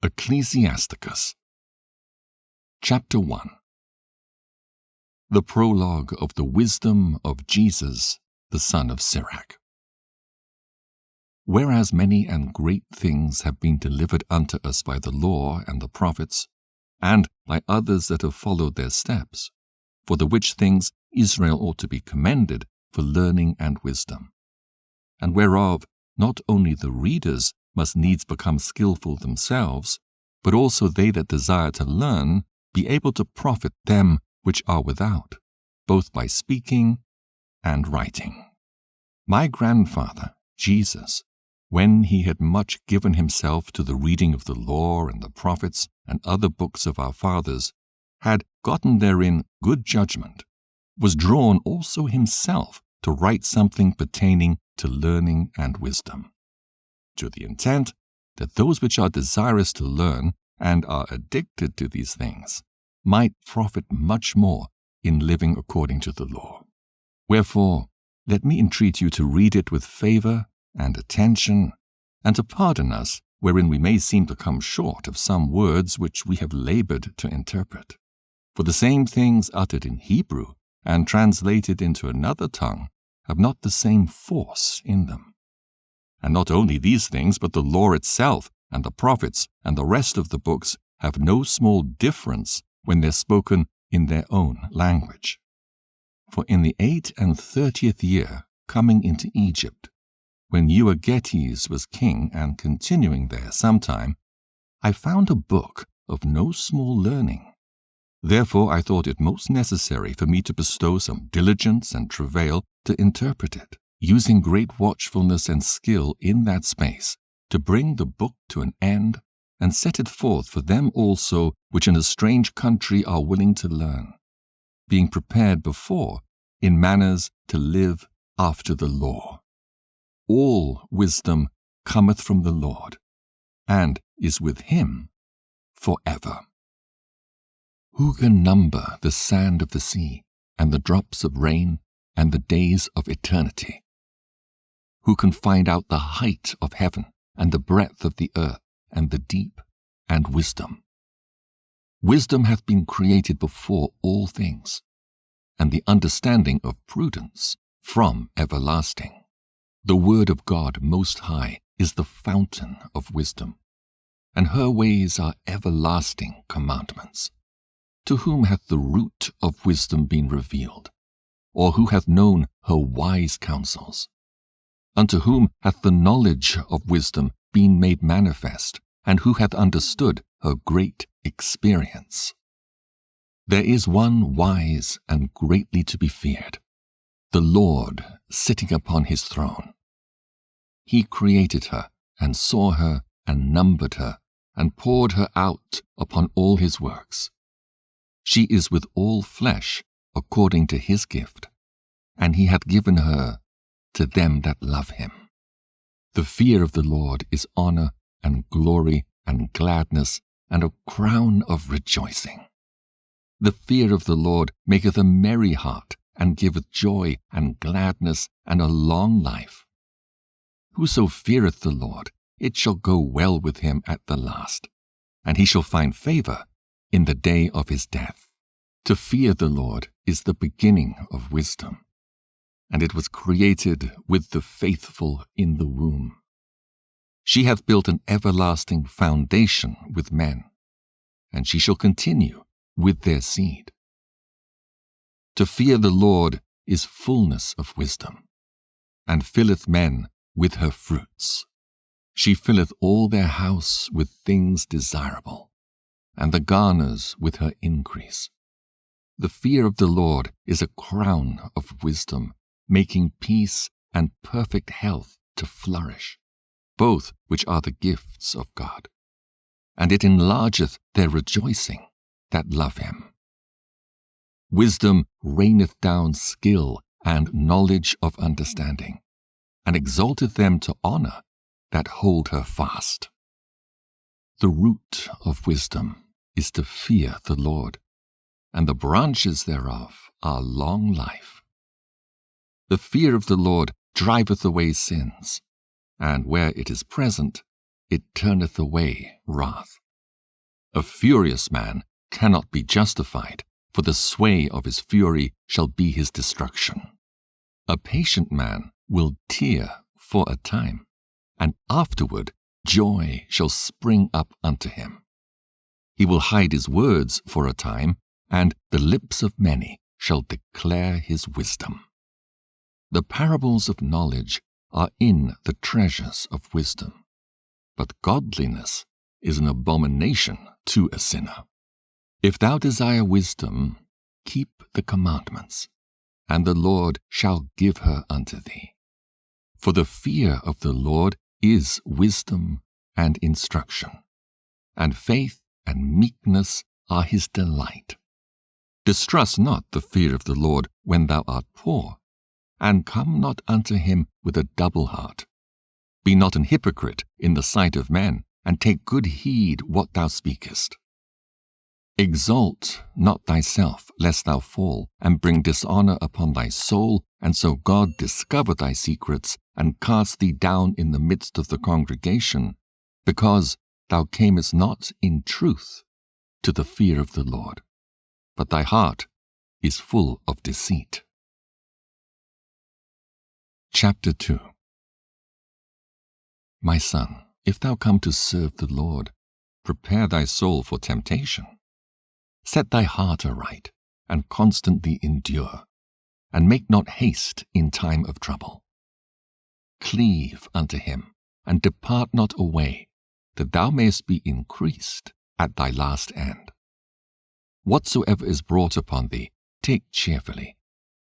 Ecclesiasticus. Chapter 1. The Prologue of the Wisdom of Jesus, the son of Sirach. Whereas many and great things have been delivered unto us by the law and the prophets, and by others that have followed their steps, for the which things Israel ought to be commended for learning and wisdom, and whereof not only the readers must needs become skillful themselves, but also they that desire to learn be able to profit them which are without, both by speaking and writing. My grandfather, Jesus, when he had much given himself to the reading of the law and the prophets and other books of our fathers, had gotten therein good judgment, was drawn also himself to write something pertaining to learning and wisdom, to the intent that those which are desirous to learn and are addicted to these things might profit much more in living according to the law. Wherefore, let me entreat you to read it with favor and attention, and to pardon us wherein we may seem to come short of some words which we have labored to interpret. For the same things uttered in Hebrew and translated into another tongue have not the same force in them. And not only these things, but the law itself and the prophets and the rest of the books have no small difference when they're spoken in their own language. For in the 38th year coming into Egypt, when Euergetes was king and continuing there some time, I found a book of no small learning. Therefore I thought it most necessary for me to bestow some diligence and travail to interpret it, using great watchfulness and skill in that space, to bring the book to an end, and set it forth for them also which in a strange country are willing to learn, being prepared before in manners to live after the law. All wisdom cometh from the Lord, and is with him forever. Who can number the sand of the sea, and the drops of rain, and the days of eternity? Who can find out the height of heaven, and the breadth of the earth, and the deep, and wisdom? Wisdom hath been created before all things, and the understanding of prudence from everlasting. The word of God most high is the fountain of wisdom, and her ways are everlasting commandments. To whom hath the root of wisdom been revealed? Or who hath known her wise counsels? Unto whom hath the knowledge of wisdom been made manifest, and who hath understood her great experience? There is one wise and greatly to be feared, the Lord sitting upon his throne. He created her, and saw her, and numbered her, and poured her out upon all his works. She is with all flesh according to his gift, and he hath given her to them that love him. The fear of the Lord is honor and glory and gladness, and a crown of rejoicing. The fear of the Lord maketh a merry heart, and giveth joy and gladness and a long life. Whoso feareth the Lord, it shall go well with him at the last, and he shall find favor in the day of his death. To fear the Lord is the beginning of wisdom, and it was created with the faithful in the womb. She hath built an everlasting foundation with men, and she shall continue with their seed. To fear the Lord is fullness of wisdom, and filleth men with her fruits. She filleth all their house with things desirable, and the garners with her increase. The fear of the Lord is a crown of wisdom, making peace and perfect health to flourish, both which are the gifts of God. And it enlargeth their rejoicing that love him. Wisdom raineth down skill and knowledge of understanding, and exalteth them to honor that hold her fast. The root of wisdom is to fear the Lord, and the branches thereof are long life. The fear of the Lord driveth away sins, and where it is present, it turneth away wrath. A furious man cannot be justified, for the sway of his fury shall be his destruction. A patient man will tear for a time, and afterward joy shall spring up unto him. He will hide his words for a time, and the lips of many shall declare his wisdom. The parables of knowledge are in the treasures of wisdom, but godliness is an abomination to a sinner. If thou desire wisdom, keep the commandments, and the Lord shall give her unto thee. For the fear of the Lord is wisdom and instruction, and faith and meekness are his delight. Distrust not the fear of the Lord when thou art poor, and come not unto him with a double heart. Be not an hypocrite in the sight of men, and take good heed what thou speakest. Exalt not thyself, lest thou fall, and bring dishonor upon thy soul, and so God discover thy secrets, and cast thee down in the midst of the congregation, because thou camest not in truth to the fear of the Lord, but thy heart is full of deceit. Chapter 2. My son, if thou come to serve the Lord, prepare thy soul for temptation. Set thy heart aright, and constantly endure, and make not haste in time of trouble. Cleave unto him, and depart not away, that thou mayest be increased at thy last end. Whatsoever is brought upon thee, take cheerfully,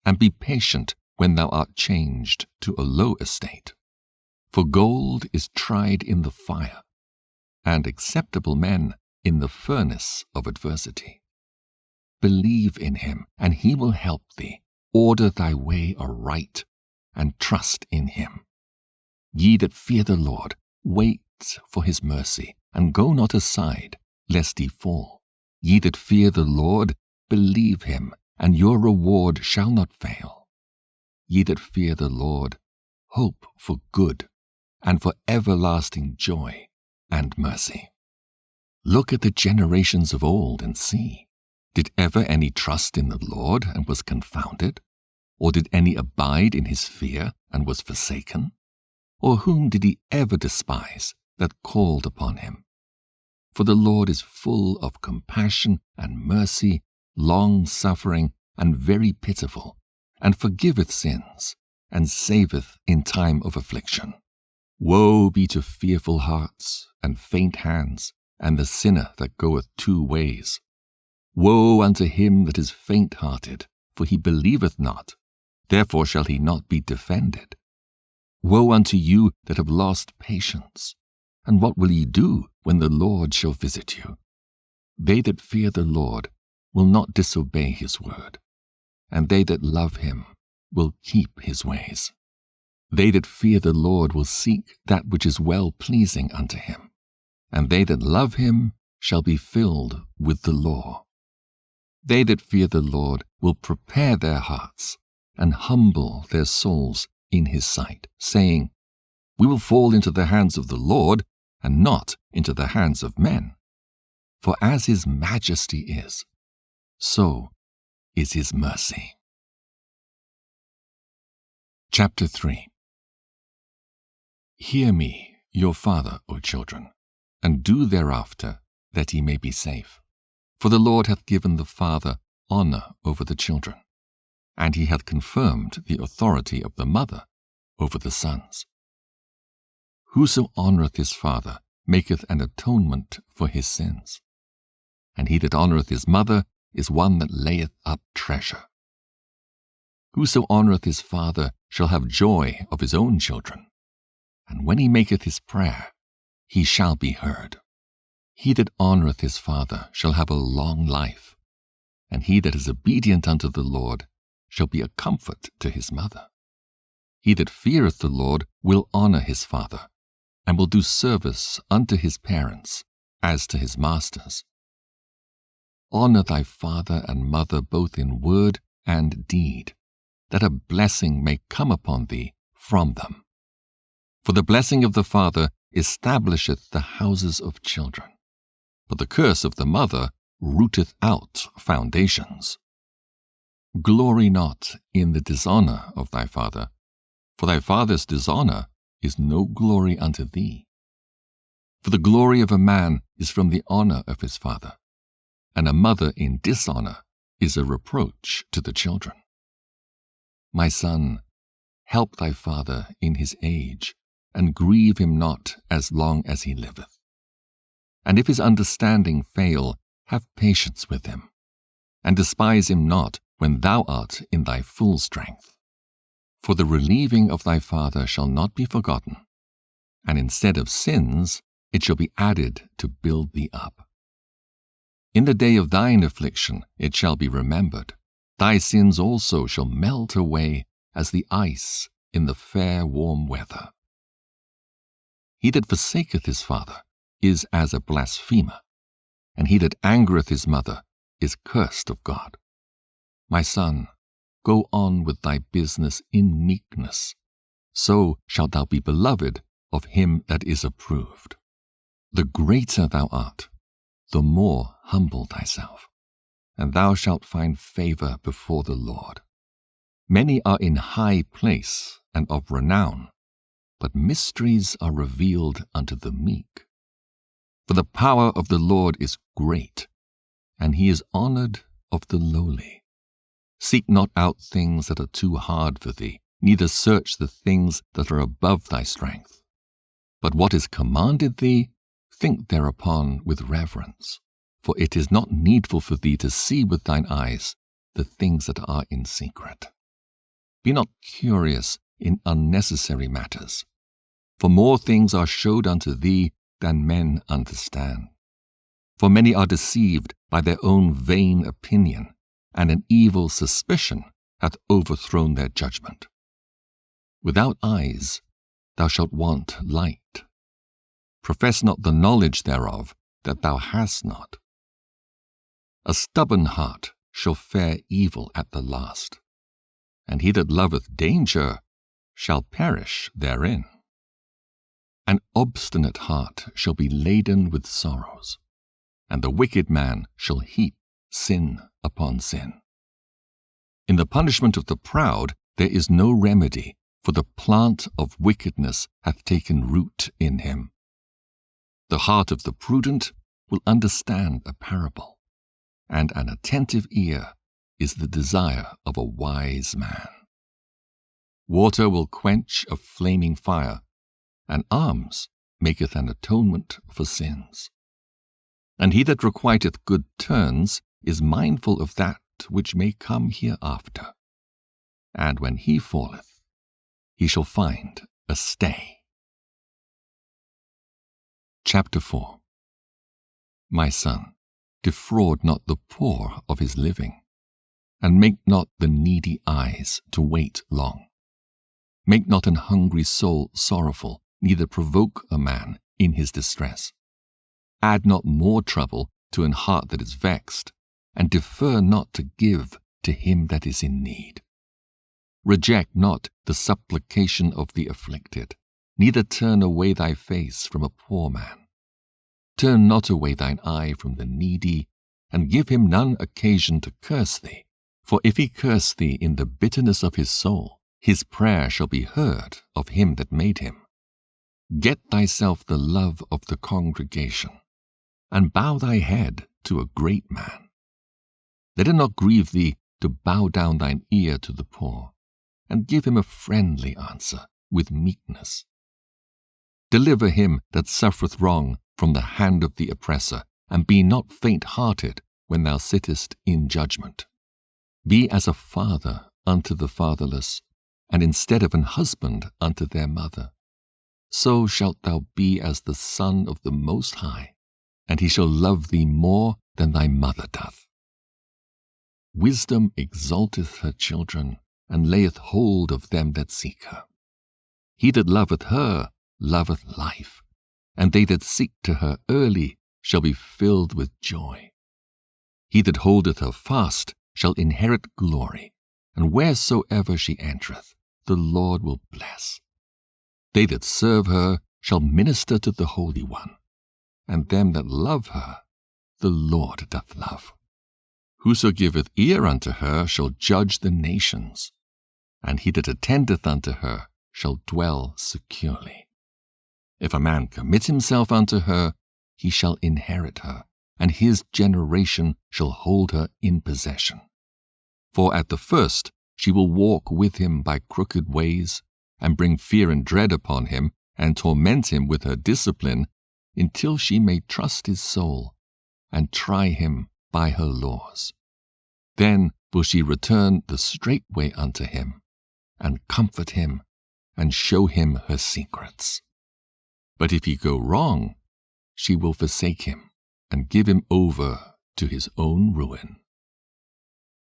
and be patient when thou art changed to a low estate. For gold is tried in the fire, and acceptable men in the furnace of adversity. Believe in him, and he will help thee. Order thy way aright, and trust in him. Ye that fear the Lord, wait for his mercy, and go not aside, lest ye fall. Ye that fear the Lord, believe him, and your reward shall not fail. Ye that fear the Lord, hope for good, and for everlasting joy and mercy. Look at the generations of old and see. Did ever any trust in the Lord and was confounded? Or did any abide in his fear and was forsaken? Or whom did he ever despise that called upon him? For the Lord is full of compassion and mercy, long-suffering, and very pitiful, and forgiveth sins, and saveth in time of affliction. Woe be to fearful hearts, and faint hands, and the sinner that goeth 2 ways. Woe unto him that is faint-hearted, for he believeth not, therefore shall he not be defended. Woe unto you that have lost patience, and what will ye do when the Lord shall visit you? They that fear the Lord will not disobey his word, and they that love him will keep his ways. They that fear the Lord will seek that which is well-pleasing unto him, and they that love him shall be filled with the law. They that fear the Lord will prepare their hearts, and humble their souls in his sight, saying, We will fall into the hands of the Lord, and not into the hands of men. For as his majesty is, so is his mercy. Chapter 3. Hear me, your father, O children, and do thereafter, that ye may be safe. For the Lord hath given the father honor over the children, and he hath confirmed the authority of the mother over the sons. Whoso honoureth his father maketh an atonement for his sins, and he that honoureth his mother is one that layeth up treasure. Whoso honoureth his father shall have joy of his own children, and when he maketh his prayer, he shall be heard. He that honoureth his father shall have a long life, and he that is obedient unto the Lord shall be a comfort to his mother. He that feareth the Lord will honour his father, and will do service unto his parents as to his masters. Honour thy father and mother both in word and deed, that a blessing may come upon thee from them. For the blessing of the father establisheth the houses of children, but the curse of the mother rooteth out foundations. Glory not in the dishonor of thy father, for thy father's dishonor is no glory unto thee. For the glory of a man is from the honor of his father, and a mother in dishonor is a reproach to the children. My son, help thy father in his age, and grieve him not as long as he liveth. And if his understanding fail, have patience with him, and despise him not when thou art in thy full strength. For the relieving of thy father shall not be forgotten, and instead of sins it shall be added to build thee up. In the day of thine affliction it shall be remembered, thy sins also shall melt away as the ice in the fair warm weather. He that forsaketh his father is as a blasphemer, and he that angereth his mother is cursed of God. My son, go on with thy business in meekness, so shalt thou be beloved of him that is approved. The greater thou art, the more humble thyself, and thou shalt find favor before the Lord. Many are in high place and of renown, but mysteries are revealed unto the meek. For the power of the Lord is great, and he is honored of the lowly. Seek not out things that are too hard for thee, neither search the things that are above thy strength. But what is commanded thee, think thereupon with reverence, for it is not needful for thee to see with thine eyes the things that are in secret. Be not curious in unnecessary matters, for more things are showed unto thee than men understand. For many are deceived by their own vain opinion, and an evil suspicion hath overthrown their judgment. Without eyes thou shalt want light. Profess not the knowledge thereof that thou hast not. A stubborn heart shall fare evil at the last, and he that loveth danger shall perish therein. An obstinate heart shall be laden with sorrows, and the wicked man shall heap sin upon sin. In the punishment of the proud there is no remedy, for the plant of wickedness hath taken root in him. The heart of the prudent will understand a parable, and an attentive ear is the desire of a wise man. Water will quench a flaming fire, and alms maketh an atonement for sins. And he that requiteth good turns is mindful of that which may come hereafter. And when he falleth, he shall find a stay. Chapter 4. My son, defraud not the poor of his living, and make not the needy eyes to wait long. Make not an hungry soul sorrowful, neither provoke a man in his distress. Add not more trouble to an heart that is vexed, and defer not to give to him that is in need. Reject not the supplication of the afflicted, neither turn away thy face from a poor man. Turn not away thine eye from the needy, and give him none occasion to curse thee. For if he curse thee in the bitterness of his soul, his prayer shall be heard of him that made him. Get thyself the love of the congregation, and bow thy head to a great man. Let it not grieve thee to bow down thine ear to the poor, and give him a friendly answer with meekness. Deliver him that suffereth wrong from the hand of the oppressor, and be not faint-hearted when thou sittest in judgment. Be as a father unto the fatherless, and instead of an husband unto their mother. So shalt thou be as the Son of the Most High, and he shall love thee more than thy mother doth. Wisdom exalteth her children, and layeth hold of them that seek her. He that loveth her loveth life, and they that seek to her early shall be filled with joy. He that holdeth her fast shall inherit glory, and wheresoever she entereth, the Lord will bless. They that serve her shall minister to the Holy One, and them that love her the Lord doth love. Whoso giveth ear unto her shall judge the nations, and he that attendeth unto her shall dwell securely. If a man commit himself unto her, he shall inherit her, and his generation shall hold her in possession. For at the first she will walk with him by crooked ways, and bring fear and dread upon him, and torment him with her discipline, until she may trust his soul, and try him by her laws. Then will she return the straight way unto him, and comfort him, and show him her secrets. But if he go wrong, she will forsake him, and give him over to his own ruin.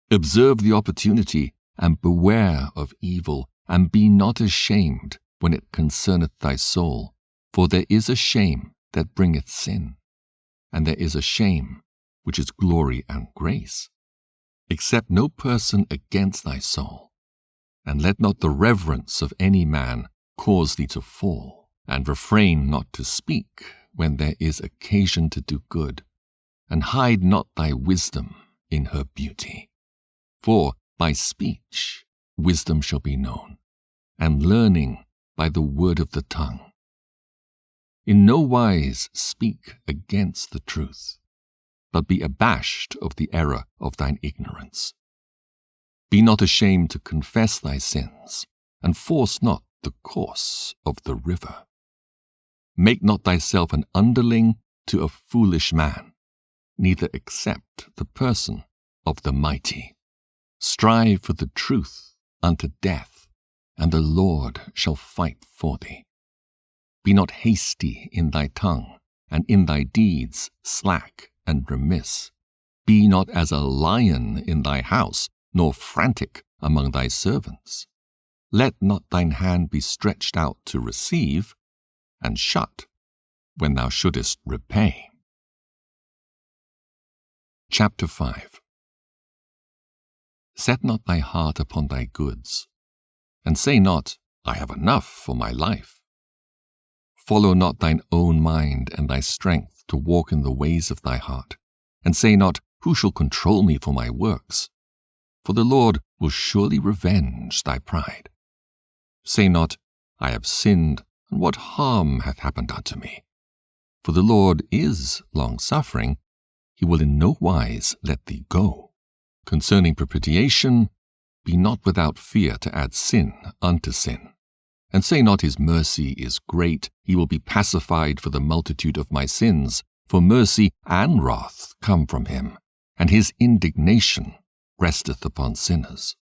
Observe the opportunity, and beware of evil, and be not ashamed when it concerneth thy soul, for there is a shame that bringeth sin, and there is a shame which is glory and grace. Accept no person against thy soul, and let not the reverence of any man cause thee to fall, and refrain not to speak when there is occasion to do good, and hide not thy wisdom in her beauty. For by speech wisdom shall be known, and learning by the word of the tongue. In no wise speak against the truth, but be abashed of the error of thine ignorance. Be not ashamed to confess thy sins, and force not the course of the river. Make not thyself an underling to a foolish man, neither accept the person of the mighty. Strive for the truth unto death, and the Lord shall fight for thee. Be not hasty in thy tongue, and in thy deeds slack and remiss. Be not as a lion in thy house, nor frantic among thy servants. Let not thine hand be stretched out to receive, and shut when thou shouldest repay. Chapter 5. Set not thy heart upon thy goods, and say not, I have enough for my life. Follow not thine own mind and thy strength to walk in the ways of thy heart, and say not, who shall control me for my works? For the Lord will surely revenge thy pride. Say not, I have sinned, and what harm hath happened unto me? For the Lord is long-suffering, he will in no wise let thee go. Concerning propitiation, be not without fear to add sin unto sin. And say not his mercy is great, he will be pacified for the multitude of my sins, for mercy and wrath come from him, and his indignation resteth upon sinners.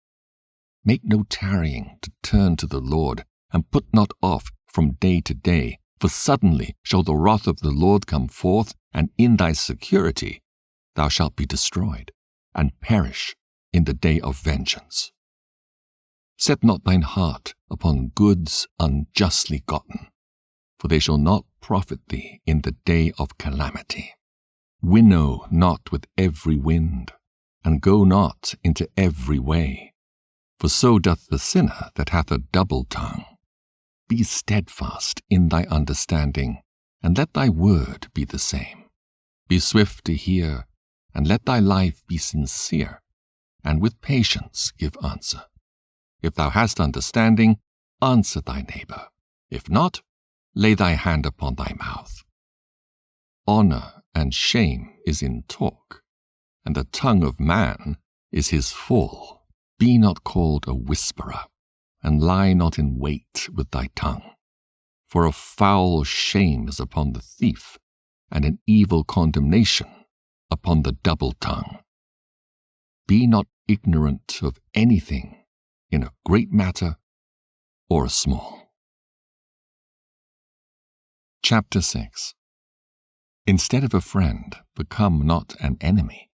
Make no tarrying to turn to the Lord, and put not off from day to day, for suddenly shall the wrath of the Lord come forth, and in thy security thou shalt be destroyed, and perish in the day of vengeance. Set not thine heart upon goods unjustly gotten, for they shall not profit thee in the day of calamity. Winnow not with every wind, and go not into every way, for so doth the sinner that hath a double tongue. Be steadfast in thy understanding, and let thy word be the same. Be swift to hear, and let thy life be sincere, and with patience give answer. If thou hast understanding, answer thy neighbor. If not, lay thy hand upon thy mouth. Honor and shame is in talk, and the tongue of man is his fall. Be not called a whisperer, and lie not in wait with thy tongue. For a foul shame is upon the thief, and an evil condemnation upon the double tongue. Be not ignorant of anything, in a great matter or a small. Chapter 6. Instead of a friend, become not an enemy,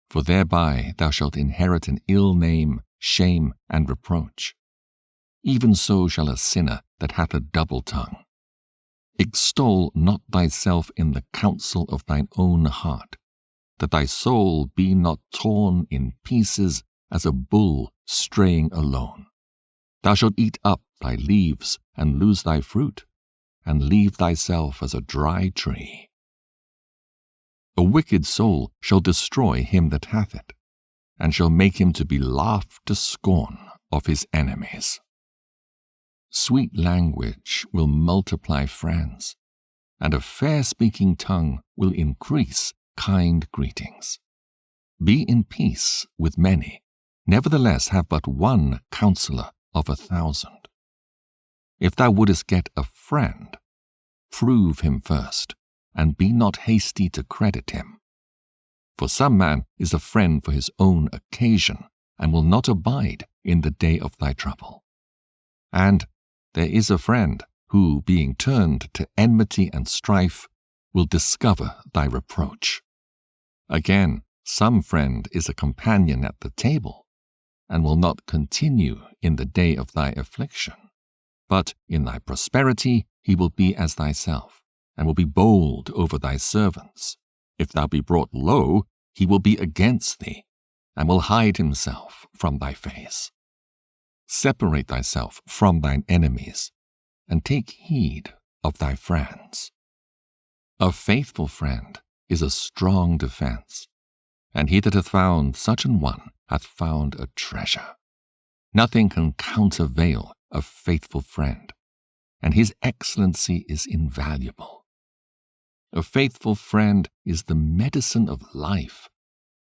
for thereby thou shalt inherit an ill name, shame, and reproach. Even so shall a sinner that hath a double tongue. Extol not thyself in the counsel of thine own heart, that thy soul be not torn in pieces as a bull straying alone. Thou shalt eat up thy leaves and lose thy fruit, and leave thyself as a dry tree. A wicked soul shall destroy him that hath it, and shall make him to be laughed to scorn of his enemies. Sweet language will multiply friends, and a fair-speaking tongue will increase kind greetings. Be in peace with many, nevertheless have but one counselor of 1,000. If thou wouldest get a friend, prove him first, and be not hasty to credit him. For some man is a friend for his own occasion, and will not abide in the day of thy trouble. And there is a friend who, being turned to enmity and strife, will discover thy reproach. Again, some friend is a companion at the table, and will not continue in the day of thy affliction. But in thy prosperity he will be as thyself, and will be bold over thy servants. If thou be brought low, he will be against thee, and will hide himself from thy face. Separate thyself from thine enemies, and take heed of thy friends. A faithful friend is a strong defense, and he that hath found such an one hath found a treasure. Nothing can countervail a faithful friend, and his excellency is invaluable. A faithful friend is the medicine of life,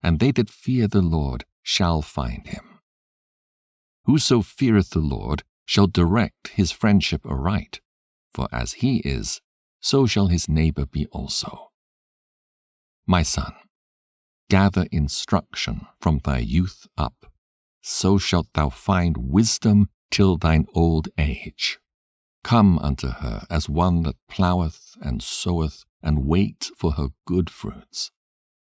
and they that fear the Lord shall find him. Whoso feareth the Lord shall direct his friendship aright, for as he is, so shall his neighbor be also. My son, gather instruction from thy youth up, so shalt thou find wisdom till thine old age. Come unto her as one that ploweth and soweth, and wait for her good fruits.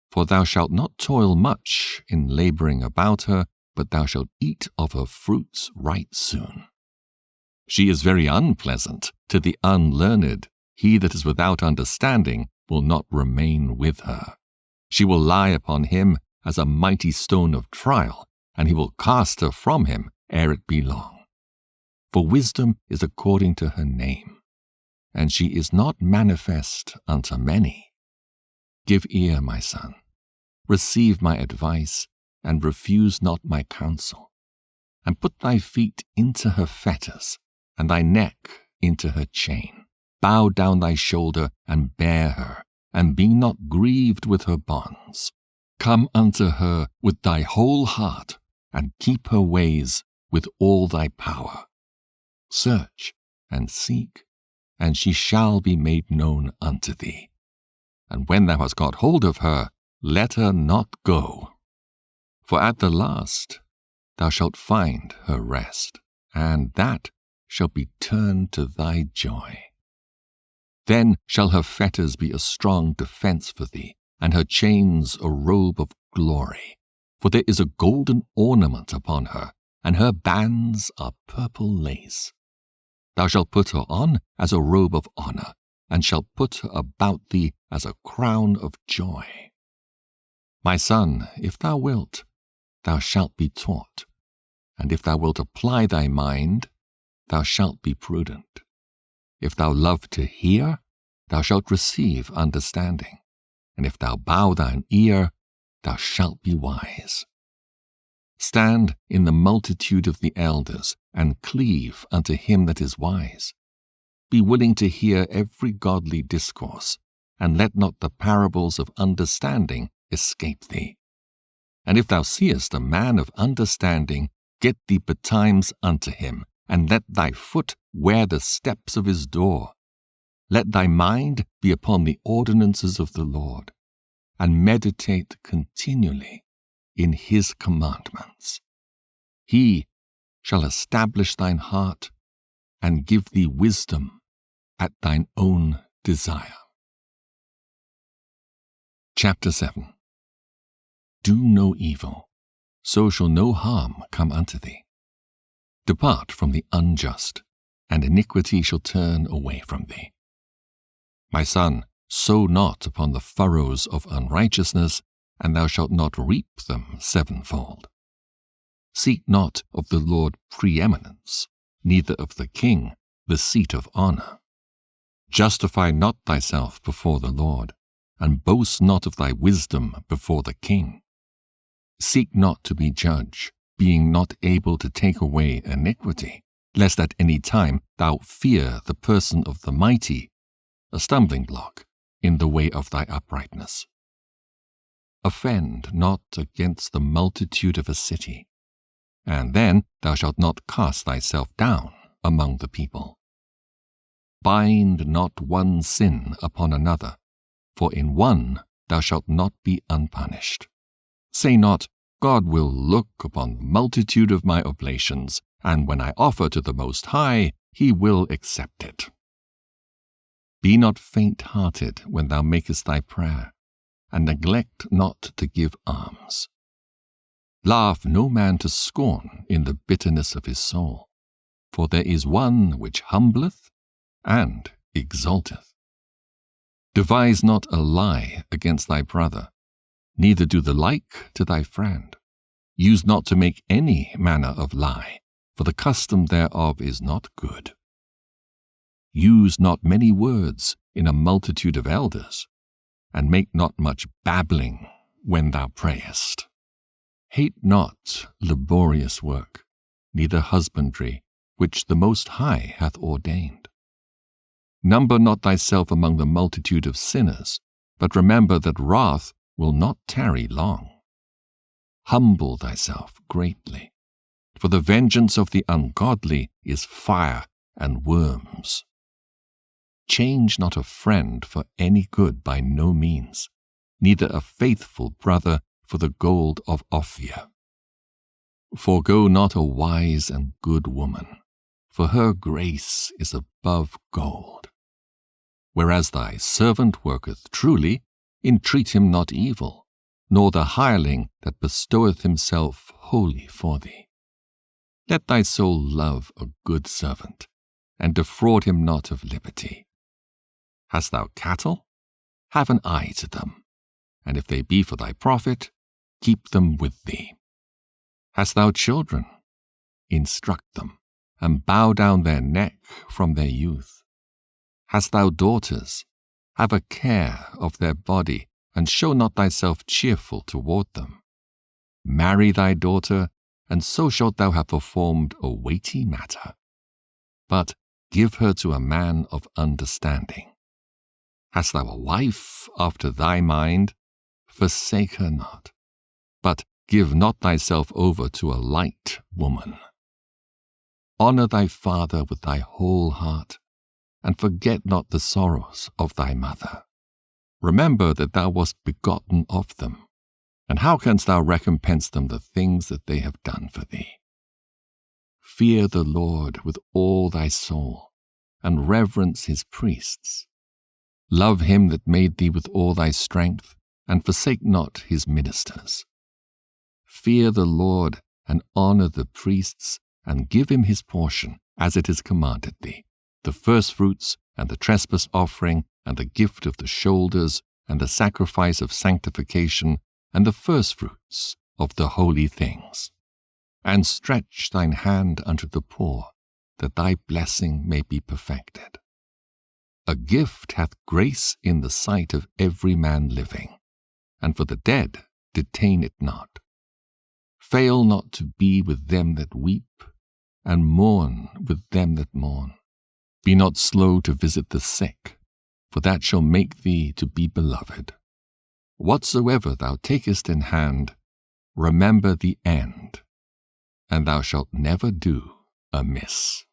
For thou shalt not toil much in laboring about her, but thou shalt eat of her fruits right soon. She is very unpleasant to the unlearned. He that is without understanding will not remain with her. She will lie upon him as a mighty stone of trial, and he will cast her from him ere it be long. For wisdom is according to her name, and she is not manifest unto many. Give ear, my son, receive my advice, and refuse not my counsel, and put thy feet into her fetters, and thy neck into her chain. Bow down thy shoulder, and bear her, and be not grieved with her bonds. Come unto her with thy whole heart, and keep her ways with all thy power. Search and seek, and she shall be made known unto thee. And when thou hast got hold of her, let her not go. For at the last thou shalt find her rest, and that shall be turned to thy joy. Then shall her fetters be a strong defense for thee, and her chains a robe of glory. For there is a golden ornament upon her, and her bands are purple lace. Thou shalt put her on as a robe of honor, and shalt put her about thee as a crown of joy. My son, if thou wilt, thou shalt be taught, and if thou wilt apply thy mind, thou shalt be prudent. If thou love to hear, thou shalt receive understanding, and if thou bow thine ear, thou shalt be wise. Stand in the multitude of the elders, and cleave unto him that is wise. Be willing to hear every godly discourse, and let not the parables of understanding escape thee. And if thou seest a man of understanding, get thee betimes unto him, and let thy foot wear the steps of his door. Let thy mind be upon the ordinances of the Lord, and meditate continually in his commandments. He shall establish thine heart, and give thee wisdom at thine own desire. Chapter 7. Do no evil, so shall no harm come unto thee. Depart from the unjust, and iniquity shall turn away from thee. My son, sow not upon the furrows of unrighteousness, and thou shalt not reap them sevenfold. Seek not of the Lord preeminence, neither of the king the seat of honor. Justify not thyself before the Lord, and boast not of thy wisdom before the king. Seek not to be judge, being not able to take away iniquity, lest at any time thou fear the person of the mighty, a stumbling block in the way of thy uprightness. Offend not against the multitude of a city, and then thou shalt not cast thyself down among the people. Bind not one sin upon another, for in one thou shalt not be unpunished. Say not, God will look upon the multitude of my oblations, and when I offer to the Most High, he will accept it. Be not faint-hearted when thou makest thy prayer, and neglect not to give alms. Laugh no man to scorn in the bitterness of his soul, for there is one which humbleth and exalteth. Devise not a lie against thy brother, neither do the like to thy friend. Use not to make any manner of lie, for the custom thereof is not good. Use not many words in a multitude of elders, and make not much babbling when thou prayest. Hate not laborious work, neither husbandry, which the Most High hath ordained. Number not thyself among the multitude of sinners, but remember that wrath will not tarry long. Humble thyself greatly, for the vengeance of the ungodly is fire and worms. Change not a friend for any good by no means, neither a faithful brother for the gold of Ophir. Forego not a wise and good woman, for her grace is above gold. Whereas thy servant worketh truly, entreat him not evil, nor the hireling that bestoweth himself wholly for thee. Let thy soul love a good servant, and defraud him not of liberty. Hast thou cattle? Have an eye to them, and if they be for thy profit, keep them with thee. Hast thou children? Instruct them, and bow down their neck from their youth. Hast thou daughters? Have a care of their body, and show not thyself cheerful toward them. Marry thy daughter, and so shalt thou have performed a weighty matter. But give her to a man of understanding. Hast thou a wife after thy mind? Forsake her not, but give not thyself over to a light woman. Honor thy father with thy whole heart, and forget not the sorrows of thy mother. Remember that thou wast begotten of them, and how canst thou recompense them the things that they have done for thee? Fear the Lord with all thy soul, and reverence his priests. Love him that made thee with all thy strength, and forsake not his ministers. Fear the Lord, and honor the priests, and give him his portion, as it is commanded thee, the firstfruits, and the trespass offering, and the gift of the shoulders, and the sacrifice of sanctification, and the firstfruits of the holy things. And stretch thine hand unto the poor, that thy blessing may be perfected. A gift hath grace in the sight of every man living, and for the dead detain it not. Fail not to be with them that weep, and mourn with them that mourn. Be not slow to visit the sick, for that shall make thee to be beloved. Whatsoever thou takest in hand, remember the end, and thou shalt never do amiss.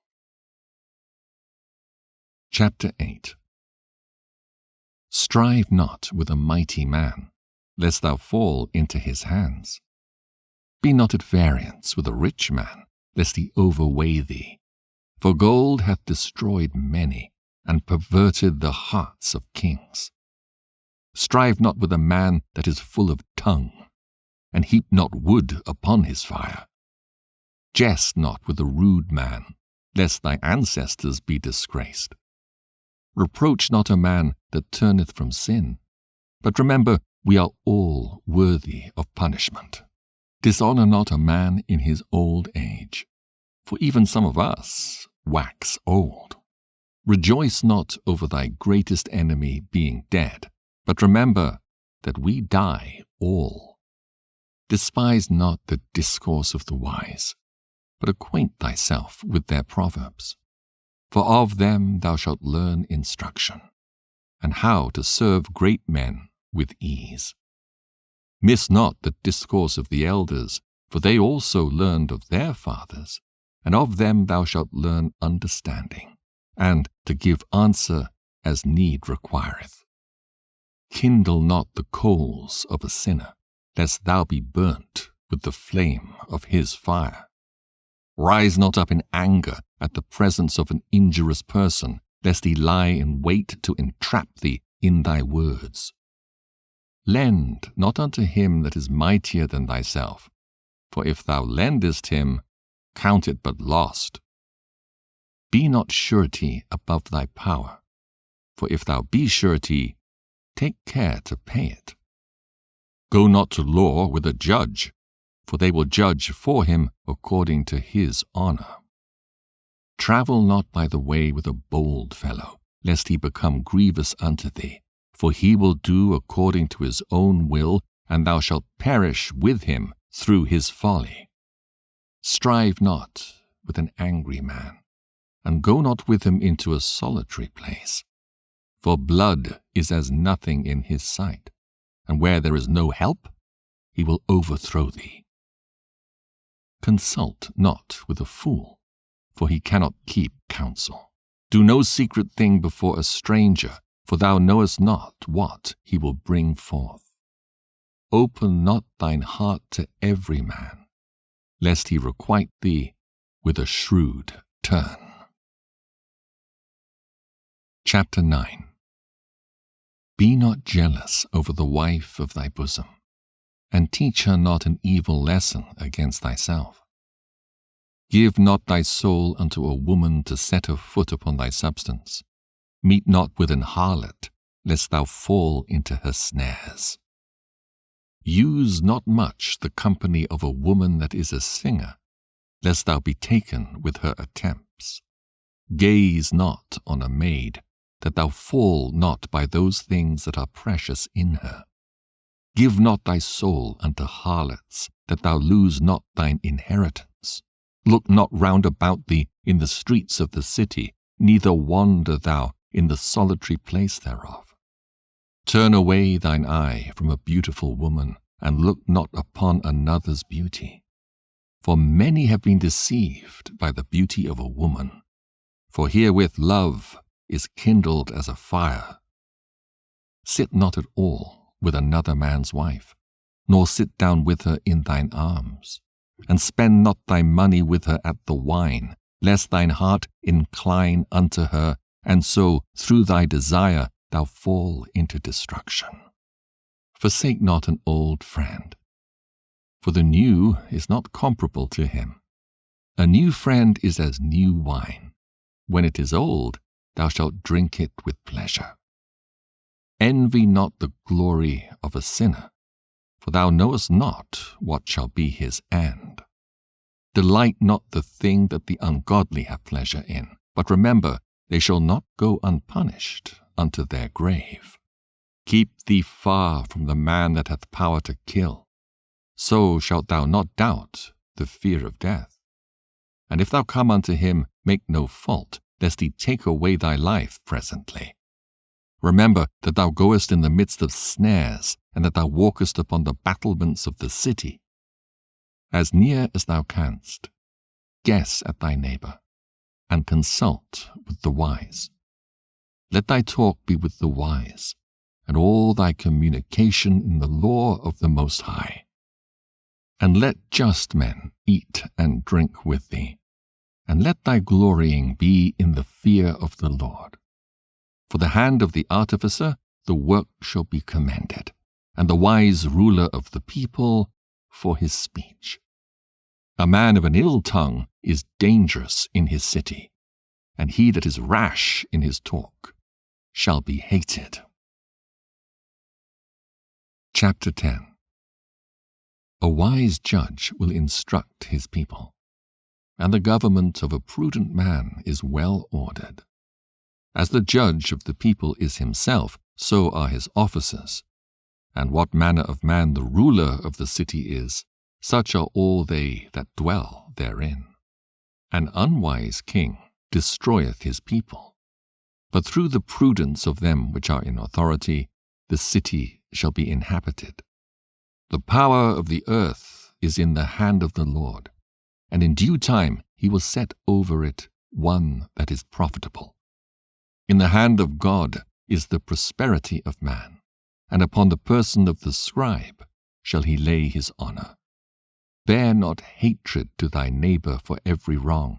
Chapter 8. Strive not with a mighty man, lest thou fall into his hands. Be not at variance with a rich man, lest he overweigh thee. For gold hath destroyed many, and perverted the hearts of kings. Strive not with a man that is full of tongue, and heap not wood upon his fire. Jest not with a rude man, lest thy ancestors be disgraced. Reproach not a man that turneth from sin, but remember we are all worthy of punishment. Dishonor not a man in his old age, for even some of us wax old. Rejoice not over thy greatest enemy being dead, But remember that we die all. Despise not the discourse of the wise, but acquaint thyself with their proverbs. For of them thou shalt learn instruction, and how to serve great men with ease. Miss not the discourse of the elders, for they also learned of their fathers, and of them thou shalt learn understanding, and to give answer as need requireth. Kindle not the coals of a sinner, lest thou be burnt with the flame of his fire. Rise not up in anger at the presence of an injurious person, lest he lie in wait to entrap thee in thy words. Lend not unto him that is mightier than thyself, for if thou lendest him, count it but lost. Be not surety above thy power, for if thou be surety, take care to pay it. Go not to law with a judge, for they will judge for him according to his honor. Travel not by the way with a bold fellow, lest he become grievous unto thee, for he will do according to his own will, and thou shalt perish with him through his folly. Strive not with an angry man, and go not with him into a solitary place, for blood is as nothing in his sight, and where there is no help, he will overthrow thee. Consult not with a fool, for he cannot keep counsel. Do no secret thing before a stranger, for thou knowest not what he will bring forth. Open not thine heart to every man, lest he requite thee with a shrewd turn. Chapter 9. Be not jealous over the wife of thy bosom, and teach her not an evil lesson against thyself. Give not thy soul unto a woman to set her foot upon thy substance. Meet not with an harlot, lest thou fall into her snares. Use not much the company of a woman that is a singer, lest thou be taken with her attempts. Gaze not on a maid, that thou fall not by those things that are precious in her. Give not thy soul unto harlots, that thou lose not thine inheritance. Look not round about thee in the streets of the city, neither wander thou in the solitary place thereof. Turn away thine eye from a beautiful woman, and look not upon another's beauty. For many have been deceived by the beauty of a woman, for herewith love is kindled as a fire. Sit not at all with another man's wife, nor sit down with her in thine arms, and spend not thy money with her at the wine, lest thine heart incline unto her, and so through thy desire thou fall into destruction. Forsake not an old friend, for the new is not comparable to him. A new friend is as new wine. When it is old, thou shalt drink it with pleasure. Envy not the glory of a sinner, for thou knowest not what shall be his end. Delight not the thing that the ungodly have pleasure in, but remember, they shall not go unpunished unto their grave. Keep thee far from the man that hath power to kill, so shalt thou not doubt the fear of death. And if thou come unto him, make no fault, lest he take away thy life presently. Remember that thou goest in the midst of snares, and that thou walkest upon the battlements of the city. As near as thou canst, guess at thy neighbor, and consult with the wise. Let thy talk be with the wise, and all thy communication in the law of the Most High. And let just men eat and drink with thee, and let thy glorying be in the fear of the Lord. For the hand of the artificer the work shall be commended, and the wise ruler of the people for his speech. A man of an ill tongue is dangerous in his city, and he that is rash in his talk shall be hated. Chapter 10. A wise judge will instruct his people, and the government of a prudent man is well ordered. As the judge of the people is himself, so are his officers. And what manner of man the ruler of the city is, such are all they that dwell therein. An unwise king destroyeth his people, but through the prudence of them which are in authority, the city shall be inhabited. The power of the earth is in the hand of the Lord, and in due time he will set over it one that is profitable. In the hand of God is the prosperity of man, and upon the person of the scribe shall he lay his honor. Bear not hatred to thy neighbor for every wrong,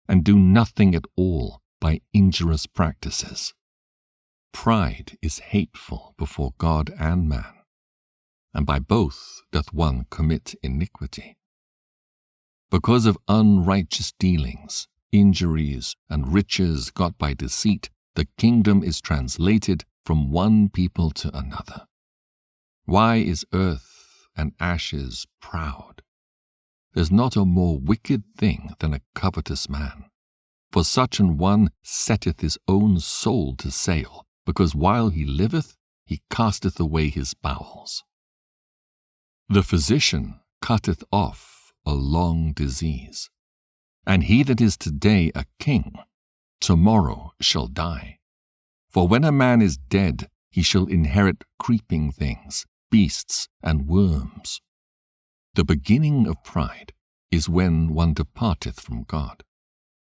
and do nothing at all by injurious practices. Pride is hateful before God and man, and by both doth one commit iniquity. Because of unrighteous dealings, injuries, and riches got by deceit, the kingdom is translated from one people to another. Why is earth and ashes proud? There's not a more wicked thing than a covetous man. For such an one setteth his own soul to sale, because while he liveth, he casteth away his bowels. The physician cutteth off a long disease, and he that is today a king, tomorrow shall die. For when a man is dead, he shall inherit creeping things, beasts, and worms. The beginning of pride is when one departeth from God,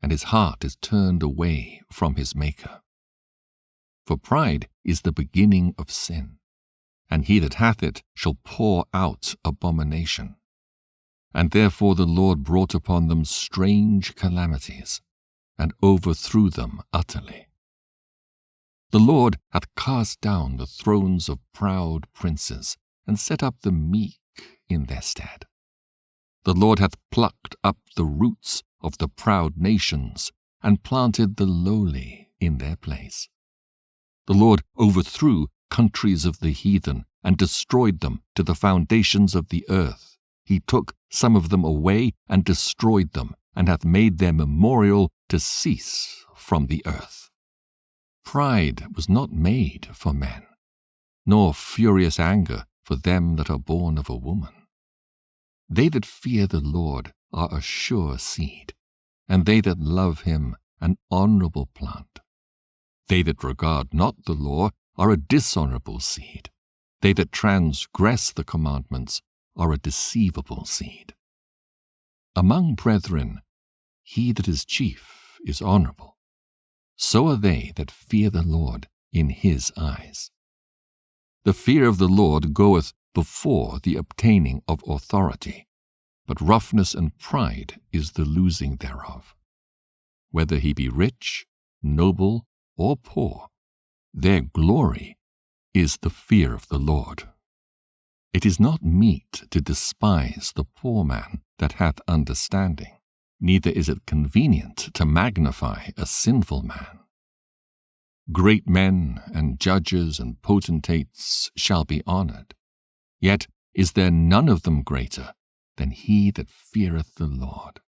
and his heart is turned away from his Maker. For pride is the beginning of sin, and he that hath it shall pour out abomination. And therefore the Lord brought upon them strange calamities, and overthrew them utterly. The Lord hath cast down the thrones of proud princes, and set up the meek in their stead. The Lord hath plucked up the roots of the proud nations, and planted the lowly in their place. The Lord overthrew countries of the heathen, and destroyed them to the foundations of the earth. He took some of them away, and destroyed them, and hath made their memorial to cease from the earth. Pride was not made for men, nor furious anger for them that are born of a woman. They that fear the Lord are a sure seed, and they that love him an honorable plant. They that regard not the law are a dishonorable seed. They that transgress the commandments are a deceivable seed. Among brethren, he that is chief is honorable. So are they that fear the Lord in his eyes. The fear of the Lord goeth before the obtaining of authority, but roughness and pride is the losing thereof. Whether he be rich, noble, or poor, their glory is the fear of the Lord. It is not meet to despise the poor man that hath understanding, neither is it convenient to magnify a sinful man. Great men and judges and potentates shall be honored, yet is there none of them greater than he that feareth the Lord.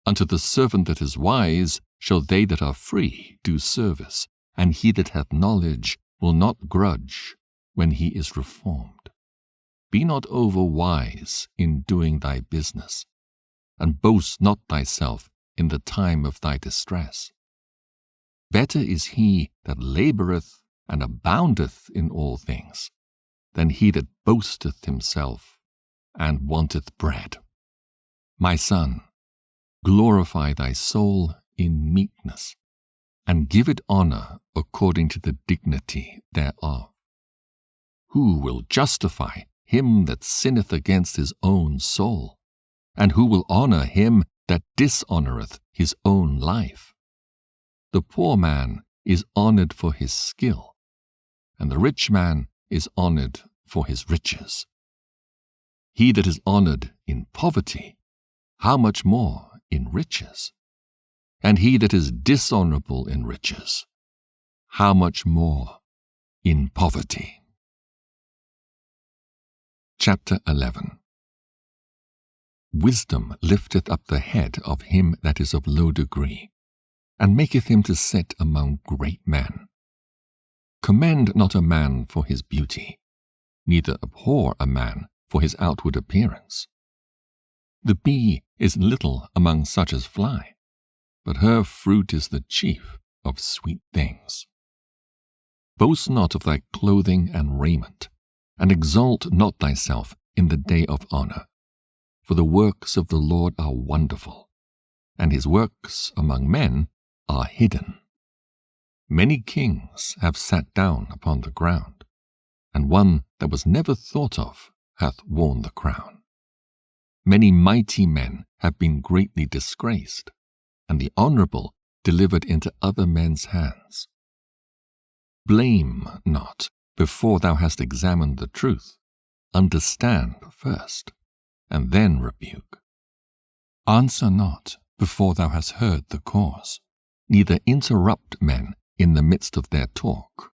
Unto the servant that is wise shall they that are free do service, and he that hath knowledge will not grudge when he is reformed. Be not over wise in doing thy business, and boast not thyself in the time of thy distress. Better is he that laboureth and aboundeth in all things, than he that boasteth himself and wanteth bread. My son, glorify thy soul in meekness, and give it honour according to the dignity thereof. Who will justify him that sinneth against his own soul? And who will honour him that dishonoureth his own life? The poor man is honoured for his skill, and the rich man is honoured for his riches. He that is honoured in poverty, how much more in riches? And he that is dishonourable in riches, how much more in poverty? Chapter 11. Wisdom lifteth up the head of him that is of low degree, and maketh him to sit among great men. Commend not a man for his beauty, neither abhor a man for his outward appearance. The bee is little among such as fly, but her fruit is the chief of sweet things. Boast not of thy clothing and raiment, and exalt not thyself in the day of honor. For the works of the Lord are wonderful, and his works among men are hidden. Many kings have sat down upon the ground, and one that was never thought of hath worn the crown. Many mighty men have been greatly disgraced, and the honorable delivered into other men's hands. Blame not before thou hast examined the truth. Understand first, and then rebuke. Answer not before thou hast heard the cause, neither interrupt men in the midst of their talk.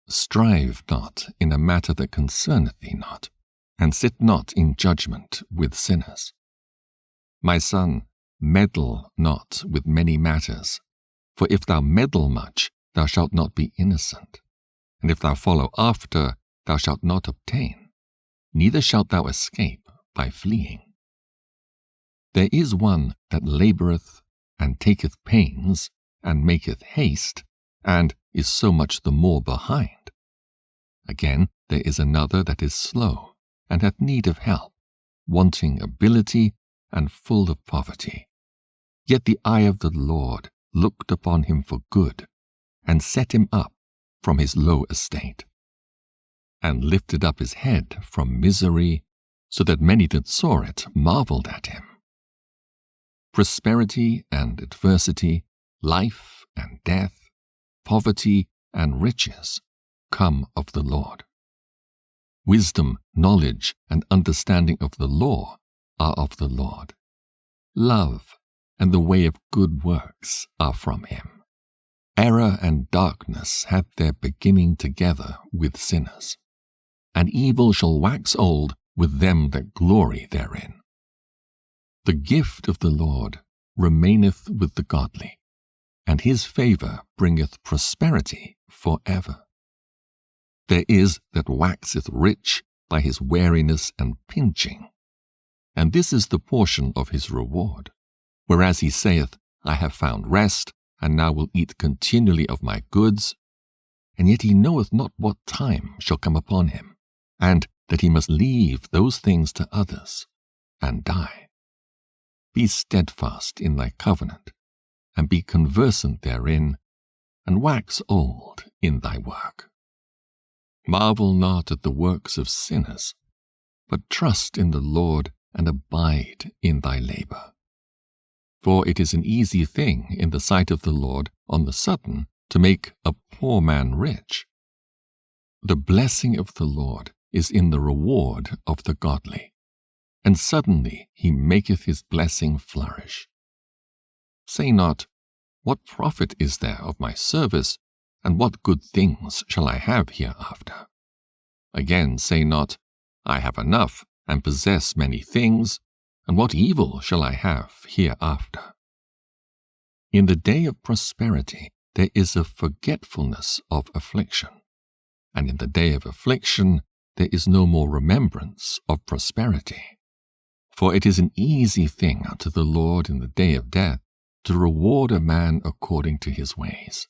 Strive not in a matter that concerneth thee not, and sit not in judgment with sinners. My son, meddle not with many matters, for if thou meddle much, thou shalt not be innocent, and if thou follow after, thou shalt not obtain, neither shalt thou escape by fleeing. There is one that laboureth, and taketh pains, and maketh haste, and is so much the more behind. Again, there is another that is slow, and hath need of help, wanting ability, and full of poverty. Yet the eye of the Lord looked upon him for good, and set him up from his low estate, and lifted up his head from misery, so that many that saw it marveled at him. Prosperity and adversity, life and death, poverty and riches come of the Lord. Wisdom, knowledge, and understanding of the law are of the Lord. Love and the way of good works are from him. Error and darkness had their beginning together with sinners, and evil shall wax old with them that glory therein. The gift of the Lord remaineth with the godly, and his favour bringeth prosperity for ever. There is that waxeth rich by his wariness and pinching, and this is the portion of his reward. Whereas he saith, I have found rest, and now will eat continually of my goods, and yet he knoweth not what time shall come upon him, and that he must leave those things to others, and die. Be steadfast in thy covenant, and be conversant therein, and wax old in thy work. Marvel not at the works of sinners, but trust in the Lord, and abide in thy labour. For it is an easy thing in the sight of the Lord on the sudden to make a poor man rich. The blessing of the Lord is in the reward of the godly, and suddenly he maketh his blessing flourish. Say not, what profit is there of my service, and what good things shall I have hereafter? Again say not, I have enough, and possess many things, and what evil shall I have hereafter? In the day of prosperity there is a forgetfulness of affliction, and in the day of affliction there is no more remembrance of prosperity. For it is an easy thing unto the Lord in the day of death to reward a man according to his ways.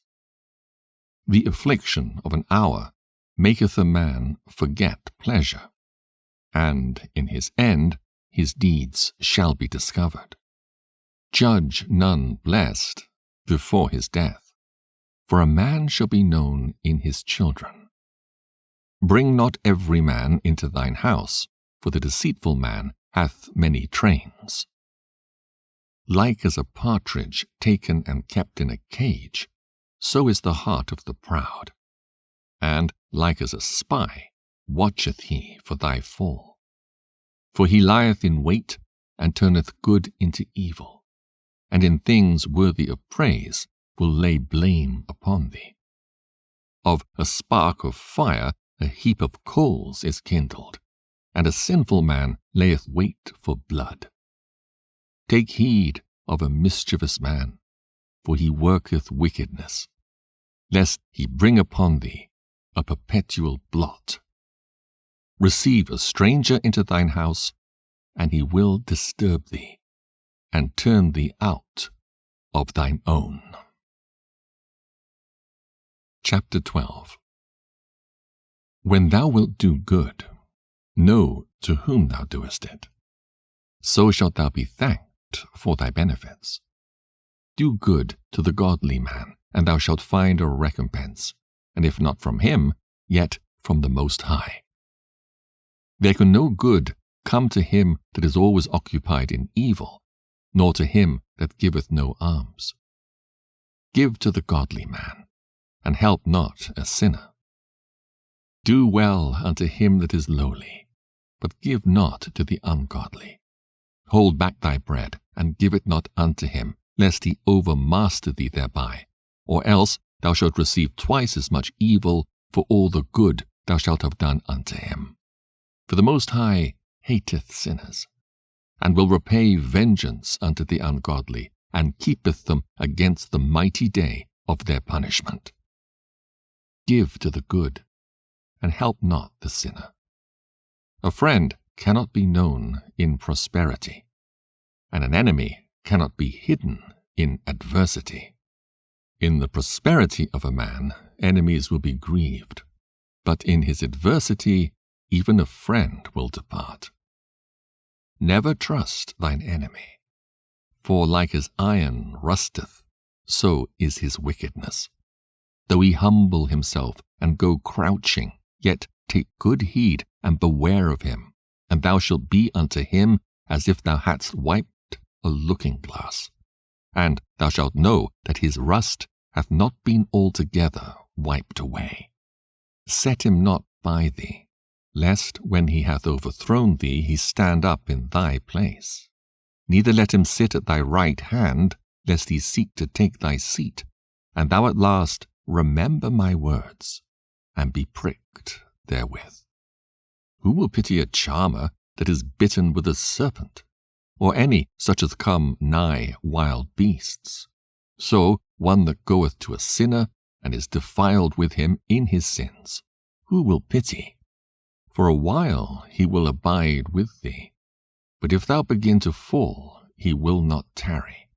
The affliction of an hour maketh a man forget pleasure, and in his end his deeds shall be discovered. Judge none blessed before his death, for a man shall be known in his children. Bring not every man into thine house, for the deceitful man hath many trains. Like as a partridge taken and kept in a cage, so is the heart of the proud. And like as a spy watcheth he for thy fall. For he lieth in wait, and turneth good into evil, and in things worthy of praise will lay blame upon thee. Of a spark of fire a heap of coals is kindled, and a sinful man layeth wait for blood. Take heed of a mischievous man, for he worketh wickedness, lest he bring upon thee a perpetual blot. Receive a stranger into thine house, and he will disturb thee, and turn thee out of thine own. Chapter 12. When thou wilt do good, know to whom thou doest it. So shalt thou be thanked for thy benefits. Do good to the godly man, and thou shalt find a recompense, and if not from him, yet from the Most High. There can no good come to him that is always occupied in evil, nor to him that giveth no alms. Give to the godly man, and help not a sinner. Do well unto him that is lowly, but give not to the ungodly. Hold back thy bread, and give it not unto him, lest he overmaster thee thereby, or else thou shalt receive twice as much evil for all the good thou shalt have done unto him. For the Most High hateth sinners, and will repay vengeance unto the ungodly, and keepeth them against the mighty day of their punishment. Give to the good, and help not the sinner. A friend cannot be known in prosperity, and an enemy cannot be hidden in adversity. In the prosperity of a man, enemies will be grieved, but in his adversity, even a friend will depart. Never trust thine enemy, for like as iron rusteth, so is his wickedness. Though he humble himself and go crouching, yet take good heed and beware of him, and thou shalt be unto him as if thou hadst wiped a looking-glass. And thou shalt know that his rust hath not been altogether wiped away. Set him not by thee, lest when he hath overthrown thee he stand up in thy place. Neither let him sit at thy right hand, lest he seek to take thy seat, and thou at last remember my words, and be pricked therewith. Who will pity a charmer that is bitten with a serpent, or any such as come nigh wild beasts? So one that goeth to a sinner, and is defiled with him in his sins, who will pity? For a while he will abide with thee, but if thou begin to fall, he will not tarry.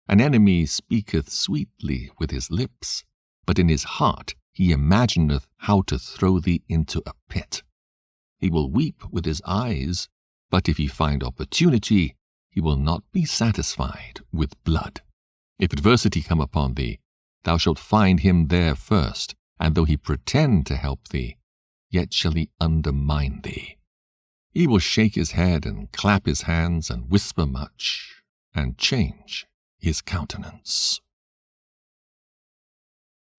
An enemy speaketh sweetly with his lips, but in his heart he imagineth how to throw thee into a pit. He will weep with his eyes, but if he find opportunity, he will not be satisfied with blood. If adversity come upon thee, thou shalt find him there first, and though he pretend to help thee, yet shall he undermine thee. He will shake his head and clap his hands and whisper much, and change his countenance.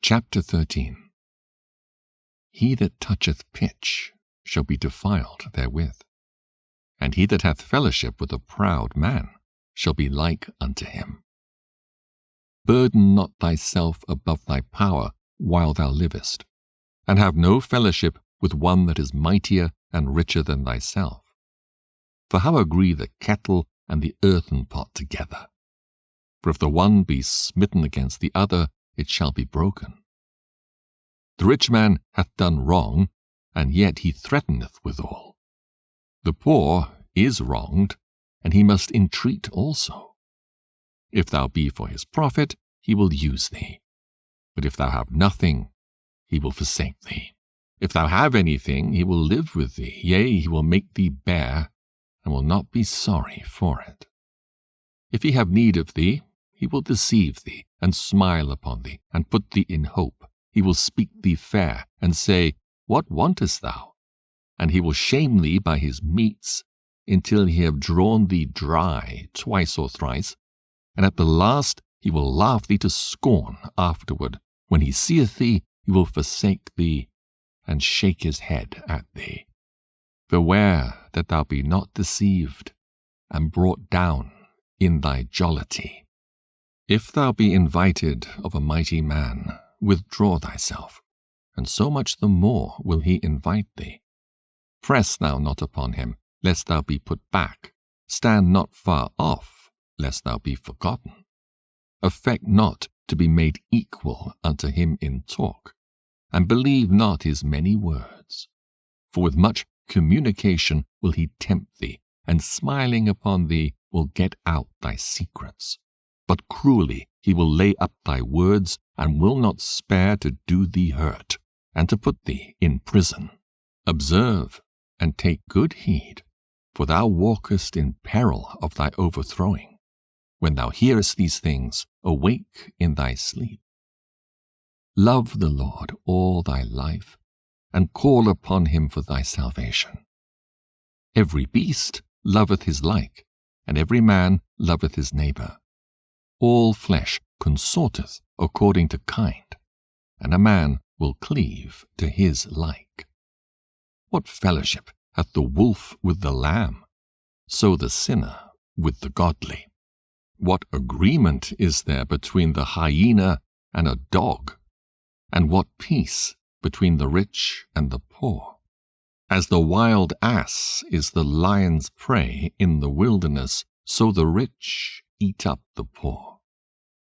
Chapter 13. He that toucheth pitch shall be defiled therewith, and he that hath fellowship with a proud man shall be like unto him. Burden not thyself above thy power while thou livest, and have no fellowship with one that is mightier and richer than thyself. For how agree the kettle and the earthen pot together? For if the one be smitten against the other, it shall be broken. The rich man hath done wrong, and yet he threateneth withal. The poor is wronged, and he must entreat also. If thou be for his profit, he will use thee. But if thou have nothing, he will forsake thee. If thou have anything, he will live with thee, yea, he will make thee bear, and will not be sorry for it. If he have need of thee, he will deceive thee, and smile upon thee, and put thee in hope. He will speak thee fair, and say, What wantest thou? And he will shame thee by his meats, until he have drawn thee dry twice or thrice, and at the last he will laugh thee to scorn afterward. When he seeth thee, he will forsake thee, and shake his head at thee. Beware that thou be not deceived, and brought down in thy jollity. If thou be invited of a mighty man, withdraw thyself, and so much the more will he invite thee. Press thou not upon him, lest thou be put back. Stand not far off, lest thou be forgotten. Affect not to be made equal unto him in talk, and believe not his many words. For with much communication will he tempt thee, and smiling upon thee will get out thy secrets. But cruelly he will lay up thy words, and will not spare to do thee hurt, and to put thee in prison. Observe, and take good heed, for thou walkest in peril of thy overthrowing. When thou hearest these things, awake in thy sleep. Love the Lord all thy life, and call upon him for thy salvation. Every beast loveth his like, and every man loveth his neighbor. All flesh consorteth according to kind, and a man will cleave to his like. What fellowship hath the wolf with the lamb? So the sinner with the godly. What agreement is there between the hyena and a dog? And what peace between the rich and the poor? As the wild ass is the lion's prey in the wilderness, so the rich eat up the poor.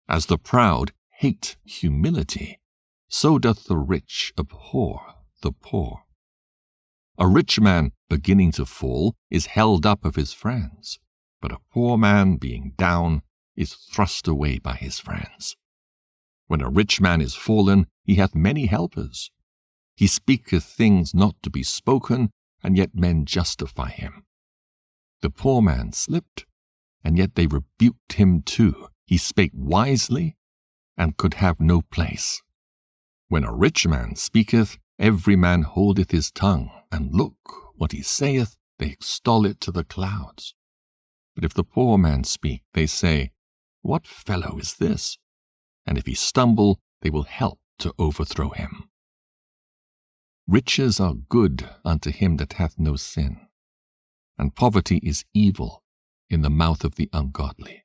As the proud hate humility, so doth the rich abhor the poor. A rich man beginning to fall is held up of his friends, but a poor man being down is thrust away by his friends. When a rich man is fallen, he hath many helpers. He speaketh things not to be spoken, and yet men justify him. The poor man slipped, and yet they rebuked him too. He spake wisely, and could have no place. When a rich man speaketh, every man holdeth his tongue, and look, what he saith, they extol it to the clouds. But if the poor man speak, they say, What fellow is this? And if he stumble, they will help to overthrow him. Riches are good unto him that hath no sin, and poverty is evil in the mouth of the ungodly.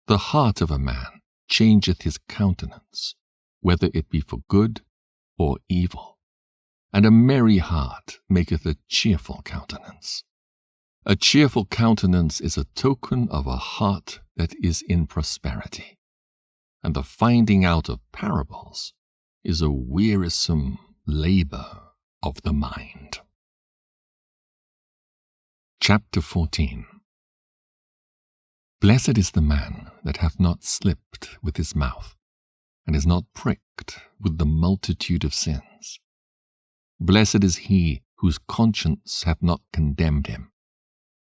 The heart of a man changeth his countenance, whether it be for good or evil, and a merry heart maketh a cheerful countenance. A cheerful countenance is a token of a heart that is in prosperity, and the finding out of parables is a wearisome labor of the mind. Chapter 14. Blessed is the man that hath not slipped with his mouth, and is not pricked with the multitude of sins. Blessed is he whose conscience hath not condemned him,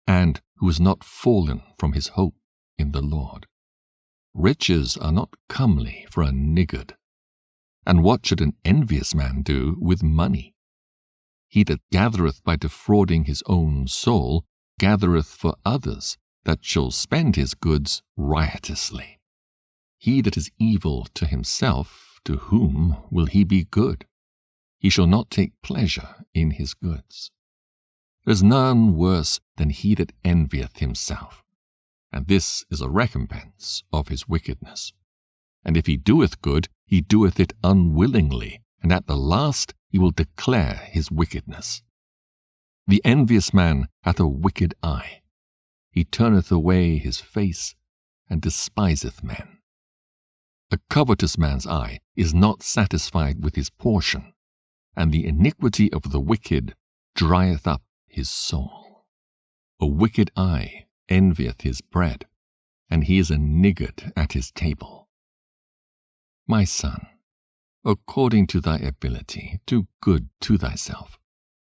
and who is not fallen from his hope in the Lord. Riches are not comely for a niggard. And what should an envious man do with money? He that gathereth by defrauding his own soul gathereth for others that shall spend his goods riotously. He that is evil to himself, to whom will he be good? He shall not take pleasure in his goods. There is none worse than he that envieth himself, and this is a recompense of his wickedness. And if he doeth good, he doeth it unwillingly, and at the last he will declare his wickedness. The envious man hath a wicked eye. He turneth away his face, and despiseth men. A covetous man's eye is not satisfied with his portion, and the iniquity of the wicked drieth up his soul. A wicked eye envieth his bread, and he is a niggard at his table. My son, according to thy ability, do good to thyself,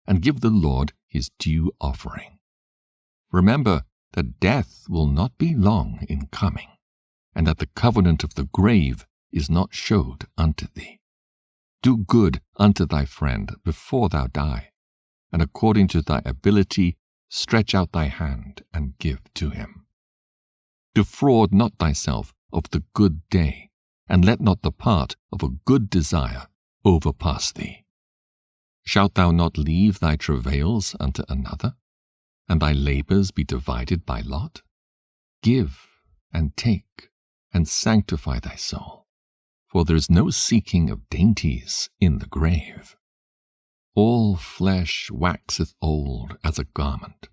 and give the Lord his due offering. Remember that death will not be long in coming, and that the covenant of the grave is not showed unto thee. Do good unto thy friend before thou die, and according to thy ability stretch out thy hand and give to him. Defraud not thyself of the good day, and let not the part of a good desire overpass thee. Shalt thou not leave thy travails unto another, and thy labors be divided by lot? Give and take, and sanctify thy soul, for there is no seeking of dainties in the grave. All flesh waxeth old as a garment,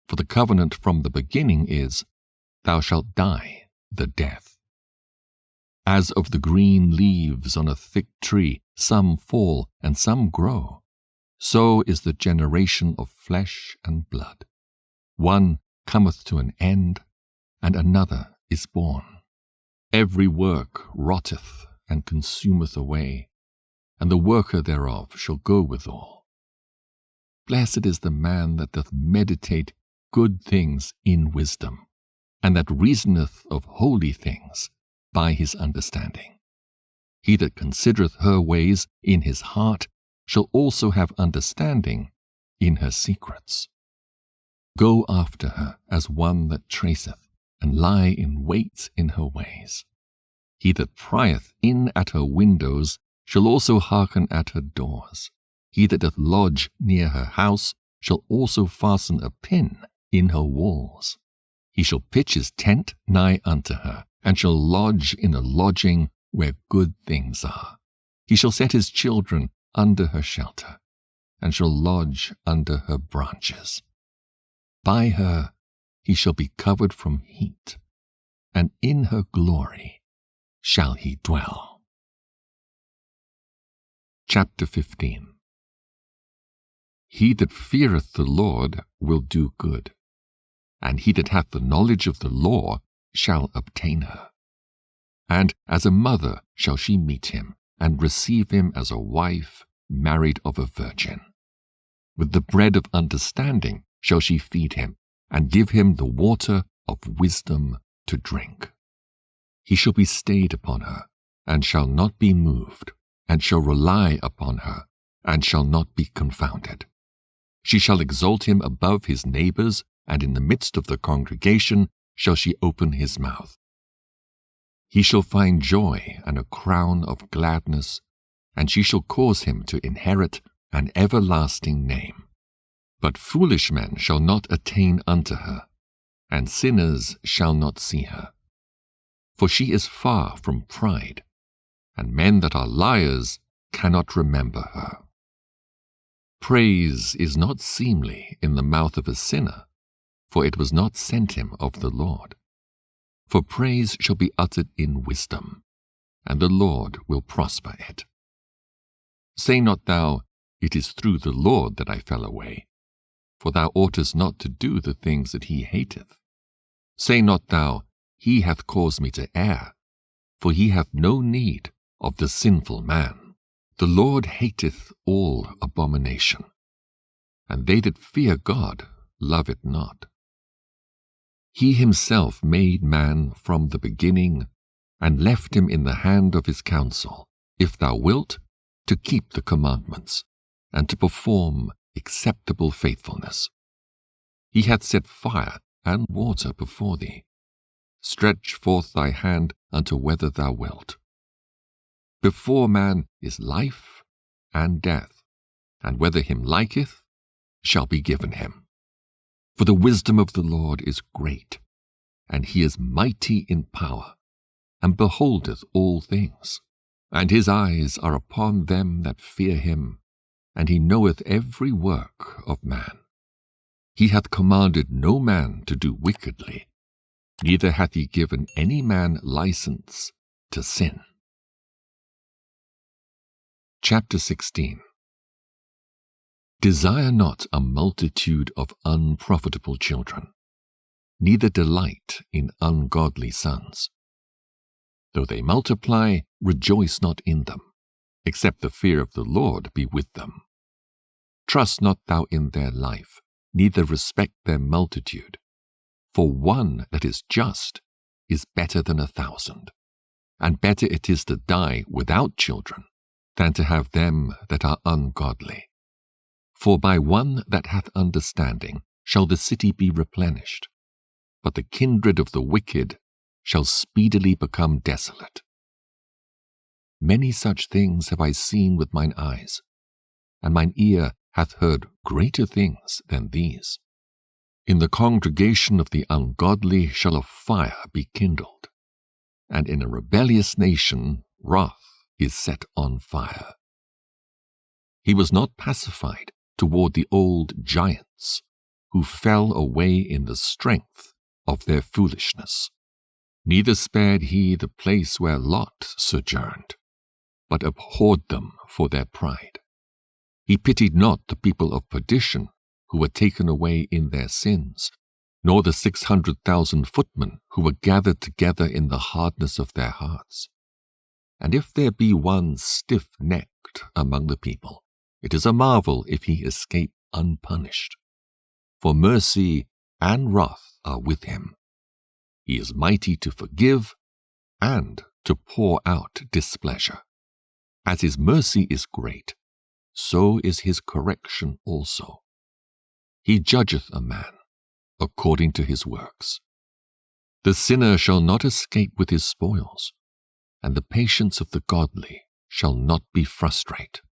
for the covenant from the beginning is, Thou shalt die the death. As of the green leaves on a thick tree, some fall and some grow. So is the generation of flesh and blood. One cometh to an end, and another is born. Every work rotteth and consumeth away, and the worker thereof shall go withal. Blessed is the man that doth meditate good things in wisdom, and that reasoneth of holy things by his understanding. He that considereth her ways in his heart shall also have understanding in her secrets. Go after her as one that traceth, and lie in wait in her ways. He that prieth in at her windows shall also hearken at her doors. He that doth lodge near her house shall also fasten a pin in her walls. He shall pitch his tent nigh unto her, and shall lodge in a lodging where good things are. He shall set his children under her shelter, and shall lodge under her branches. By her he shall be covered from heat, and in her glory shall he dwell. Chapter 15. He that feareth the Lord will do good, and he that hath the knowledge of the law shall obtain her. And as a mother shall she meet him, and receive him as a wife married of a virgin. With the bread of understanding shall she feed him, and give him the water of wisdom to drink. He shall be stayed upon her, and shall not be moved, and shall rely upon her, and shall not be confounded. She shall exalt him above his neighbors, and in the midst of the congregation shall she open his mouth. He shall find joy and a crown of gladness, and she shall cause him to inherit an everlasting name. But foolish men shall not attain unto her, and sinners shall not see her. For she is far from pride, and men that are liars cannot remember her. Praise is not seemly in the mouth of a sinner, for it was not sent him of the Lord. For praise shall be uttered in wisdom, and the Lord will prosper it. Say not thou, it is through the Lord that I fell away, for thou oughtest not to do the things that he hateth. Say not thou, he hath caused me to err, for he hath no need of the sinful man. The Lord hateth all abomination, and they that fear God love it not. He himself made man from the beginning, and left him in the hand of his counsel, if thou wilt, to keep the commandments, and to perform acceptable faithfulness. He hath set fire and water before thee. Stretch forth thy hand unto whether thou wilt. Before man is life and death, and whether him liketh shall be given him. For the wisdom of the Lord is great, and he is mighty in power, and beholdeth all things. And his eyes are upon them that fear him, and he knoweth every work of man. He hath commanded no man to do wickedly, neither hath he given any man license to sin. Chapter 16. Desire not a multitude of unprofitable children, neither delight in ungodly sons. Though they multiply, rejoice not in them, except the fear of the Lord be with them. Trust not thou in their life, neither respect their multitude. For one that is just is better than 1,000, and better it is to die without children than to have them that are ungodly. For by one that hath understanding shall the city be replenished, but the kindred of the wicked shall speedily become desolate. Many such things have I seen with mine eyes, and mine ear hath heard greater things than these. In the congregation of the ungodly shall a fire be kindled, and in a rebellious nation wrath is set on fire. He was not pacified toward the old giants, who fell away in the strength of their foolishness. Neither spared he the place where Lot sojourned, but abhorred them for their pride. He pitied not the people of perdition, who were taken away in their sins, nor the 600,000 footmen who were gathered together in the hardness of their hearts. And if there be one stiff-necked among the people, it is a marvel if he escape unpunished. For mercy and wrath are with him. He is mighty to forgive and to pour out displeasure. As his mercy is great, so is his correction also. He judgeth a man according to his works. The sinner shall not escape with his spoils, and the patience of the godly shall not be frustrate.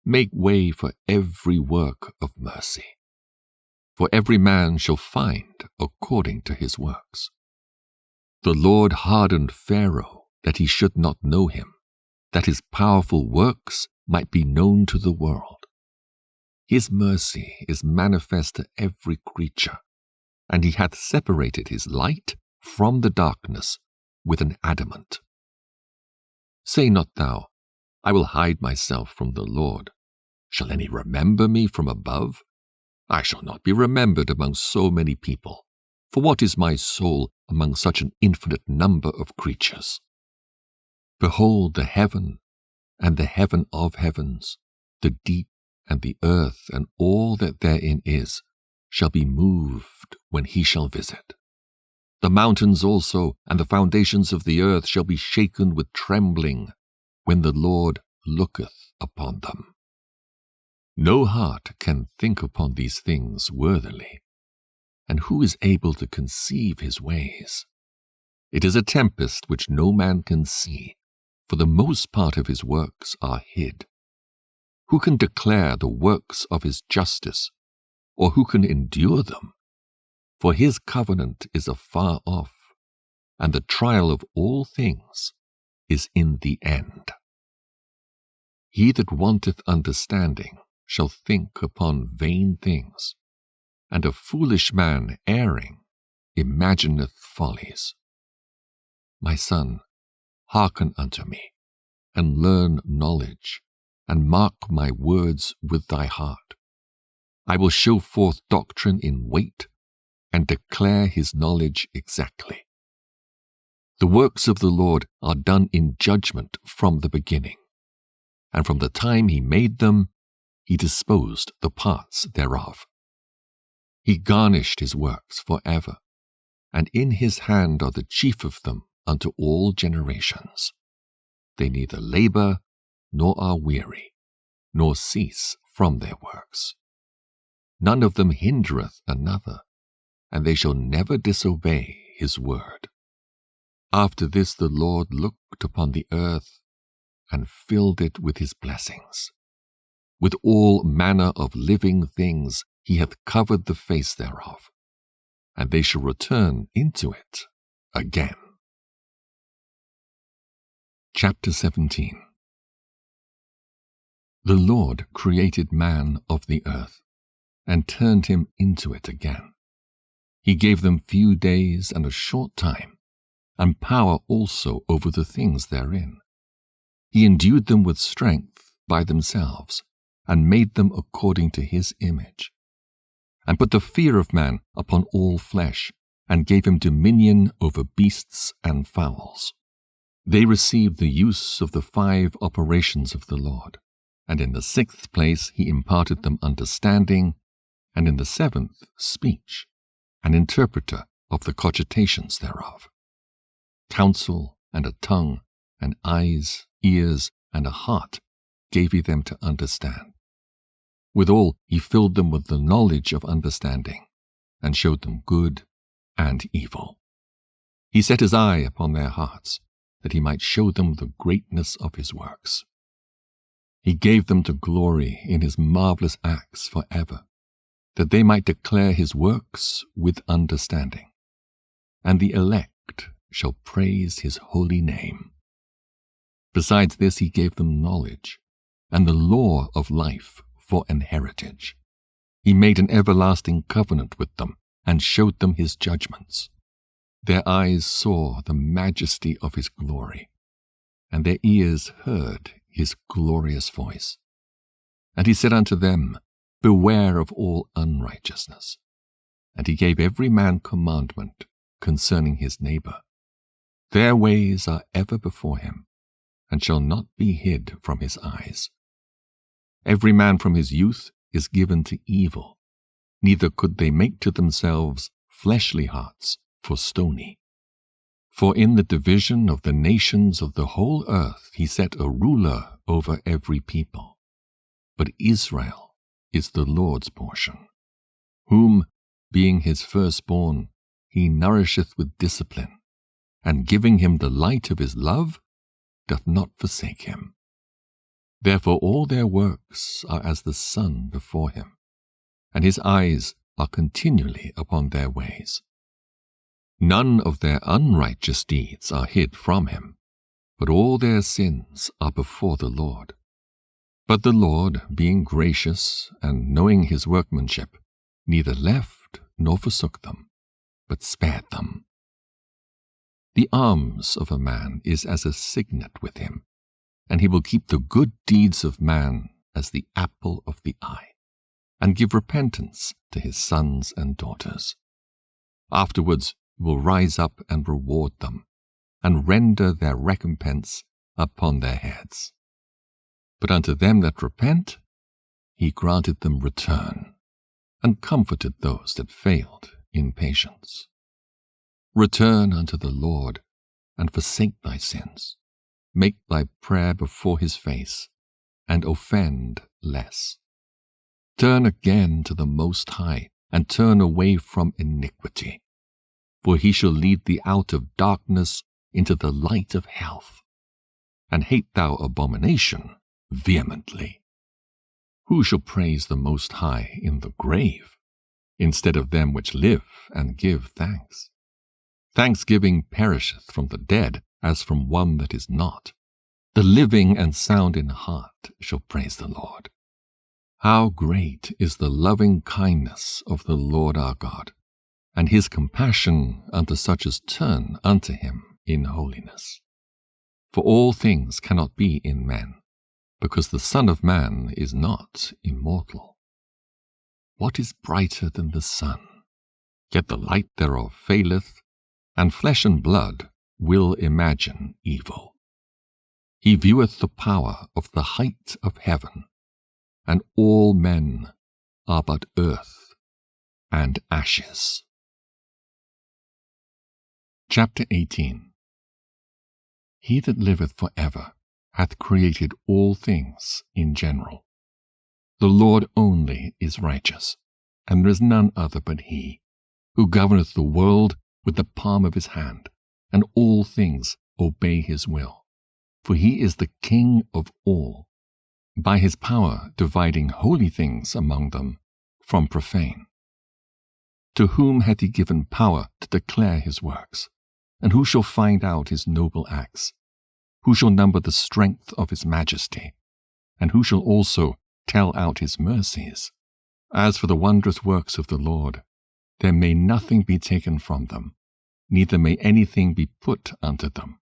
Make way for every work of mercy, for every man shall find according to his works. The Lord hardened Pharaoh that he should not know him, that his powerful works might be known to the world. His mercy is manifest to every creature, and he hath separated his light from the darkness with an adamant. Say not thou, I will hide myself from the Lord. Shall any remember me from above? I shall not be remembered among so many people. For what is my soul among such an infinite number of creatures? Behold, the heaven and the heaven of heavens, the deep and the earth and all that therein is, shall be moved when he shall visit. The mountains also and the foundations of the earth shall be shaken with trembling when the Lord looketh upon them. No heart can think upon these things worthily, and who is able to conceive his ways? It is a tempest which no man can see, for the most part of his works are hid. Who can declare the works of his justice, or who can endure them? For his covenant is afar off, and the trial of all things is in the end. He that wanteth understanding shall think upon vain things, and a foolish man erring imagineth follies. My son, hearken unto me, and learn knowledge, and mark my words with thy heart. I will show forth doctrine in weight, and declare his knowledge exactly. The works of the Lord are done in judgment from the beginning, and from the time he made them, he disposed the parts thereof. He garnished his works for ever, and in his hand are the chief of them unto all generations. They neither labor, nor are weary, nor cease from their works. None of them hindereth another, and they shall never disobey his word. After this the Lord looked upon the earth, and filled it with his blessings. With all manner of living things he hath covered the face thereof, and they shall return into it again. Chapter 17. The Lord created man of the earth, and turned him into it again. He gave them few days and a short time, and power also over the things therein. He endued them with strength by themselves, and made them according to his image, and put the fear of man upon all flesh, and gave him dominion over beasts and fowls. They received the use of the 5 operations of the Lord, and in the 6th place he imparted them understanding, and in the 7th speech, an interpreter of the cogitations thereof. Counsel, and a tongue, and eyes, ears, and a heart gave he them to understand. Withal he filled them with the knowledge of understanding, and showed them good and evil. He set his eye upon their hearts, that he might show them the greatness of his works. He gave them to glory in his marvelous acts for ever, that they might declare his works with understanding. And the elect shall praise his holy name. Besides this he gave them knowledge, and the law of life for an heritage. He made an everlasting covenant with them, and showed them his judgments. Their eyes saw the majesty of his glory, and their ears heard his glorious voice. And he said unto them, Beware of all unrighteousness. And he gave every man commandment concerning his neighbor. Their ways are ever before him, and shall not be hid from his eyes. Every man from his youth is given to evil, neither could they make to themselves fleshly hearts for stony. For in the division of the nations of the whole earth he set a ruler over every people. But Israel is the Lord's portion, whom, being his firstborn, he nourisheth with discipline, and giving him the light of his love, doth not forsake him. Therefore all their works are as the sun before him, and his eyes are continually upon their ways. None of their unrighteous deeds are hid from him, but all their sins are before the Lord. But the Lord, being gracious and knowing his workmanship, neither left nor forsook them, but spared them. The alms of a man is as a signet with him, and he will keep the good deeds of man as the apple of the eye, and give repentance to his sons and daughters. Afterwards he will rise up and reward them, and render their recompense upon their heads. But unto them that repent, he granted them return, and comforted those that failed in patience. Return unto the Lord, and forsake thy sins. Make thy prayer before his face, and offend less. Turn again to the Most High, and turn away from iniquity. For he shall lead thee out of darkness into the light of health. And hate thou abomination vehemently. Who shall praise the Most High in the grave, instead of them which live and give thanks? Thanksgiving perisheth from the dead, as from one that is not. The living and sound in heart shall praise the Lord. How great is the loving kindness of the Lord our God, and his compassion unto such as turn unto him in holiness. For all things cannot be in men, because the Son of Man is not immortal. What is brighter than the sun? Yet the light thereof faileth, and flesh and blood will imagine evil. He vieweth the power of the height of heaven, and all men are but earth and ashes. Chapter 18. He that liveth for ever hath created all things in general. The Lord only is righteous, and there is none other but he, who governeth the world with the palm of his hand, and all things obey his will. For he is the King of all, by his power dividing holy things among them from profane. To whom hath he given power to declare his works? And who shall find out his noble acts? Who shall number the strength of his majesty? And who shall also tell out his mercies? As for the wondrous works of the Lord, there may nothing be taken from them, neither may anything be put unto them,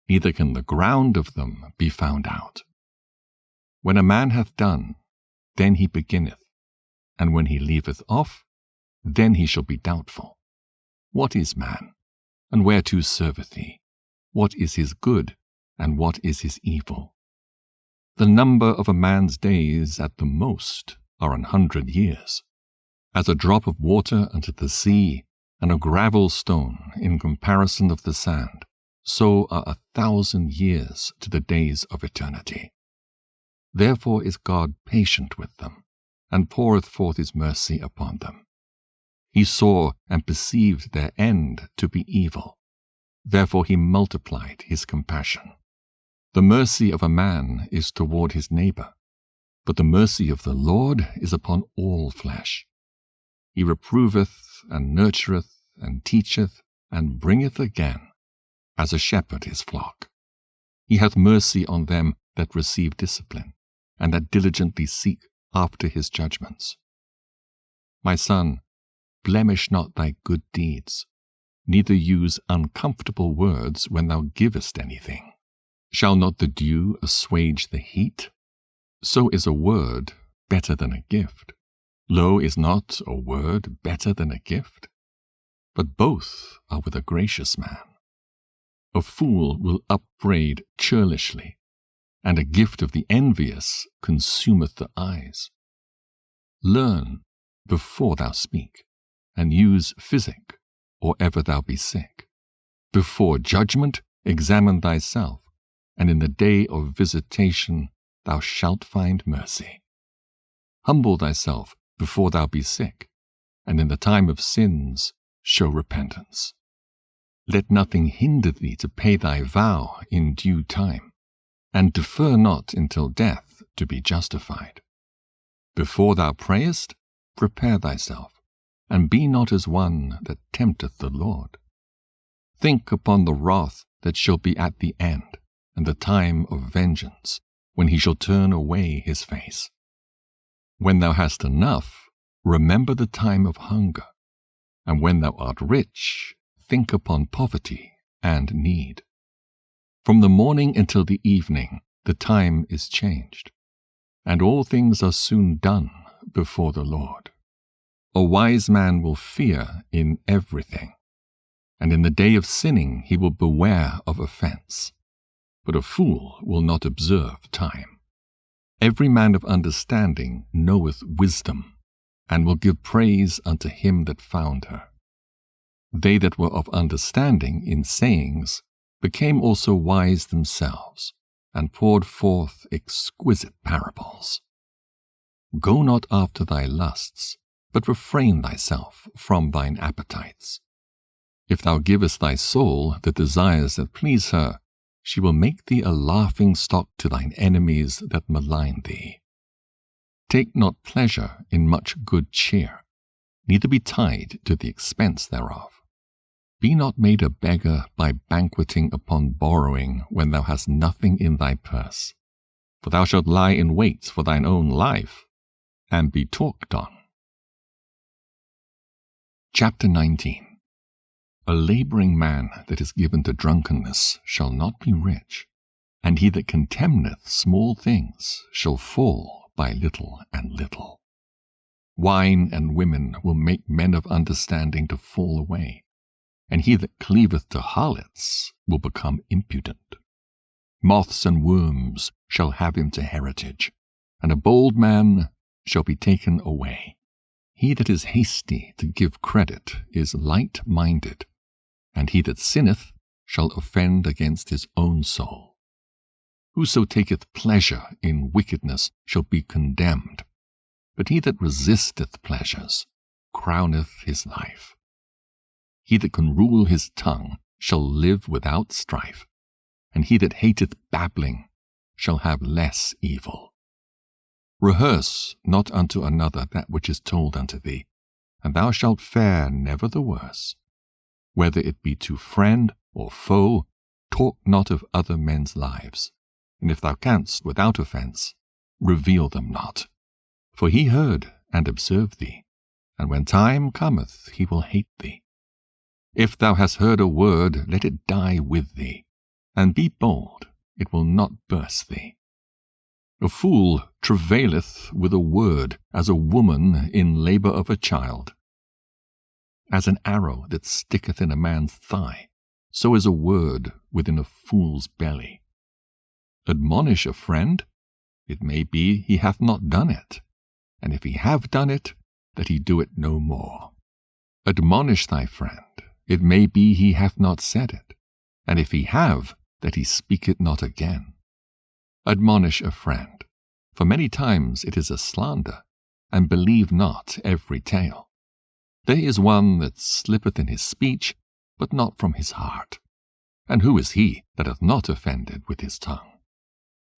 neither can the ground of them be found out. When a man hath done, then he beginneth, and when he leaveth off, then he shall be doubtful. What is man, and whereto serveth he? What is his good, and what is his evil? The number of a man's days at the most are 100 years. As a drop of water unto the sea, and a gravel stone in comparison of the sand, so are 1,000 years to the days of eternity. Therefore is God patient with them, and poureth forth his mercy upon them. He saw and perceived their end to be evil. Therefore he multiplied his compassion. The mercy of a man is toward his neighbor, but the mercy of the Lord is upon all flesh. He reproveth and nurtureth and teacheth and bringeth again, as a shepherd his flock. He hath mercy on them that receive discipline, and that diligently seek after his judgments. My son, blemish not thy good deeds, neither use uncomfortable words when thou givest anything. Shall not the dew assuage the heat? So is a word better than a gift. Lo, is not a word better than a gift? But both are with a gracious man. A fool will upbraid churlishly, and a gift of the envious consumeth the eyes. Learn before thou speak, and use physic, or ever thou be sick. Before judgment examine thyself, and in the day of visitation thou shalt find mercy. Humble thyself before thou be sick, and in the time of sins show repentance. Let nothing hinder thee to pay thy vow in due time, and defer not until death to be justified. Before thou prayest, prepare thyself, and be not as one that tempteth the Lord. Think upon the wrath that shall be at the end, and the time of vengeance, when he shall turn away his face. When thou hast enough, remember the time of hunger, and when thou art rich, think upon poverty and need. From the morning until the evening, the time is changed, and all things are soon done before the Lord. A wise man will fear in everything, and in the day of sinning he will beware of offense. But a fool will not observe time. Every man of understanding knoweth wisdom, and will give praise unto him that found her. They that were of understanding in sayings became also wise themselves, and poured forth exquisite parables. Go not after thy lusts, but refrain thyself from thine appetites. If thou givest thy soul the desires that please her, she will make thee a laughing stock to thine enemies that malign thee. Take not pleasure in much good cheer, neither be tied to the expense thereof. Be not made a beggar by banqueting upon borrowing when thou hast nothing in thy purse, for thou shalt lie in wait for thine own life, and be talked on. Chapter 19. A labouring man that is given to drunkenness shall not be rich, and he that contemneth small things shall fall by little and little. Wine and women will make men of understanding to fall away, and he that cleaveth to harlots will become impudent. Moths and worms shall have him to heritage, and a bold man shall be taken away. He that is hasty to give credit is light-minded, and he that sinneth shall offend against his own soul. Whoso taketh pleasure in wickedness shall be condemned, but he that resisteth pleasures crowneth his life. He that can rule his tongue shall live without strife, and he that hateth babbling shall have less evil. Rehearse not unto another that which is told unto thee, and thou shalt fare never the worse. Whether it be to friend or foe, talk not of other men's lives, and if thou canst without offence, reveal them not. For he heard and observed thee, and when time cometh he will hate thee. If thou hast heard a word, let it die with thee, and be bold, it will not burst thee. A fool travaileth with a word as a woman in labour of a child. As an arrow that sticketh in a man's thigh, so is a word within a fool's belly. Admonish a friend, it may be he hath not done it, and if he have done it, that he do it no more. Admonish thy friend, it may be he hath not said it, and if he have, that he speak it not again. Admonish a friend, for many times it is a slander, and believe not every tale. There is one that slippeth in his speech, but not from his heart. And who is he that hath not offended with his tongue?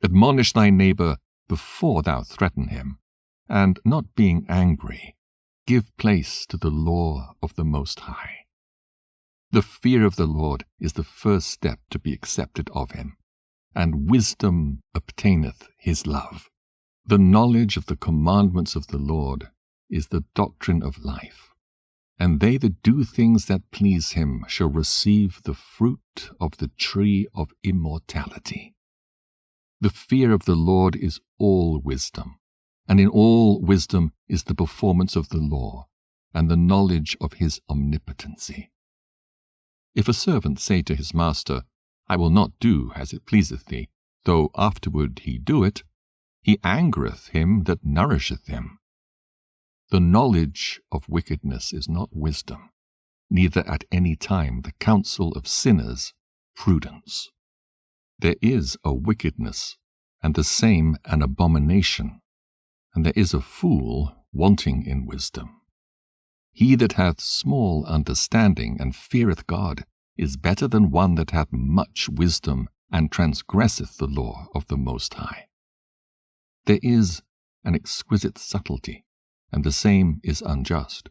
Admonish thy neighbour before thou threaten him, and not being angry, give place to the law of the Most High. The fear of the Lord is the first step to be accepted of him, and wisdom obtaineth his love. The knowledge of the commandments of the Lord is the doctrine of life, and they that do things that please him shall receive the fruit of the tree of immortality. The fear of the Lord is all wisdom, and in all wisdom is the performance of the law, and the knowledge of his omnipotency. If a servant say to his master, I will not do as it pleaseth thee, though afterward he do it, he angereth him that nourisheth him. The knowledge of wickedness is not wisdom, neither at any time the counsel of sinners prudence. There is a wickedness, and the same an abomination, and there is a fool wanting in wisdom. He that hath small understanding and feareth God is better than one that hath much wisdom and transgresseth the law of the Most High. There is an exquisite subtlety, and the same is unjust.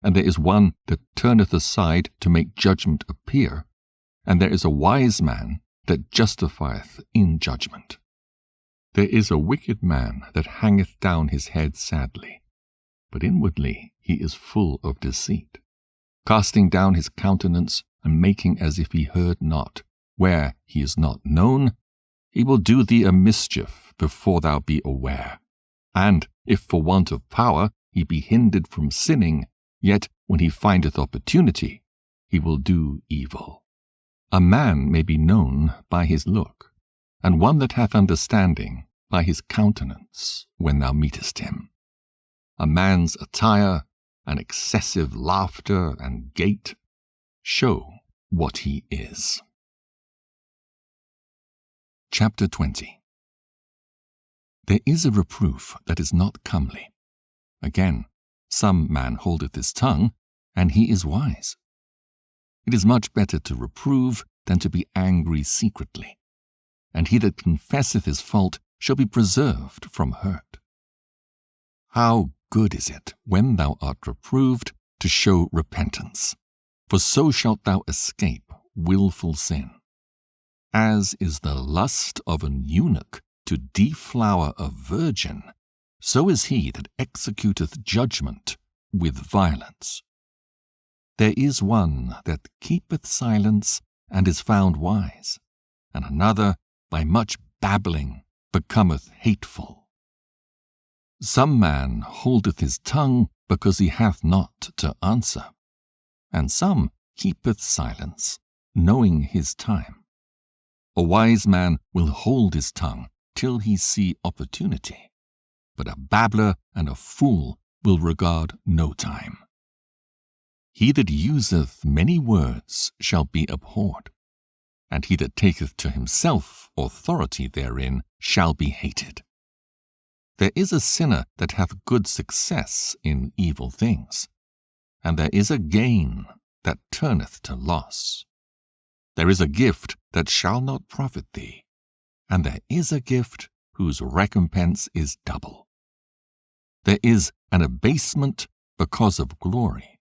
And there is one that turneth aside to make judgment appear, and there is a wise man that justifieth in judgment. There is a wicked man that hangeth down his head sadly, but inwardly he is full of deceit, casting down his countenance and making as if he heard not. Where he is not known, he will do thee a mischief before thou be aware. And if for want of power he be hindered from sinning, yet when he findeth opportunity, he will do evil. A man may be known by his look, and one that hath understanding by his countenance when thou meetest him. A man's attire, and excessive laughter and gait show what he is. Chapter 20. There is a reproof that is not comely. Again, some man holdeth his tongue, and he is wise. It is much better to reprove than to be angry secretly, and he that confesseth his fault shall be preserved from hurt. How good is it, when thou art reproved, to show repentance, for so shalt thou escape wilful sin. As is the lust of an eunuch to deflower a virgin, so is he that executeth judgment with violence. There is one that keepeth silence and is found wise, and another by much babbling becometh hateful. Some man holdeth his tongue because he hath not to answer, and some keepeth silence, knowing his time. A wise man will hold his tongue till he see opportunity, but a babbler and a fool will regard no time. He that useth many words shall be abhorred, and he that taketh to himself authority therein shall be hated. There is a sinner that hath good success in evil things, and there is a gain that turneth to loss. There is a gift that shall not profit thee, and there is a gift whose recompense is double. There is an abasement because of glory,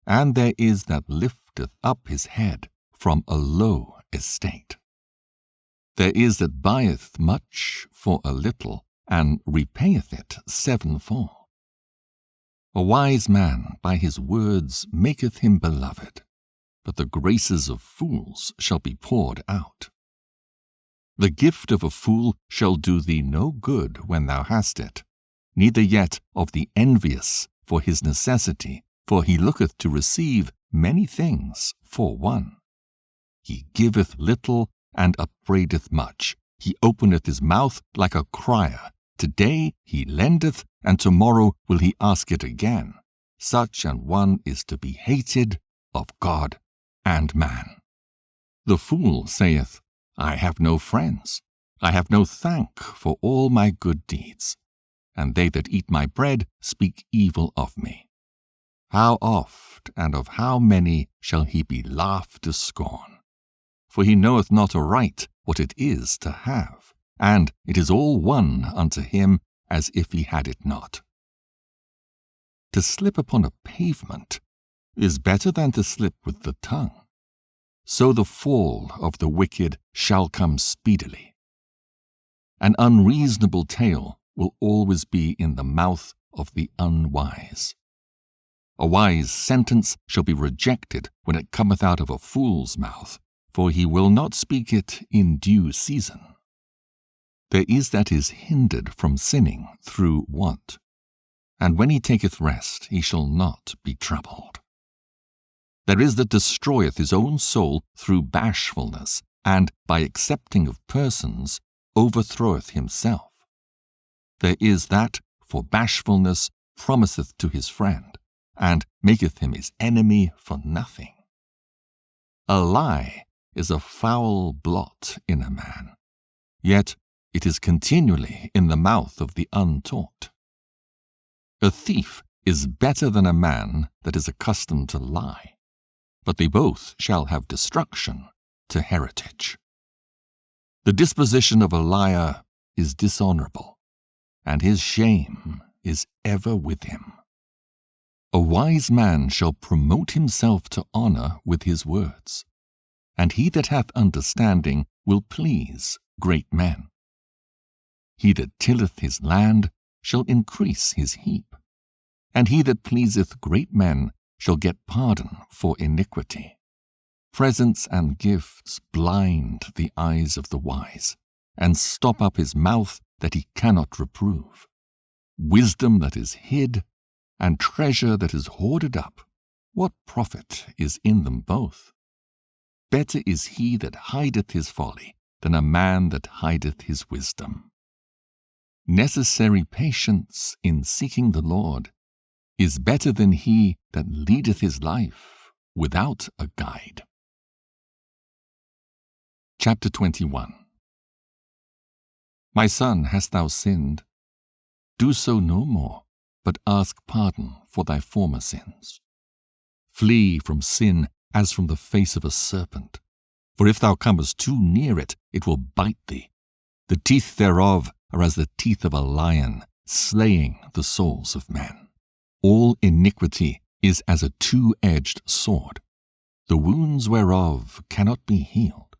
and there is that lifteth up his head from a low estate. There is that buyeth much for a little, and repayeth it sevenfold. A wise man by his words maketh him beloved, but the graces of fools shall be poured out. The gift of a fool shall do thee no good when thou hast it, neither yet of the envious for his necessity, for he looketh to receive many things for one. He giveth little and upbraideth much. He openeth his mouth like a crier. Today he lendeth, and tomorrow will he ask it again. Such an one is to be hated of God and man. The fool saith, I have no friends. I have no thank for all my good deeds. And they that eat my bread speak evil of me. How oft and of how many shall he be laughed to scorn? For he knoweth not aright what it is to have, and it is all one unto him as if he had it not. To slip upon a pavement is better than to slip with the tongue. So the fall of the wicked shall come speedily. An unreasonable tale will always be in the mouth of the unwise. A wise sentence shall be rejected when it cometh out of a fool's mouth, for he will not speak it in due season. There is that is hindered from sinning through want, and when he taketh rest, he shall not be troubled. There is that destroyeth his own soul through bashfulness, and by accepting of persons overthroweth himself. There is that for bashfulness promiseth to his friend, and maketh him his enemy for nothing. A lie is a foul blot in a man, yet it is continually in the mouth of the untaught. A thief is better than a man that is accustomed to lie, but they both shall have destruction to heritage. The disposition of a liar is dishonorable, and his shame is ever with him. A wise man shall promote himself to honor with his words, and he that hath understanding will please great men. He that tilleth his land shall increase his heap, and he that pleaseth great men shall get pardon for iniquity. Presents and gifts blind the eyes of the wise, and stop up his mouth that he cannot reprove. Wisdom that is hid, and treasure that is hoarded up, what profit is in them both? Better is he that hideth his folly than a man that hideth his wisdom. Necessary patience in seeking the Lord is better than he that leadeth his life without a guide. Chapter 21. My son, hast thou sinned? Do so no more, but ask pardon for thy former sins. Flee from sin as from the face of a serpent, for if thou comest too near it, it will bite thee. The teeth thereof are as the teeth of a lion, slaying the souls of men. All iniquity is as a two-edged sword, the wounds whereof cannot be healed.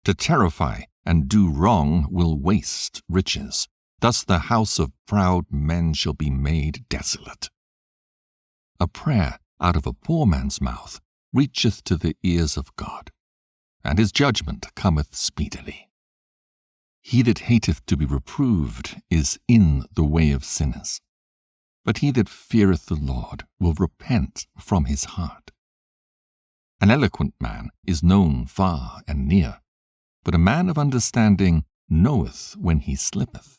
To terrify and do wrong will waste riches. Thus the house of proud men shall be made desolate. A prayer out of a poor man's mouth reacheth to the ears of God, and his judgment cometh speedily. He that hateth to be reproved is in the way of sinners, but he that feareth the Lord will repent from his heart. An eloquent man is known far and near, but a man of understanding knoweth when he slippeth.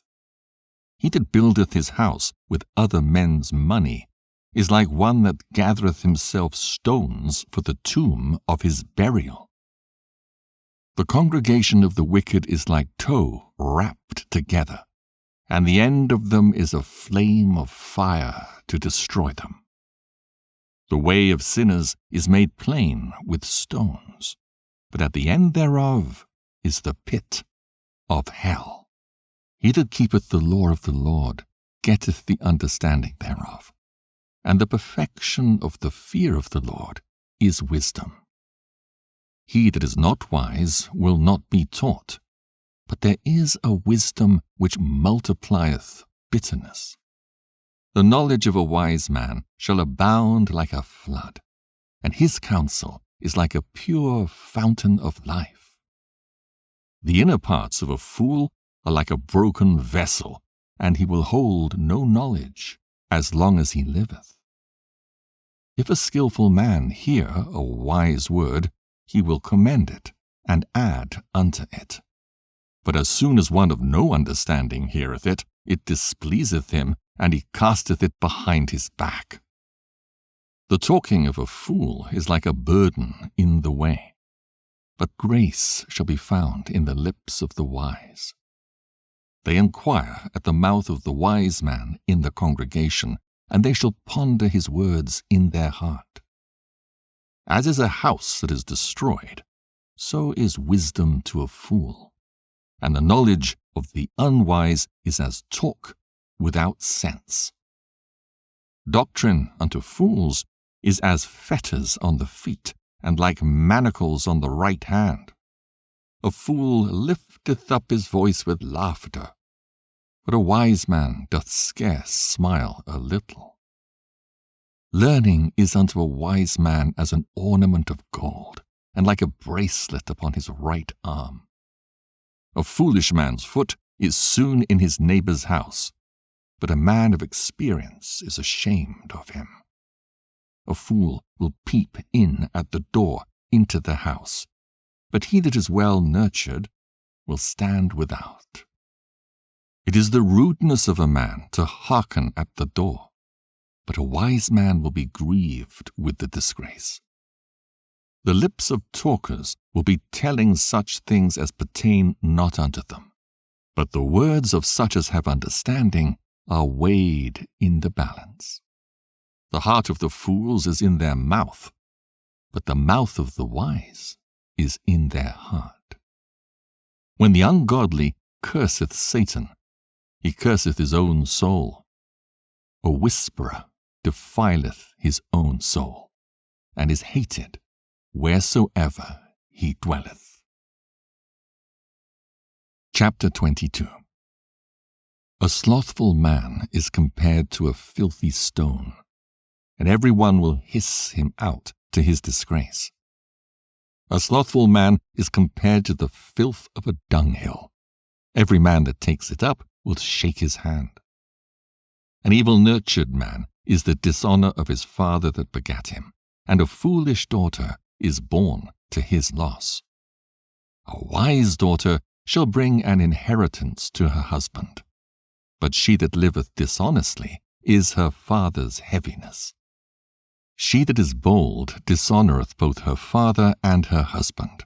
He that buildeth his house with other men's money is like one that gathereth himself stones for the tomb of his burial. The congregation of the wicked is like tow wrapped together, and the end of them is a flame of fire to destroy them. The way of sinners is made plain with stones, but at the end thereof is the pit of hell. He that keepeth the law of the Lord getteth the understanding thereof, and the perfection of the fear of the Lord is wisdom. He that is not wise will not be taught, but there is a wisdom which multiplieth bitterness. The knowledge of a wise man shall abound like a flood, and his counsel is like a pure fountain of life. The inner parts of a fool are like a broken vessel, and he will hold no knowledge as long as he liveth. If a skillful man hear a wise word, he will commend it, and add unto it. But as soon as one of no understanding heareth it, it displeaseth him, and he casteth it behind his back. The talking of a fool is like a burden in the way, but grace shall be found in the lips of the wise. They inquire at the mouth of the wise man in the congregation, and they shall ponder his words in their heart. As is a house that is destroyed, so is wisdom to a fool, and the knowledge of the unwise is as talk without sense. Doctrine unto fools is as fetters on the feet, and like manacles on the right hand. A fool lifteth up his voice with laughter, but a wise man doth scarce smile a little. Learning is unto a wise man as an ornament of gold, and like a bracelet upon his right arm. A foolish man's foot is soon in his neighbor's house, but a man of experience is ashamed of him. A fool will peep in at the door into the house, but he that is well nurtured will stand without. It is the rudeness of a man to hearken at the door, but a wise man will be grieved with the disgrace. The lips of talkers will be telling such things as pertain not unto them, but the words of such as have understanding are weighed in the balance. The heart of the fools is in their mouth, but the mouth of the wise is in their heart. When the ungodly curseth Satan, he curseth his own soul. A whisperer defileth his own soul, and is hated wheresoever he dwelleth. Chapter 22. A slothful man is compared to a filthy stone, and every one will hiss him out to his disgrace. A slothful man is compared to the filth of a dunghill. Every man that takes it up will shake his hand. An evil-nurtured man is the dishonor of his father that begat him, and a foolish daughter is born to his loss. A wise daughter shall bring an inheritance to her husband, but she that liveth dishonestly is her father's heaviness. She that is bold dishonoureth both her father and her husband,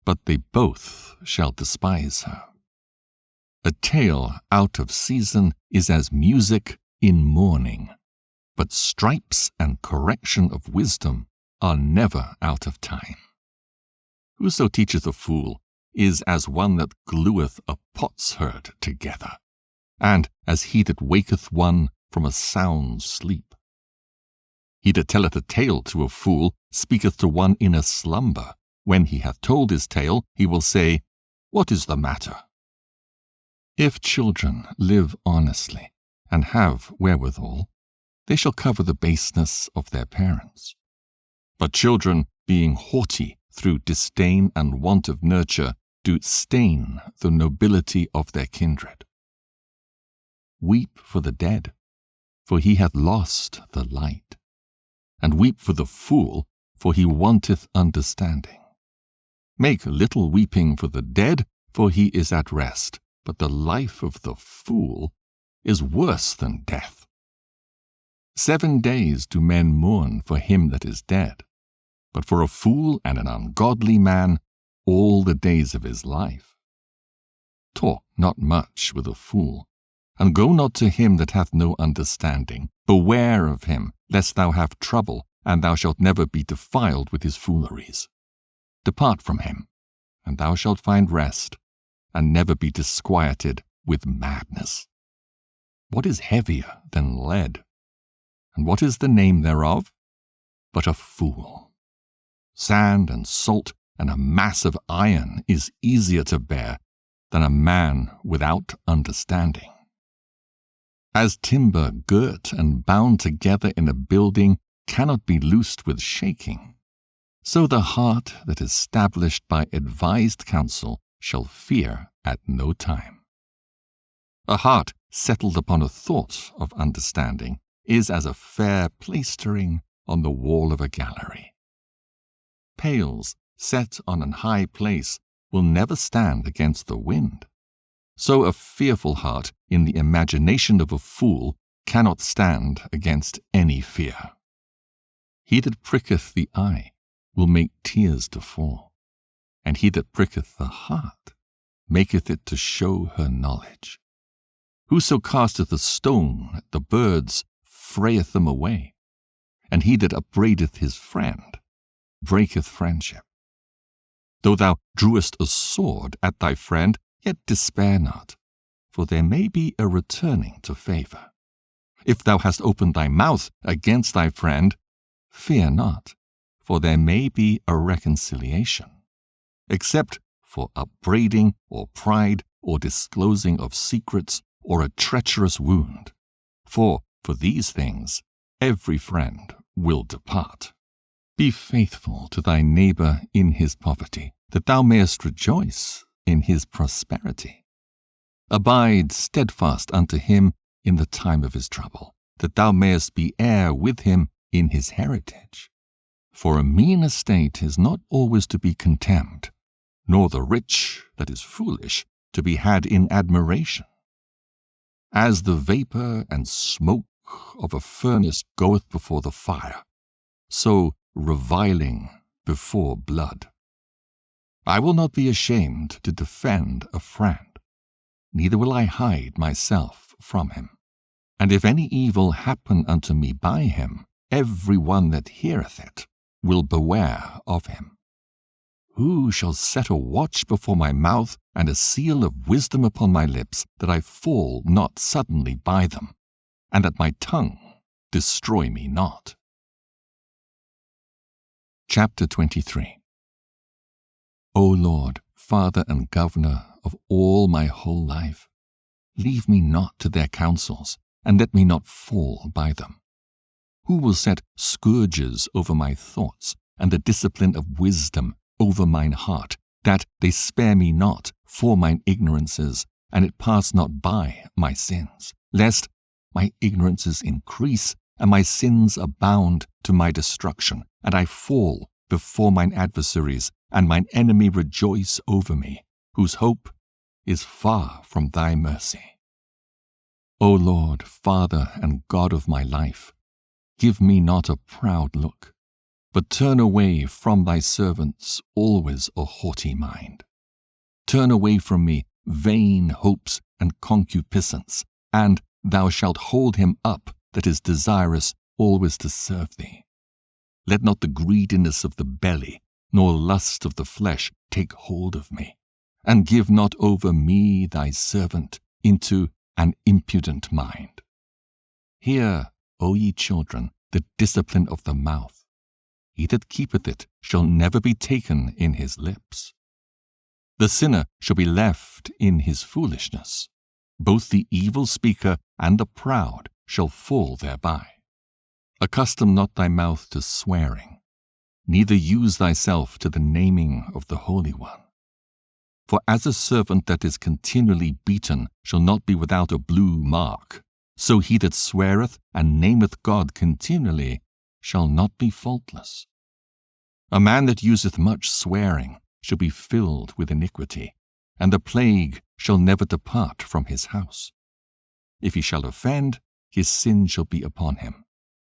but they both shall despise her. A tale out of season is as music in mourning, but stripes and correction of wisdom are never out of time. Whoso teacheth a fool is as one that glueth a potsherd together, and as he that waketh one from a sound sleep. He that telleth a tale to a fool speaketh to one in a slumber. When he hath told his tale, he will say, What is the matter? If children live honestly, and have wherewithal, they shall cover the baseness of their parents. But children, being haughty through disdain and want of nurture, do stain the nobility of their kindred. Weep for the dead, for he hath lost the light, and weep for the fool, for he wanteth understanding. Make little weeping for the dead, for he is at rest, but the life of the fool is worse than death. 7 days do men mourn for him that is dead, but for a fool and an ungodly man all the days of his life. Talk not much with a fool, and go not to him that hath no understanding. Beware of him, lest thou have trouble, and thou shalt never be defiled with his fooleries. Depart from him, and thou shalt find rest, and never be disquieted with madness. What is heavier than lead? And what is the name thereof? But a fool. Sand and salt and a mass of iron is easier to bear than a man without understanding. As timber girt and bound together in a building cannot be loosed with shaking, so the heart that is established by advised counsel shall fear at no time. A heart settled upon a thought of understanding is as a fair plaistering on the wall of a gallery. Pails set on an high place will never stand against the wind. So a fearful heart in the imagination of a fool cannot stand against any fear. He that pricketh the eye will make tears to fall, and he that pricketh the heart maketh it to show her knowledge. Whoso casteth a stone at the birds frayeth them away, and he that upbraideth his friend breaketh friendship. Though thou drewest a sword at thy friend, yet despair not, for there may be a returning to favor. If thou hast opened thy mouth against thy friend, fear not, for there may be a reconciliation, except for upbraiding or pride or disclosing of secrets or a treacherous wound. For these things every friend will depart. Be faithful to thy neighbor in his poverty, that thou mayest rejoice in his prosperity. Abide steadfast unto him in the time of his trouble, that thou mayest be heir with him in his heritage. For a mean estate is not always to be contemned, nor the rich, that is foolish, to be had in admiration. As the vapor and smoke of a furnace goeth before the fire, so reviling before blood. I will not be ashamed to defend a friend, neither will I hide myself from him. And if any evil happen unto me by him, every one that heareth it will beware of him. Who shall set a watch before my mouth, and a seal of wisdom upon my lips, that I fall not suddenly by them, and that my tongue destroy me not? Chapter 23. O Lord, Father and Governor of all my whole life, leave me not to their counsels, and let me not fall by them. Who will set scourges over my thoughts, and the discipline of wisdom over mine heart, that they spare me not for mine ignorances, and it pass not by my sins, lest my ignorances increase, and my sins abound to my destruction, and I fall before mine adversaries, and mine enemy rejoice over me, whose hope is far from thy mercy. O Lord, Father and God of my life, give me not a proud look, but turn away from thy servants always a haughty mind. Turn away from me vain hopes and concupiscence, and thou shalt hold him up that is desirous always to serve thee. Let not the greediness of the belly, nor lust of the flesh take hold of me, and give not over me thy servant into an impudent mind. Hear, O ye children, the discipline of the mouth. He that keepeth it shall never be taken in his lips. The sinner shall be left in his foolishness. Both the evil speaker and the proud shall fall thereby. Accustom not thy mouth to swearing, neither use thyself to the naming of the Holy One. For as a servant that is continually beaten shall not be without a blue mark, so he that sweareth and nameth God continually shall not be faultless. A man that useth much swearing shall be filled with iniquity, and the plague shall never depart from his house. If he shall offend, his sin shall be upon him.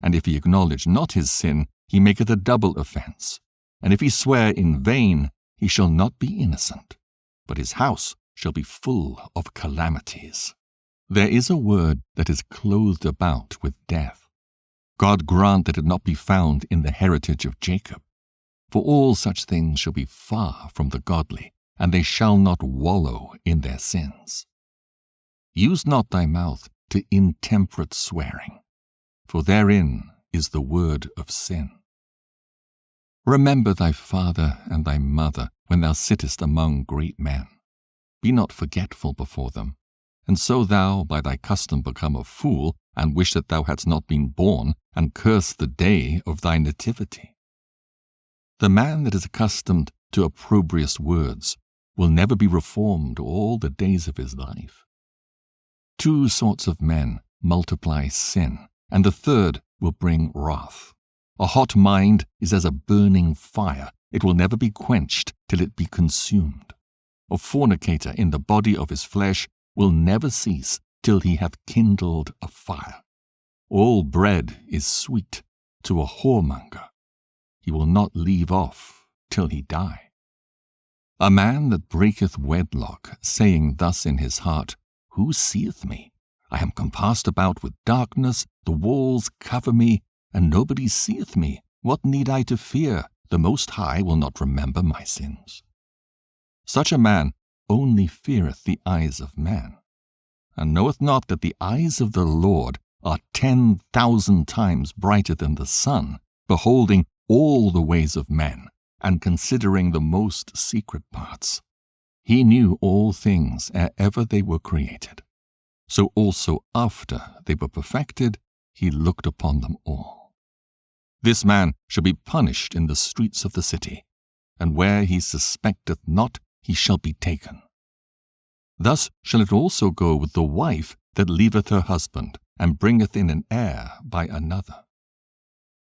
And if he acknowledge not his sin, he maketh a double offense. And if he swear in vain, he shall not be innocent, but his house shall be full of calamities. There is a word that is clothed about with death. God grant that it not be found in the heritage of Jacob. For all such things shall be far from the godly, and they shall not wallow in their sins. Use not thy mouth to intemperate swearing, for therein is the word of sin. Remember thy father and thy mother when thou sittest among great men. Be not forgetful before them, and so thou by thy custom become a fool, and wish that thou hadst not been born, and curse the day of thy nativity. The man that is accustomed to opprobrious words will never be reformed all the days of his life. Two sorts of men multiply sin, and the third will bring wrath. A hot mind is as a burning fire, it will never be quenched till it be consumed. A fornicator in the body of his flesh will never cease till he hath kindled a fire. All bread is sweet to a whoremonger. He will not leave off till he die. A man that breaketh wedlock, saying thus in his heart, Who seeth me? I am compassed about with darkness, the walls cover me, and nobody seeth me. What need I to fear? The Most High will not remember my sins. Such a man only feareth the eyes of man, and knoweth not that the eyes of the Lord are 10,000 times brighter than the sun, beholding all the ways of men, and considering the most secret parts. He knew all things ere ever they were created. So also after they were perfected, he looked upon them all. This man shall be punished in the streets of the city, and where he suspecteth not, he shall be taken. Thus shall it also go with the wife that leaveth her husband, and bringeth in an heir by another.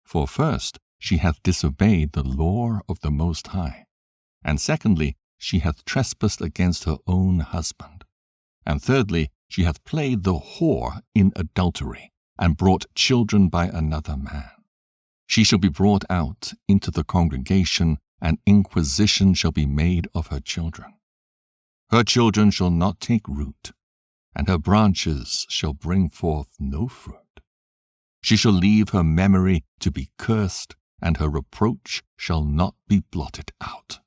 For first, she hath disobeyed the law of the Most High, and secondly, she hath trespassed against her own husband, and thirdly, she hath played the whore in adultery, and brought children by another man. She shall be brought out into the congregation, and inquisition shall be made of her children. Her children shall not take root, and her branches shall bring forth no fruit. She shall leave her memory to be cursed, and her reproach shall not be blotted out.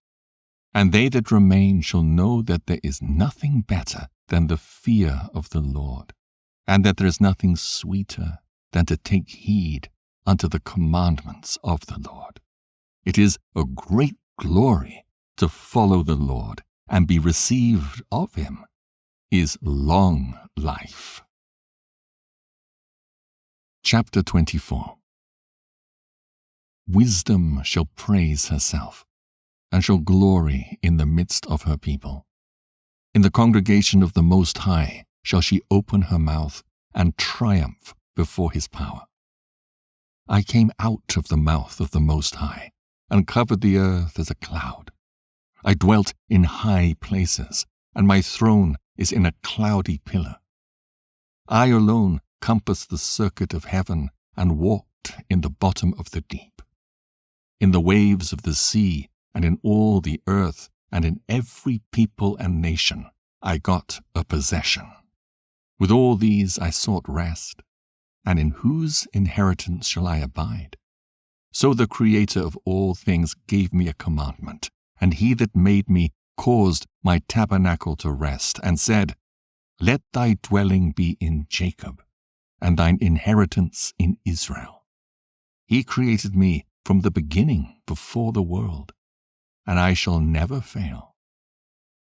And they that remain shall know that there is nothing better than the fear of the Lord, and that there is nothing sweeter than to take heed unto the commandments of the Lord. It is a great glory to follow the Lord, and be received of him is long life. Chapter 24. Wisdom shall praise herself, and shall glory in the midst of her people. In the congregation of the Most High shall she open her mouth, and triumph before his power. I came out of the mouth of the Most High, and covered the earth as a cloud. I dwelt in high places, and my throne is in a cloudy pillar. I alone compassed the circuit of heaven, and walked in the bottom of the deep. In the waves of the sea, and in all the earth, and in every people and nation, I got a possession. With all these I sought rest, and in whose inheritance shall I abide? So the Creator of all things gave me a commandment, and he that made me caused my tabernacle to rest, and said, Let thy dwelling be in Jacob, and thine inheritance in Israel. He created me from the beginning before the world, and I shall never fail.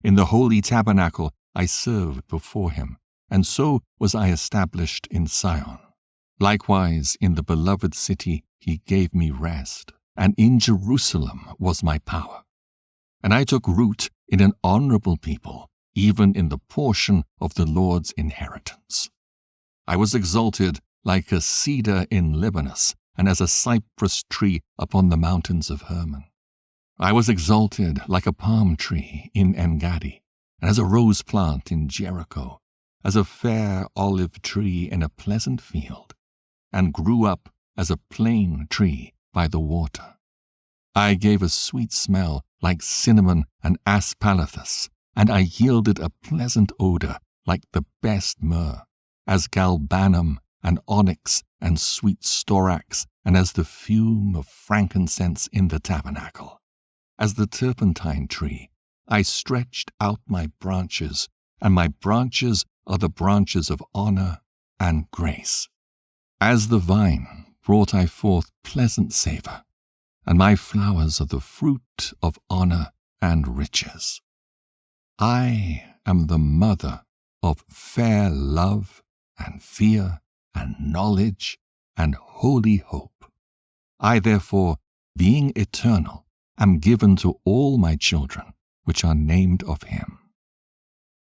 In the holy tabernacle I served before him, and so was I established in Sion. Likewise in the beloved city he gave me rest, and in Jerusalem was my power. And I took root in an honorable people, even in the portion of the Lord's inheritance. I was exalted like a cedar in Libanus, and as a cypress tree upon the mountains of Hermon. I was exalted like a palm tree in En-gadi, and as a rose plant in Jericho, as a fair olive tree in a pleasant field, and grew up as a plane tree by the water. I gave a sweet smell like cinnamon and aspalathus, and I yielded a pleasant odor like the best myrrh, as galbanum and onyx and sweet storax, and as the fume of frankincense in the tabernacle. As the turpentine tree, I stretched out my branches, and my branches are the branches of honor and grace. As the vine brought I forth pleasant savor, and my flowers are the fruit of honor and riches. I am the mother of fair love and fear and knowledge and holy hope. I therefore, being eternal, am given to all my children which are named of him.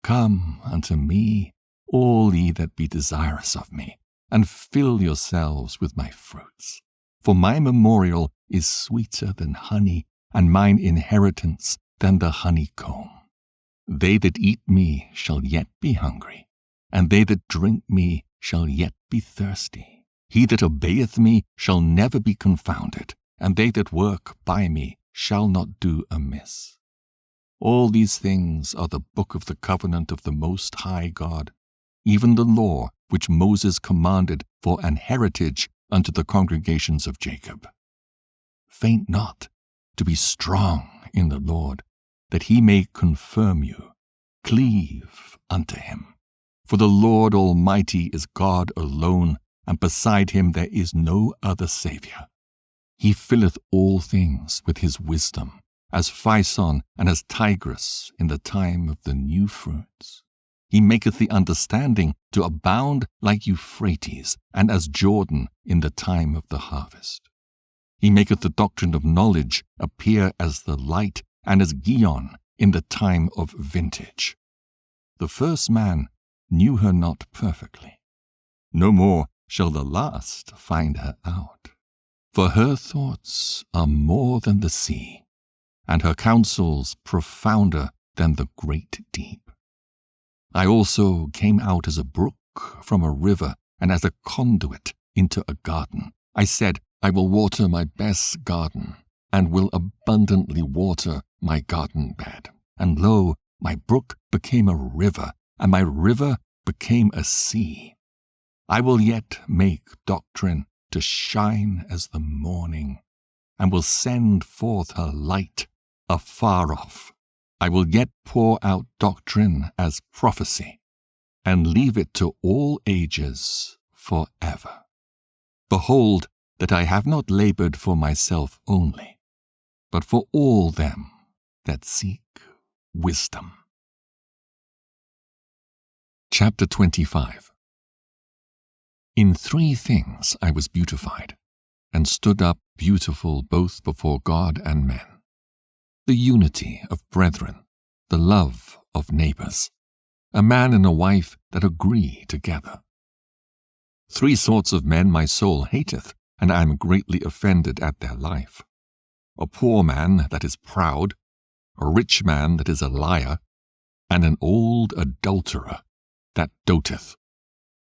Come unto me, all ye that be desirous of me, and fill yourselves with my fruits. For my memorial is sweeter than honey, and mine inheritance than the honeycomb. They that eat me shall yet be hungry, and they that drink me shall yet be thirsty. He that obeyeth me shall never be confounded, and they that work by me shall not do amiss. All these things are the book of the covenant of the Most High God, even the law which Moses commanded for an heritage unto the congregations of Jacob. Faint not, to be strong in the Lord, that he may confirm you. Cleave unto him. For the Lord Almighty is God alone, and beside him there is no other Saviour. He filleth all things with his wisdom, as Phison and as Tigris in the time of the new fruits. He maketh the understanding to abound like Euphrates, and as Jordan in the time of the harvest. He maketh the doctrine of knowledge appear as the light, and as Gion in the time of vintage. the first man knew her not perfectly. No more shall the last find her out. For her thoughts are more than the sea, and her counsels profounder than the great deep. I also came out as a brook from a river, and as a conduit into a garden. I said, I will water my best garden, and will abundantly water my garden bed. And lo, my brook became a river, and my river became a sea. I will yet make doctrine to shine as the morning, and will send forth her light afar off. I will yet pour out doctrine as prophecy, and leave it to all ages forever. Behold, that I have not labored for myself only, but for all them that seek wisdom. Chapter 25. In 3 things I was beautified, and stood up beautiful both before God and men: the unity of brethren, the love of neighbors, a man and a wife that agree together. 3 sorts of men my soul hateth, and I am greatly offended at their life: a poor man that is proud, a rich man that is a liar, and an old adulterer that doteth.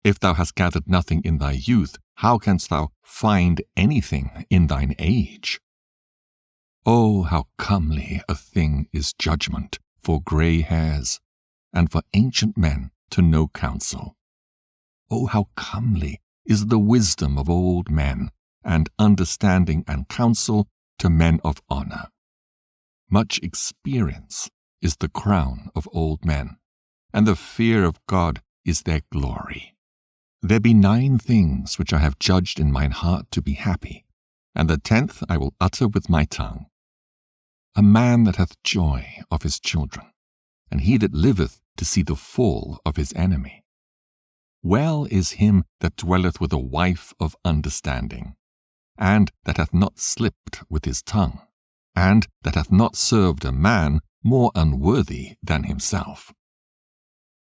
If thou hast gathered nothing in thy youth, how canst thou find anything in thine age? Oh, how comely a thing is judgment for grey hairs, and for ancient men to know counsel. Oh, how comely is the wisdom of old men, and understanding and counsel to men of honor. Much experience is the crown of old men, and the fear of God is their glory. There be 9 things which I have judged in mine heart to be happy, and the 10th I will utter with my tongue: a man that hath joy of his children, and he that liveth to see the fall of his enemy. Well is him that dwelleth with a wife of understanding, and that hath not slipped with his tongue, and that hath not served a man more unworthy than himself.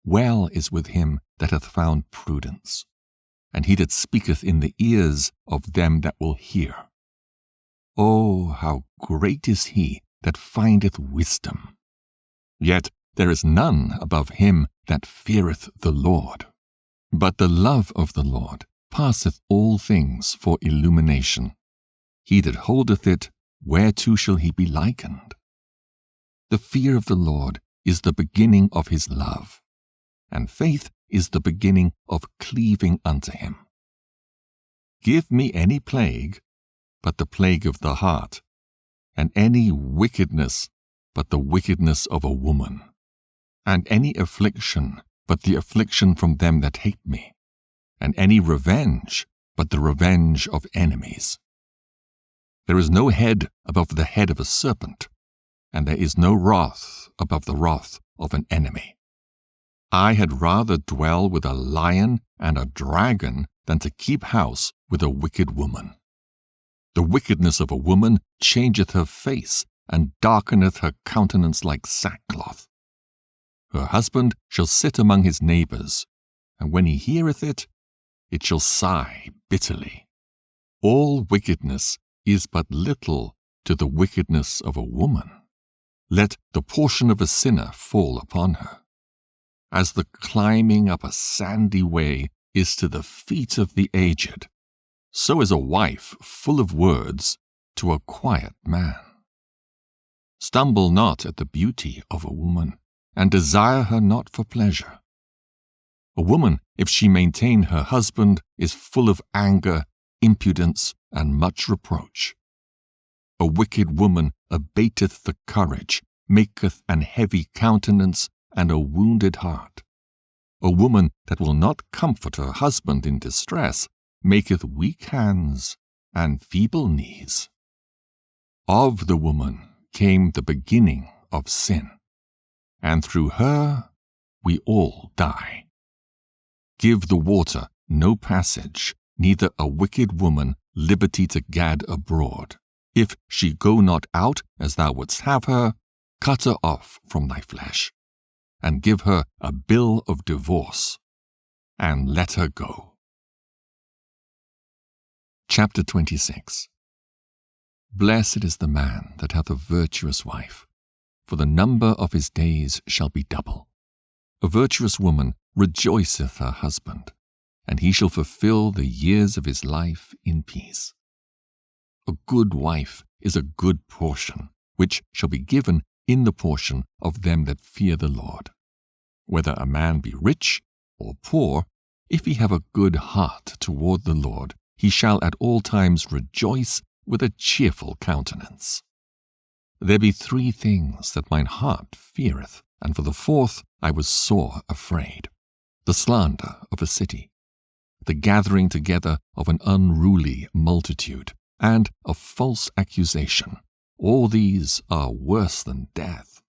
Well is with him that hath found prudence, and he that speaketh in the ears of them that will hear. Oh, how great is he that findeth wisdom! Yet there is none above him that feareth the Lord. But the love of the Lord passeth all things for illumination. He that holdeth it, whereto shall he be likened? The fear of the Lord is the beginning of his love, and faith is the beginning of cleaving unto him. Give me any plague but the plague of the heart, and any wickedness but the wickedness of a woman, and any affliction but the affliction from them that hate me, and any revenge but the revenge of enemies. There is no head above the head of a serpent, and there is no wrath above the wrath of an enemy. I had rather dwell with a lion and a dragon than to keep house with a wicked woman. The wickedness of a woman changeth her face, and darkeneth her countenance like sackcloth. Her husband shall sit among his neighbors, and when he heareth it, it shall sigh bitterly. All wickedness is but little to the wickedness of a woman. Let the portion of a sinner fall upon her. As the climbing up a sandy way is to the feet of the aged, so is a wife full of words to a quiet man. Stumble not at the beauty of a woman, and desire her not for pleasure. A woman, if she maintain her husband, is full of anger, impudence, and much reproach. A wicked woman abateth the courage, maketh an heavy countenance, and a wounded heart. A woman that will not comfort her husband in distress maketh weak hands and feeble knees. Of the woman came the beginning of sin, and through her we all die. Give the water no passage, neither a wicked woman liberty to gad abroad. If she go not out as thou wouldst have her, cut her off from thy flesh. and give her a bill of divorce, and let her go. Chapter 26. Blessed is the man that hath a virtuous wife, for the number of his days shall be double. A virtuous woman rejoiceth her husband, and he shall fulfill the years of his life in peace. A good wife is a good portion, which shall be given in the portion of them that fear the Lord. Whether a man be rich or poor, if he have a good heart toward the Lord, he shall at all times rejoice with a cheerful countenance. There be 3 things that mine heart feareth, and for the 4th I was sore afraid: the slander of a city, the gathering together of an unruly multitude, and a false accusation. All these are worse than death.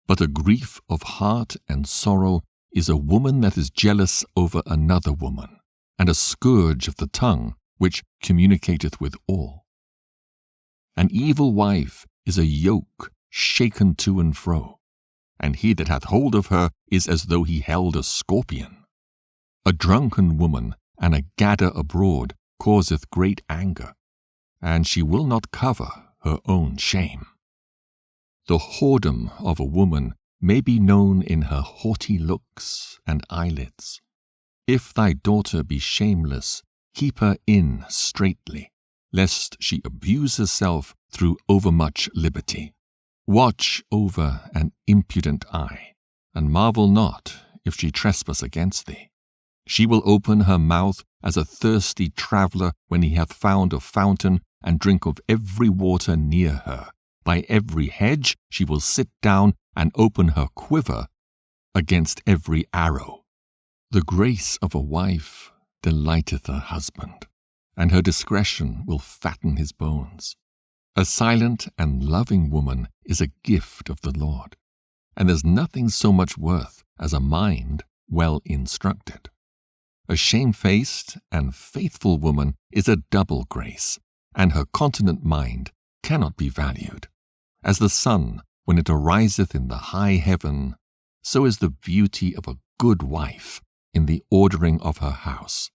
But a grief of heart and sorrow is a woman that is jealous over another woman, and a scourge of the tongue which communicateth with all. An evil wife is a yoke shaken to and fro, and he that hath hold of her is as though he held a scorpion. A drunken woman and a gadder abroad causeth great anger, and she will not cover her own shame. The whoredom of a woman may be known in her haughty looks and eyelids. If thy daughter be shameless, keep her in straitly, lest she abuse herself through overmuch liberty. Watch over an impudent eye, and marvel not if she trespass against thee. She will open her mouth as a thirsty traveller when he hath found a fountain, and drink of every water near her. By every hedge she will sit down, and open her quiver against every arrow. The grace of a wife delighteth her husband, and her discretion will fatten his bones. A silent and loving woman is a gift of the Lord, and there's nothing so much worth as a mind well instructed. A shamefaced and faithful woman is a double grace, and her continent mind cannot be valued. As the sun, when it ariseth in the high heaven, so is the beauty of a good wife in the ordering of her house.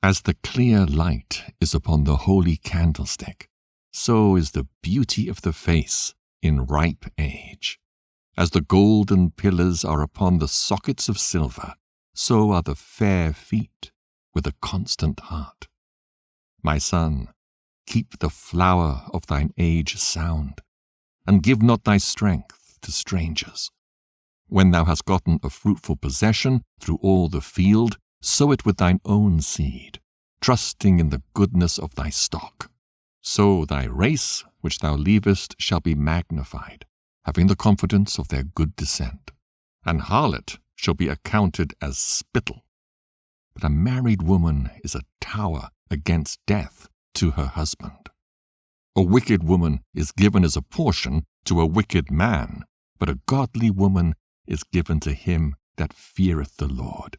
As the clear light is upon the holy candlestick, so is the beauty of the face in ripe age. As the golden pillars are upon the sockets of silver, so are the fair feet with a constant heart. My son, keep the flower of thine age sound, and give not thy strength to strangers. When thou hast gotten a fruitful possession through all the field, sow it with thine own seed, trusting in the goodness of thy stock. So thy race which thou leavest shall be magnified, having the confidence of their good descent. An harlot shall be accounted as spittle. But a married woman is a tower against death to her husband. A wicked woman is given as a portion to a wicked man, but a godly woman is given to him that feareth the Lord.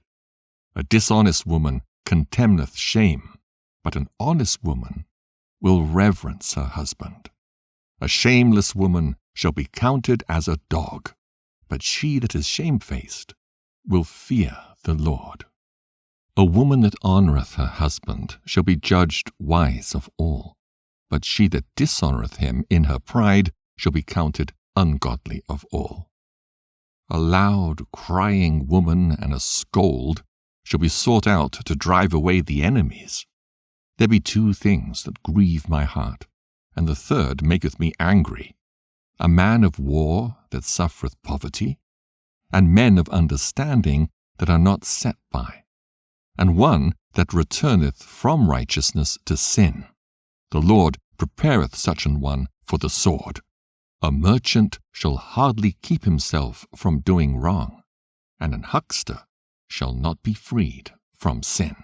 A dishonest woman contemneth shame, but an honest woman will reverence her husband. A shameless woman shall be counted as a dog, but she that is shamefaced will fear the Lord. A woman that honoureth her husband shall be judged wise of all, but she that dishonoureth him in her pride shall be counted ungodly of all. A loud crying woman and a scold shall be sought out to drive away the enemies. There be 2 things that grieve my heart, and the third maketh me angry: a man of war that suffereth poverty, and men of understanding that are not set by, and one that returneth from righteousness to sin. The Lord prepareth such an one for the sword. A merchant shall hardly keep himself from doing wrong, and an huckster shall not be freed from sin.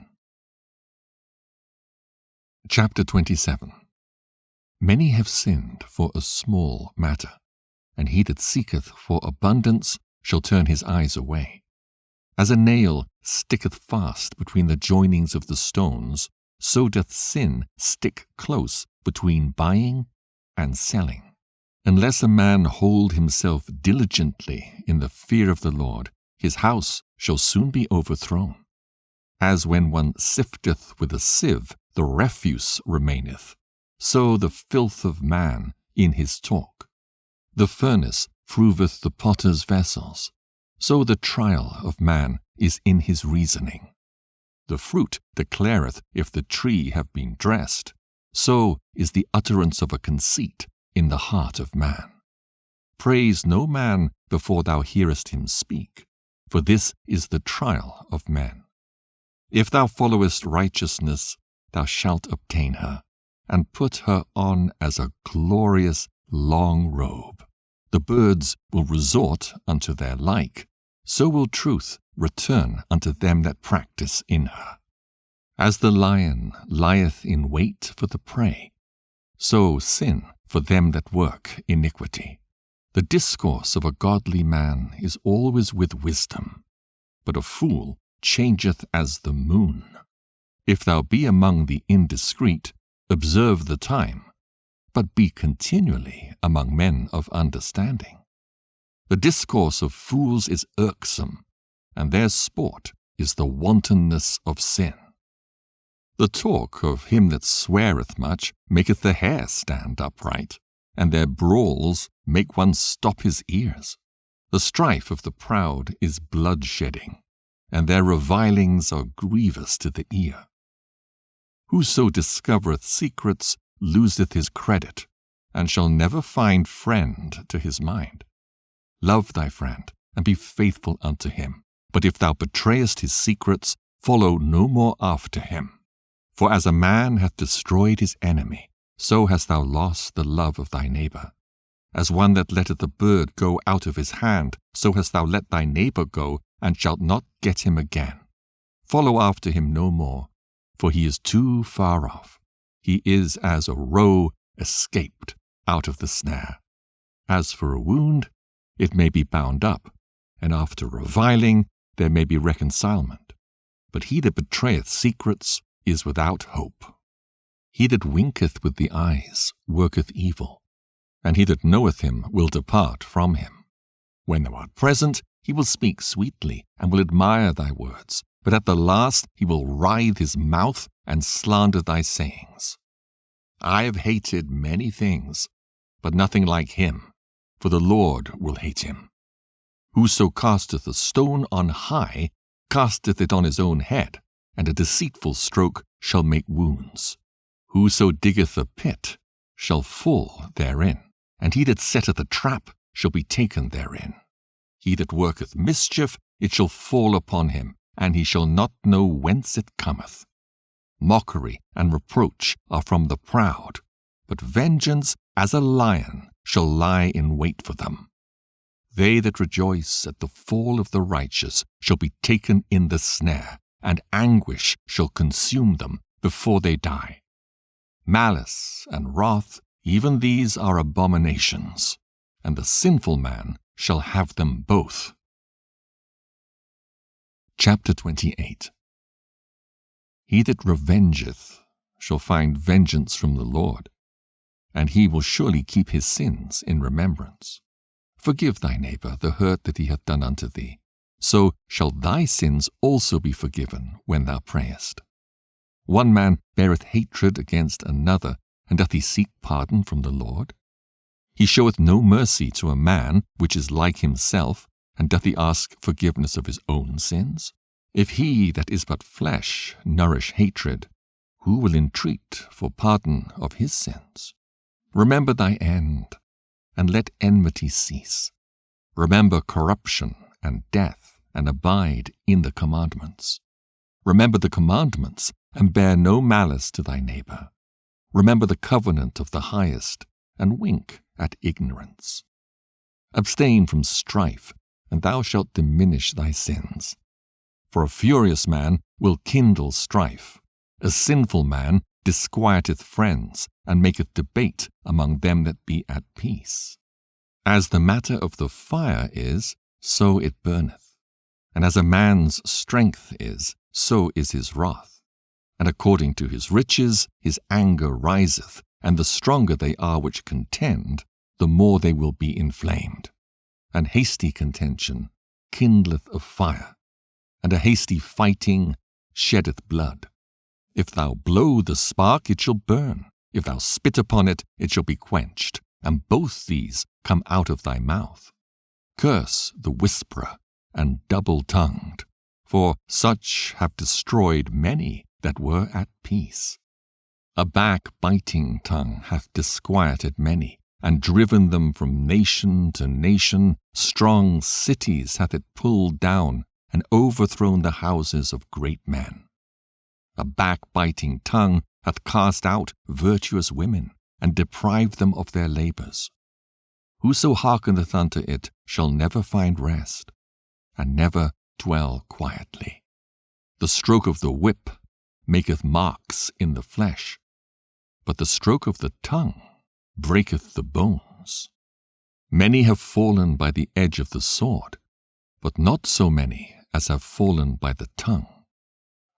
Chapter 27. Many have sinned for a small matter, and he that seeketh for abundance shall turn his eyes away. As a nail sticketh fast between the joinings of the stones, so doth sin stick close between buying and selling. Unless a man hold himself diligently in the fear of the Lord, his house shall soon be overthrown. As when one sifteth with a sieve, the refuse remaineth, so the filth of man in his talk. The furnace proveth the potter's vessels, so the trial of man is in his reasoning. The fruit declareth if the tree have been dressed, so is the utterance of a conceit in the heart of man. Praise no man before thou hearest him speak, for this is the trial of men. If thou followest righteousness, thou shalt obtain her, and put her on as a glorious long robe. The birds will resort unto their like, so will truth return unto them that practice in her. As the lion lieth in wait for the prey, so sin for them that work iniquity. The discourse of a godly man is always with wisdom, but a fool changeth as the moon. If thou be among the indiscreet, observe the time, but be continually among men of understanding. The discourse of fools is irksome, and their sport is the wantonness of sin. The talk of him that sweareth much maketh the hair stand upright, and their brawls make one stop his ears. The strife of the proud is bloodshedding, and their revilings are grievous to the ear. Whoso discovereth secrets loseth his credit, and shall never find friend to his mind. Love thy friend, and be faithful unto him. But if thou betrayest his secrets, follow no more after him. For as a man hath destroyed his enemy, so hast thou lost the love of thy neighbor. As one that letteth a bird go out of his hand, so hast thou let thy neighbor go, and shalt not get him again. Follow after him no more, for he is too far off. He is as a roe escaped out of the snare. As for a wound, it may be bound up, and after reviling there may be reconcilement. But he that betrayeth secrets is without hope. He that winketh with the eyes worketh evil, and he that knoweth him will depart from him. When thou art present, he will speak sweetly, and will admire thy words, but at the last he will writhe his mouth and slander thy sayings. I have hated many things, but nothing like him, for the Lord will hate him. Whoso casteth a stone on high casteth it on his own head, and a deceitful stroke shall make wounds. Whoso diggeth a pit shall fall therein, and he that setteth a trap shall be taken therein. He that worketh mischief, it shall fall upon him, and he shall not know whence it cometh. Mockery and reproach are from the proud, but vengeance as a lion shall lie in wait for them. They that rejoice at the fall of the righteous shall be taken in the snare, and anguish shall consume them before they die. Malice and wrath, even these are abominations, and the sinful man shall have them both. Chapter 28. He that revengeth shall find vengeance from the Lord, and he will surely keep his sins in remembrance. Forgive thy neighbor the hurt that he hath done unto thee, so shall thy sins also be forgiven when thou prayest. One man beareth hatred against another, and doth he seek pardon from the Lord? He showeth no mercy to a man which is like himself, and doth he ask forgiveness of his own sins? If he that is but flesh nourish hatred, who will entreat for pardon of his sins? Remember thy end, and let enmity cease. Remember corruption and death, and abide in the commandments. Remember the commandments, and bear no malice to thy neighbor. Remember the covenant of the highest, and wink at ignorance. Abstain from strife, and thou shalt diminish thy sins. For a furious man will kindle strife. A sinful man disquieteth friends, and maketh debate among them that be at peace. As the matter of the fire is, so it burneth. And as a man's strength is, so is his wrath. And according to his riches his anger riseth, and the stronger they are which contend, the more they will be inflamed. And hasty contention kindleth a fire, and a hasty fighting sheddeth blood. If thou blow the spark, it shall burn. If thou spit upon it, it shall be quenched, and both these come out of thy mouth. Curse the whisperer and double-tongued, for such have destroyed many that were at peace. A backbiting tongue hath disquieted many, and driven them from nation to nation. Strong cities hath it pulled down, and overthrown the houses of great men. A backbiting tongue hath cast out virtuous women, and deprived them of their labors. Whoso hearkeneth unto it shall never find rest, and never dwell quietly. The stroke of the whip maketh marks in the flesh, but the stroke of the tongue breaketh the bones. Many have fallen by the edge of the sword, but not so many as have fallen by the tongue.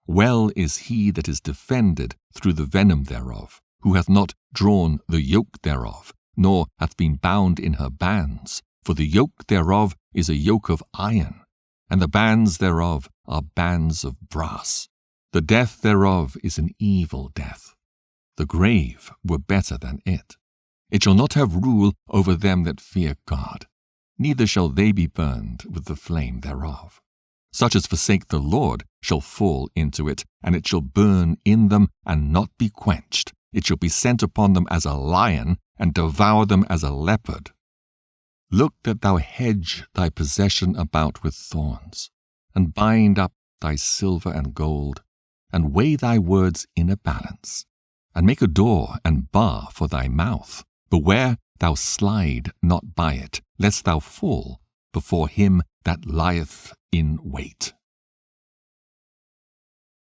Well is he that is defended through the venom thereof, who hath not drawn the yoke thereof, nor hath been bound in her bands. For the yoke thereof is a yoke of iron, and the bands thereof are bands of brass. The death thereof is an evil death. The grave were better than it. It shall not have rule over them that fear God, neither shall they be burned with the flame thereof. Such as forsake the Lord shall fall into it, and it shall burn in them and not be quenched. It shall be sent upon them as a lion, and devour them as a leopard. Look that thou hedge thy possession about with thorns, and bind up thy silver and gold, and weigh thy words in a balance, and make a door and bar for thy mouth. Beware thou slide not by it, lest thou fall before him that lieth in wait.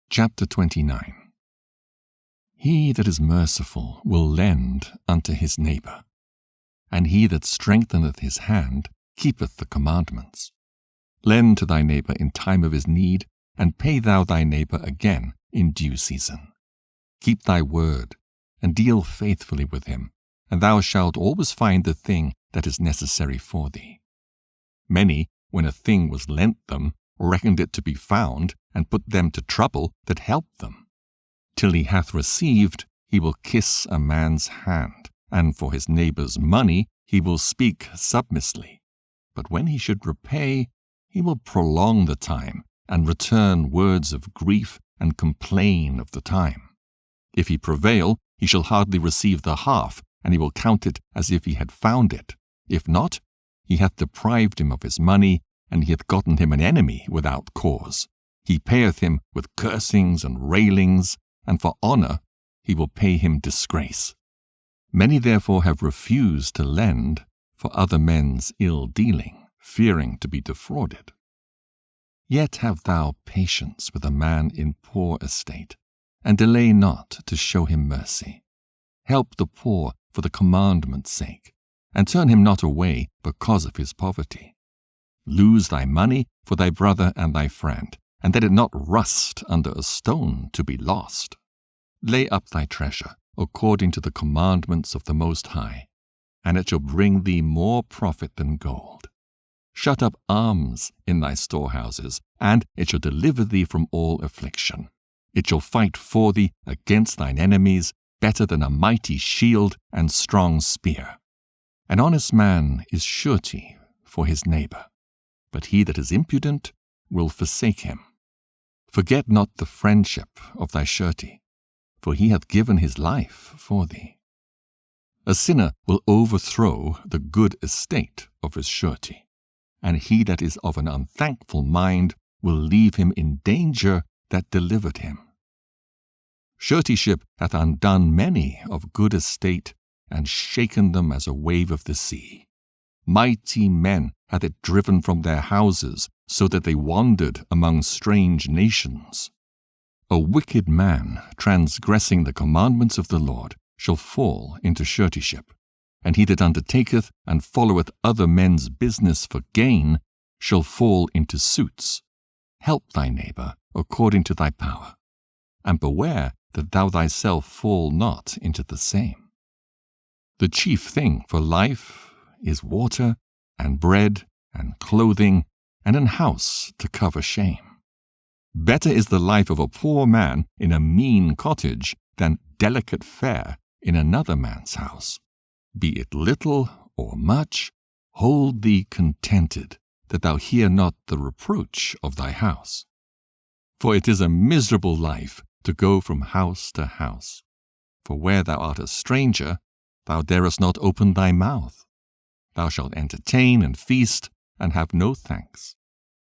Chapter 29. He that is merciful will lend unto his neighbor, and he that strengtheneth his hand keepeth the commandments. Lend to thy neighbor in time of his need, and pay thou thy neighbor again in due season. Keep thy word, and deal faithfully with him, and thou shalt always find the thing that is necessary for thee. Many, when a thing was lent them, reckoned it to be found, and put them to trouble that helped them. Till he hath received, he will kiss a man's hand, and for his neighbor's money he will speak submissly. But when he should repay, he will prolong the time, and return words of grief, and complain of the time. If he prevail, he shall hardly receive the half, and he will count it as if he had found it. If not, he hath deprived him of his money, and he hath gotten him an enemy without cause. He payeth him with cursings and railings, and for honor he will pay him disgrace. Many therefore have refused to lend for other men's ill dealing, fearing to be defrauded. Yet have thou patience with a man in poor estate, and delay not to show him mercy. Help the poor for the commandment's sake, and turn him not away because of his poverty. Lose thy money for thy brother and thy friend, and let it not rust under a stone to be lost. Lay up thy treasure according to the commandments of the Most High, and it shall bring thee more profit than gold. Shut up alms in thy storehouses, and it shall deliver thee from all affliction. It shall fight for thee against thine enemies, better than a mighty shield and strong spear. An honest man is surety for his neighbor, but he that is impudent will forsake him. Forget not the friendship of thy surety, for he hath given his life for thee. A sinner will overthrow the good estate of his surety, and he that is of an unthankful mind will leave him in danger that delivered him. Suretyship hath undone many of good estate, and shaken them as a wave of the sea. Mighty men hath it driven from their houses, so that they wandered among strange nations. A wicked man, transgressing the commandments of the Lord, shall fall into suretyship, and he that undertaketh and followeth other men's business for gain shall fall into suits. Help thy neighbor according to thy power, and beware that thou thyself fall not into the same. The chief thing for life is water, and bread, and clothing, and an house to cover shame. Better is the life of a poor man in a mean cottage than delicate fare in another man's house. Be it little or much, hold thee contented, that thou hear not the reproach of thy house. For it is a miserable life to go from house to house. For where thou art a stranger, thou darest not open thy mouth. Thou shalt entertain and feast, and have no thanks.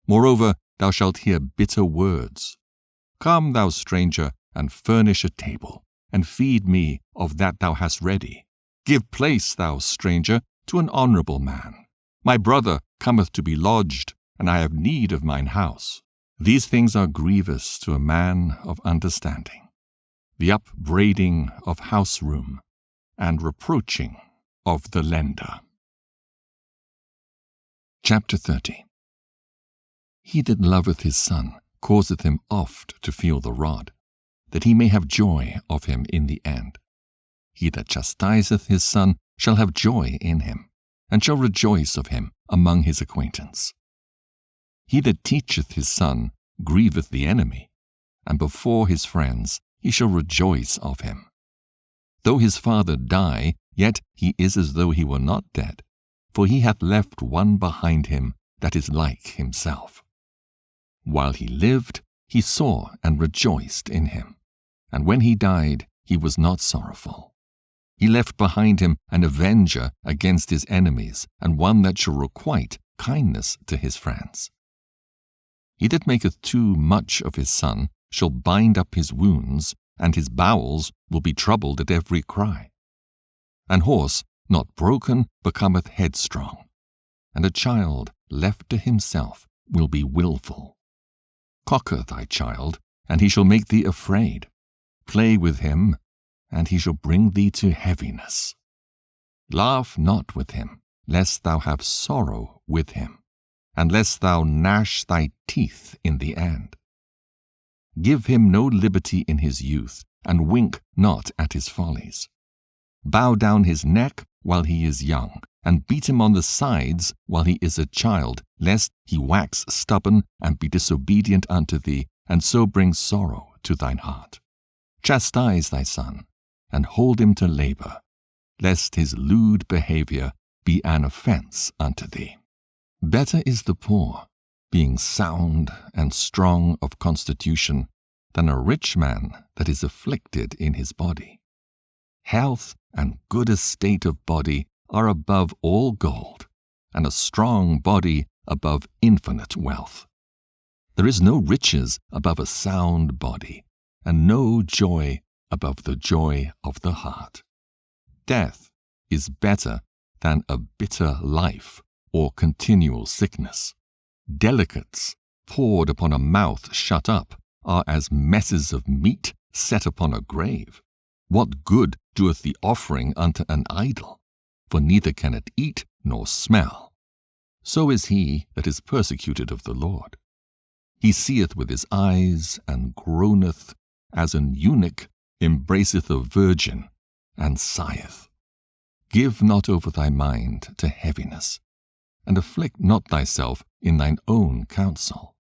Moreover, thou shalt hear bitter words. Come, thou stranger, and furnish a table, and feed me of that thou hast ready. Give place, thou stranger, to an honourable man. My brother cometh to be lodged, and I have need of mine house. These things are grievous to a man of understanding, the upbraiding of house room, and reproaching of the lender. Chapter 30. He that loveth his son causeth him oft to feel the rod, that he may have joy of him in the end. He that chastiseth his son shall have joy in him, and shall rejoice of him among his acquaintance. He that teacheth his son grieveth the enemy, and before his friends he shall rejoice of him. Though his father die, yet he is as though he were not dead, for he hath left one behind him that is like himself. While he lived, he saw and rejoiced in him, and when he died, he was not sorrowful. He left behind him an avenger against his enemies, and one that shall requite kindness to his friends. He that maketh too much of his son shall bind up his wounds, and his bowels will be troubled at every cry. An horse not broken becometh headstrong, and a child left to himself will be wilful. Cocker thy child, and he shall make thee afraid. Play with him, and he shall bring thee to heaviness. Laugh not with him, lest thou have sorrow with him, and lest thou gnash thy teeth in the end. Give him no liberty in his youth, and wink not at his follies. Bow down his neck while he is young, and beat him on the sides while he is a child, lest he wax stubborn and be disobedient unto thee, and so bring sorrow to thine heart. Chastise thy son, and hold him to labor, lest his lewd behavior be an offense unto thee. Better is the poor, being sound and strong of constitution, than a rich man that is afflicted in his body. Health and good estate of body are above all gold, and a strong body above infinite wealth. There is no riches above a sound body, and no joy above the joy of the heart. Death is better than a bitter life or continual sickness. Delicates poured upon a mouth shut up are as messes of meat set upon a grave. What good doeth the offering unto an idol? For neither can it eat nor smell. So is he that is persecuted of the Lord. He seeth with his eyes, and groaneth, as an eunuch embraceth a virgin, and sigheth. Give not over thy mind to heaviness, and afflict not thyself in thine own counsel.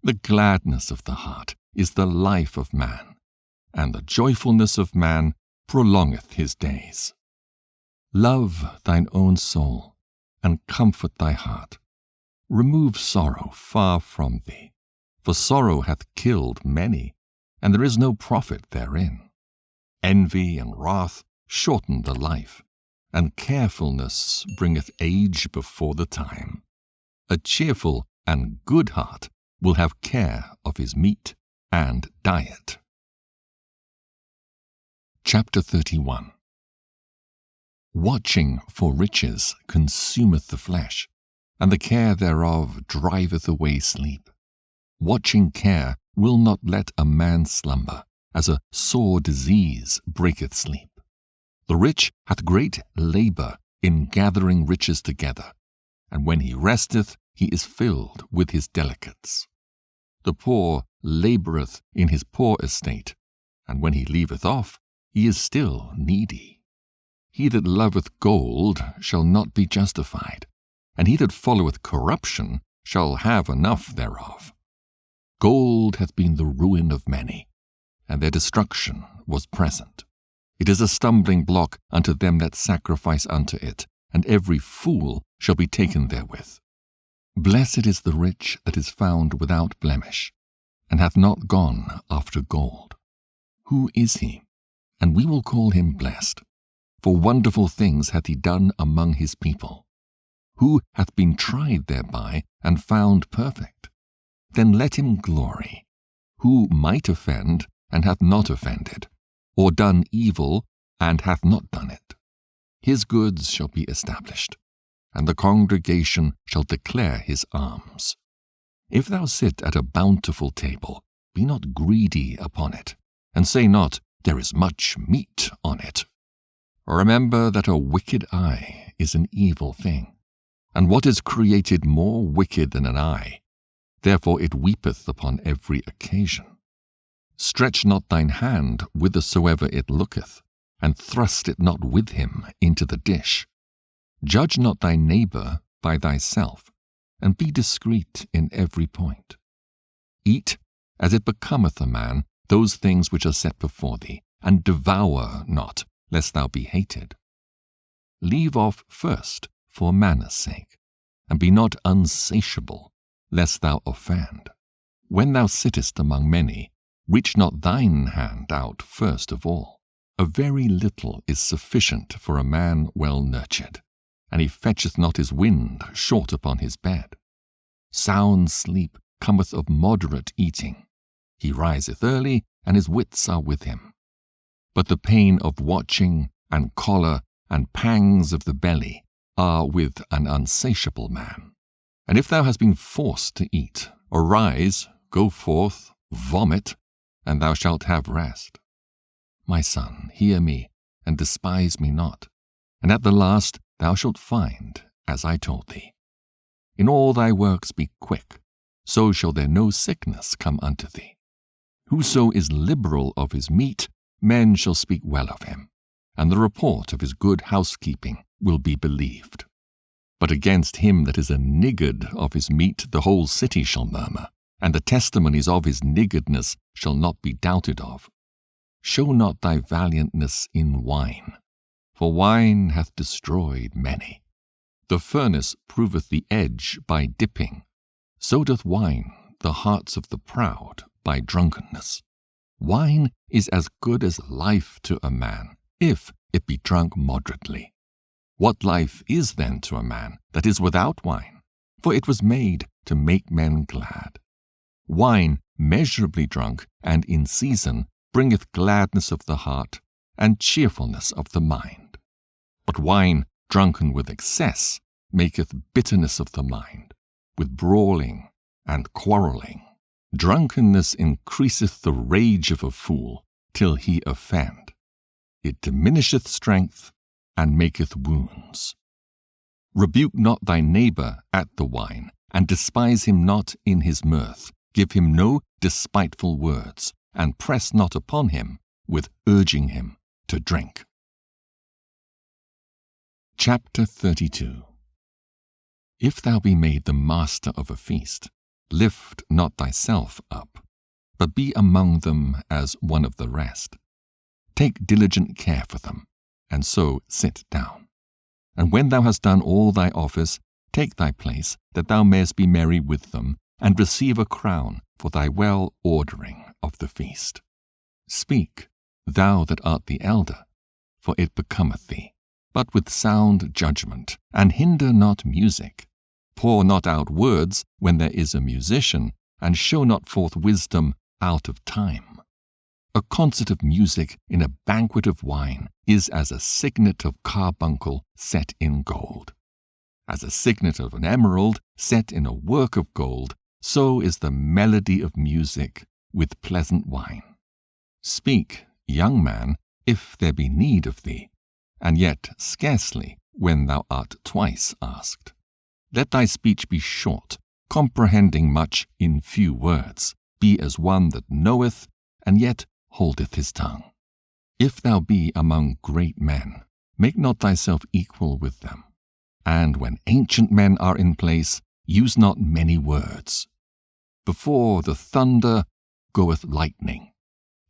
The gladness of the heart is the life of man, and the joyfulness of man prolongeth his days. Love thine own soul, and comfort thy heart. Remove sorrow far from thee, for sorrow hath killed many, and there is no profit therein. Envy and wrath shorten the life, and carefulness bringeth age before the time. A cheerful and good heart will have care of his meat and diet. Chapter 31. Watching for riches consumeth the flesh, and the care thereof driveth away sleep. Watching care will not let a man slumber, as a sore disease breaketh sleep. The rich hath great labor in gathering riches together, and when he resteth, he is filled with his delicates. The poor laboureth in his poor estate, and when he leaveth off, he is still needy. He that loveth gold shall not be justified, and he that followeth corruption shall have enough thereof. Gold hath been the ruin of many, and their destruction was present. It is a stumbling block unto them that sacrifice unto it, and every fool shall be taken therewith. Blessed is the rich that is found without blemish, and hath not gone after gold. Who is he? And we will call him blessed. For wonderful things hath he done among his people. Who hath been tried thereby, and found perfect? Then let him glory. Who might offend, and hath not offended, or done evil, and hath not done it? His goods shall be established, and the congregation shall declare his alms. If thou sit at a bountiful table, be not greedy upon it, and say not, there is much meat on it. Remember that a wicked eye is an evil thing, and what is created more wicked than an eye? Therefore it weepeth upon every occasion. Stretch not thine hand whithersoever it looketh, and thrust it not with him into the dish. Judge not thy neighbor by thyself, and be discreet in every point. Eat, as it becometh a man, those things which are set before thee, and devour not, lest thou be hated. Leave off first for manner's sake, and be not unsatiable, lest thou offend. When thou sittest among many, reach not thine hand out first of all. A very little is sufficient for a man well nurtured, and he fetcheth not his wind short upon his bed. Sound sleep cometh of moderate eating. He riseth early, and his wits are with him. But the pain of watching, and choler, and pangs of the belly are with an unsatiable man. And if thou hast been forced to eat, arise, go forth, vomit, and thou shalt have rest. My son, hear me, and despise me not, and at the last thou shalt find, as I told thee. In all thy works be quick, so shall there no sickness come unto thee. Whoso is liberal of his meat, men shall speak well of him, and the report of his good housekeeping will be believed. But against him that is a niggard of his meat the whole city shall murmur, and the testimonies of his niggardness shall not be doubted of. Show not thy valiantness in wine, for wine hath destroyed many. The furnace proveth the edge by dipping, so doth wine the hearts of the proud by drunkenness. Wine is as good as life to a man, if it be drunk moderately. What life is then to a man that is without wine? For it was made to make men glad. Wine measurably drunk and in season bringeth gladness of the heart and cheerfulness of the mind. But wine drunken with excess maketh bitterness of the mind, with brawling and quarrelling. Drunkenness increaseth the rage of a fool till he offend. It diminisheth strength and maketh wounds. Rebuke not thy neighbor at the wine, and despise him not in his mirth. Give him no despiteful words, and press not upon him with urging him to drink. Chapter 32. If thou be made the master of a feast, lift not thyself up, but be among them as one of the rest. Take diligent care for them, and so sit down. And when thou hast done all thy office, take thy place, that thou mayest be merry with them, and receive a crown for thy well ordering of the feast. Speak, thou that art the elder, for it becometh thee, but with sound judgment, and hinder not music. Pour not out words when there is a musician, and show not forth wisdom out of time. A concert of music in a banquet of wine is as a signet of carbuncle set in gold. As a signet of an emerald set in a work of gold, so is the melody of music with pleasant wine. Speak, young man, if there be need of thee, and yet scarcely when thou art twice asked. Let thy speech be short, comprehending much in few words. Be as one that knoweth, and yet holdeth his tongue. If thou be among great men, make not thyself equal with them. And when ancient men are in place, use not many words. Before the thunder goeth lightning,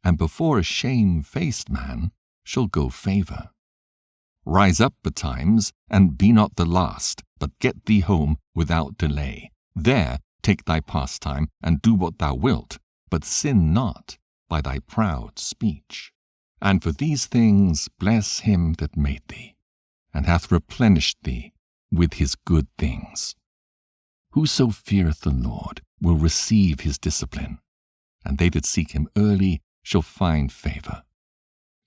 and before a shamefaced man shall go favor. Rise up betimes, and be not the last, but get thee home without delay. There take thy pastime, and do what thou wilt, but sin not by thy proud speech. And for these things bless him that made thee, and hath replenished thee with his good things. Whoso feareth the Lord will receive his discipline, and they that seek him early shall find favor.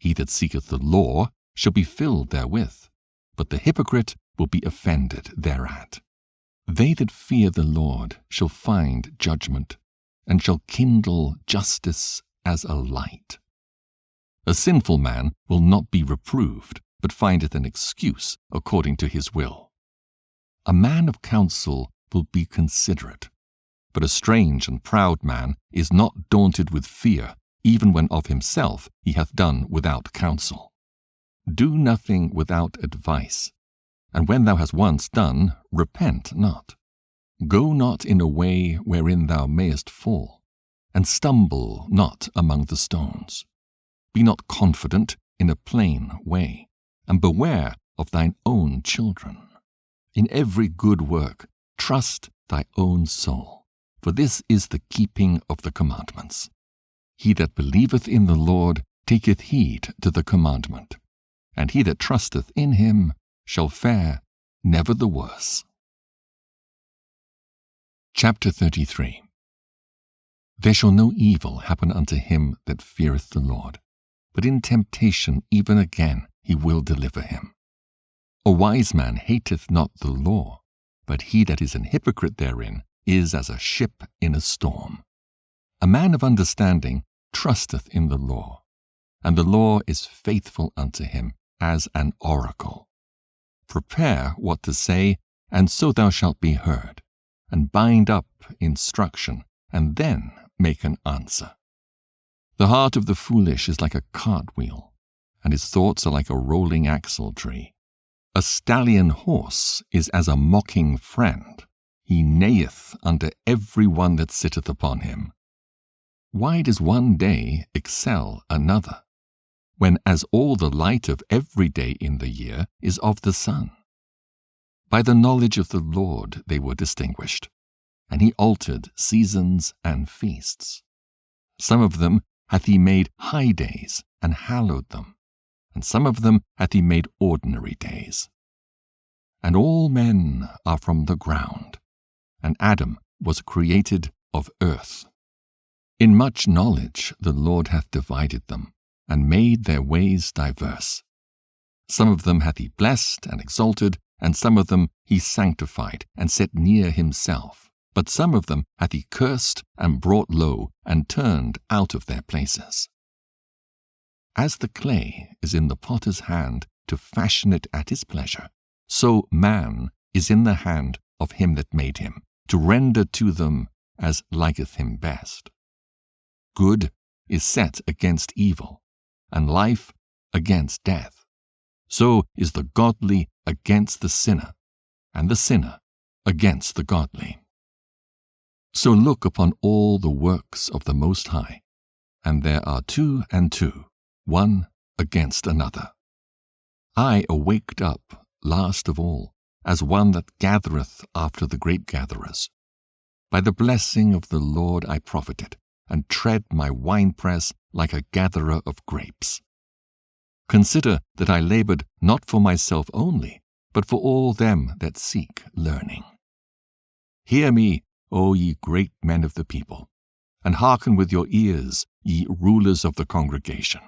He that seeketh the law shall be filled therewith, but the hypocrite will be offended thereat. They that fear the Lord shall find judgment, and shall kindle justice as a light. A sinful man will not be reproved, but findeth an excuse according to his will. A man of counsel will be considerate, but a strange and proud man is not daunted with fear, even when of himself he hath done without counsel. Do nothing without advice, and when thou hast once done, repent not. Go not in a way wherein thou mayest fall, and stumble not among the stones. Be not confident in a plain way, and beware of thine own children. In every good work trust thy own soul, for this is the keeping of the commandments. He that believeth in the Lord taketh heed to the commandment, and he that trusteth in him shall fare never the worse. Chapter 33. There shall no evil happen unto him that feareth the Lord, but in temptation even again he will deliver him. A wise man hateth not the law, but he that is an hypocrite therein is as a ship in a storm. A man of understanding trusteth in the law, and the law is faithful unto him as an oracle. Prepare what to say, and so thou shalt be heard, and bind up instruction, and then make an answer. The heart of the foolish is like a cartwheel, and his thoughts are like a rolling axle tree. A stallion horse is as a mocking friend. He neigheth unto every one that sitteth upon him. Why does one day excel another, when as all the light of every day in the year is of the sun? By the knowledge of the Lord they were distinguished, and he altered seasons and feasts. Some of them hath he made high days, and hallowed them, and some of them hath he made ordinary days. And all men are from the ground, and Adam was created of earth. In much knowledge the Lord hath divided them, and made their ways diverse. Some of them hath he blessed and exalted, and some of them he sanctified and set near himself. But some of them hath he cursed and brought low, and turned out of their places. As the clay is in the potter's hand to fashion it at his pleasure, so man is in the hand of him that made him, to render to them as liketh him best. Good is set against evil, and life against death. So is the godly against the sinner, and the sinner against the godly. So look upon all the works of the Most High, and there are 2 and 2, one against another. I awaked up last of all, as one that gathereth after the grape-gatherers. By the blessing of the Lord I profited, and tread my winepress like a gatherer of grapes. Consider that I labored not for myself only, but for all them that seek learning. Hear me, O ye great men of the people, and hearken with your ears, ye rulers of the congregation.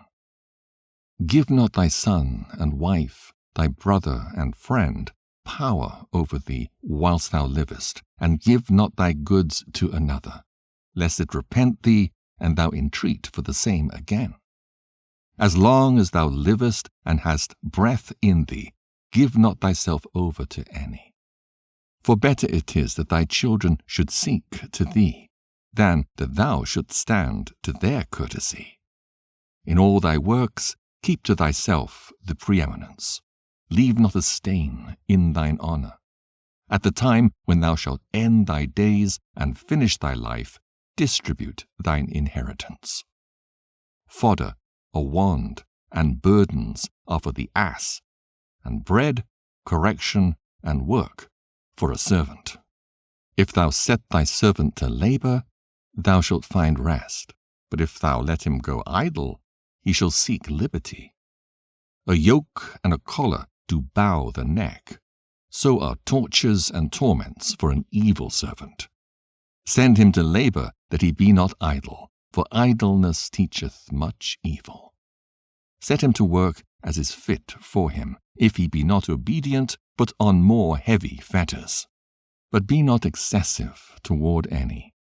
Give not thy son and wife, thy brother and friend, power over thee whilst thou livest, and give not thy goods to another, lest it repent thee, and thou entreat for the same again. As long as thou livest and hast breath in thee, give not thyself over to any. For better it is that thy children should seek to thee, than that thou shouldst stand to their courtesy. In all thy works keep to thyself the preeminence, leave not a stain in thine honor. At the time when thou shalt end thy days and finish thy life, distribute thine inheritance. Fodder, a wand, and burdens are for the ass, and bread, correction, and work for a servant. If thou set thy servant to labor, thou shalt find rest. But if thou let him go idle, he shall seek liberty. A yoke and a collar do bow the neck. So are tortures and torments for an evil servant. Send him to labor, that he be not idle, for idleness teacheth much evil. Set him to work as is fit for him. If he be not obedient, put on more heavy fetters. But be not excessive toward any,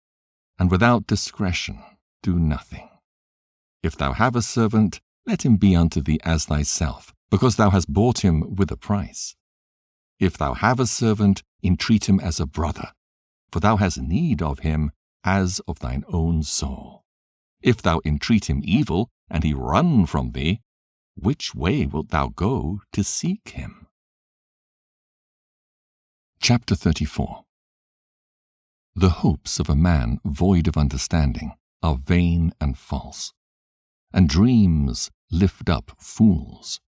and without discretion do nothing. If thou have a servant, let him be unto thee as thyself, because thou hast bought him with a price. If thou have a servant, entreat him as a brother, for thou hast need of him as of thine own soul. If thou entreat him evil, and he run from thee, which way wilt thou go to seek him? Chapter 34. The hopes of a man void of understanding are vain and false, and dreams lift up fools.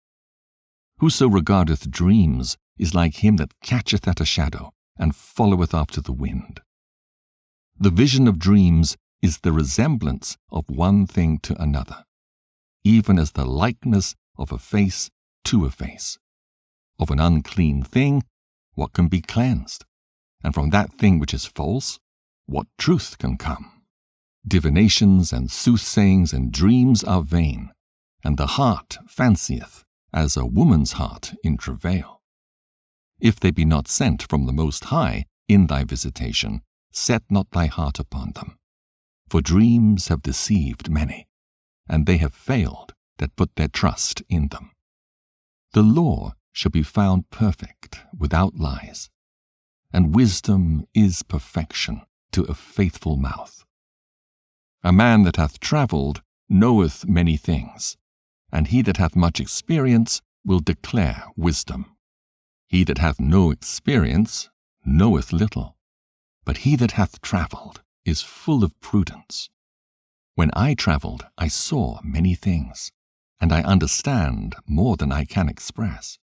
Whoso regardeth dreams is like him that catcheth at a shadow, and followeth after the wind. The vision of dreams is the resemblance of one thing to another, even as the likeness of a face to a face. Of an unclean thing, what can be cleansed? And from that thing which is false, what truth can come? Divinations and soothsayings and dreams are vain, and the heart fancieth as a woman's heart in travail. If they be not sent from the Most High in thy visitation, set not thy heart upon them. For dreams have deceived many, and they have failed that put their trust in them. The law shall be found perfect without lies, and wisdom is perfection to a faithful mouth. A man that hath travelled knoweth many things, and he that hath much experience will declare wisdom. He that hath no experience knoweth little, but he that hath travelled is full of prudence. When I travelled, I saw many things, and I understand more than I can express.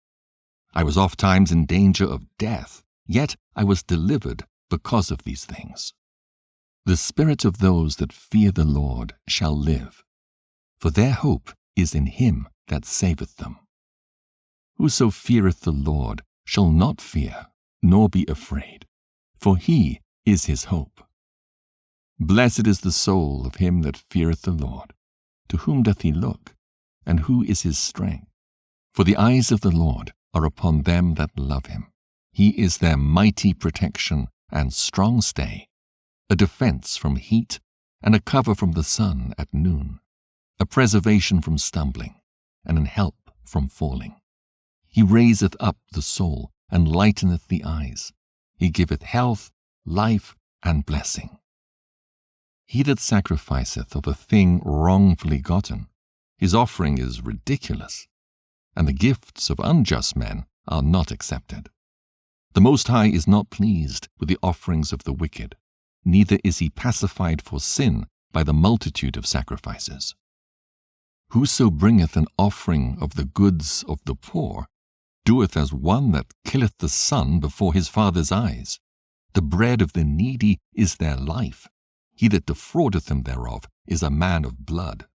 I was oft times in danger of death, yet I was delivered because of these things. The spirit of those that fear the Lord shall live, for their hope is in him that saveth them. Whoso feareth the Lord shall not fear, nor be afraid, for he is his hope. Blessed is the soul of him that feareth the Lord. To whom doth he look, and who is his strength? For the eyes of the Lord are upon them that love him. He is their mighty protection and strong stay, a defense from heat and a cover from the sun at noon, a preservation from stumbling and an help from falling. He raiseth up the soul and lighteneth the eyes. He giveth health, life, and blessing. He that sacrificeth of a thing wrongfully gotten, his offering is ridiculous, and the gifts of unjust men are not accepted. The Most High is not pleased with the offerings of the wicked, neither is he pacified for sin by the multitude of sacrifices. Whoso bringeth an offering of the goods of the poor doeth as one that killeth the sun before his father's eyes. The bread of the needy is their life. He that defraudeth them thereof is a man of blood.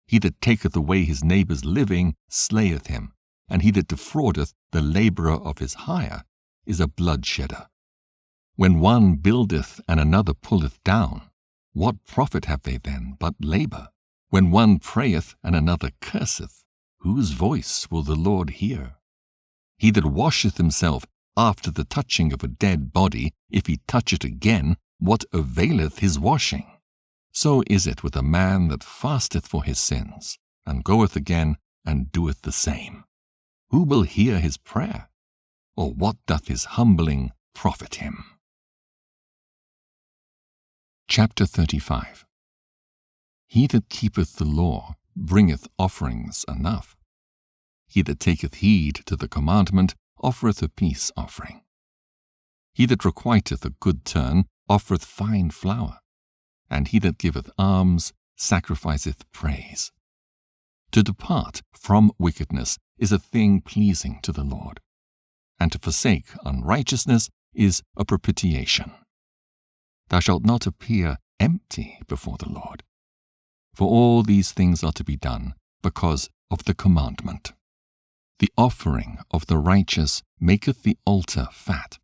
He that taketh away his neighbour's living slayeth him, and he that defraudeth the labourer of his hire is a bloodshedder. When one buildeth and another pulleth down, what profit have they then but labour? When one prayeth and another curseth, whose voice will the Lord hear? He that washeth himself after the touching of a dead body, if he touch it again, what availeth his washing? So is it with a man that fasteth for his sins, and goeth again and doeth the same. Who will hear his prayer? Or what doth his humbling profit him? Chapter 35. He that keepeth the law bringeth offerings enough, He that taketh heed to the commandment offereth a peace offering. He that requiteth a good turn offereth fine flour, and he that giveth alms sacrificeth praise. To depart from wickedness is a thing pleasing to the Lord, and to forsake unrighteousness is a propitiation. Thou shalt not appear empty before the Lord, for all these things are to be done because of the commandment. The offering of the righteous maketh the altar fat,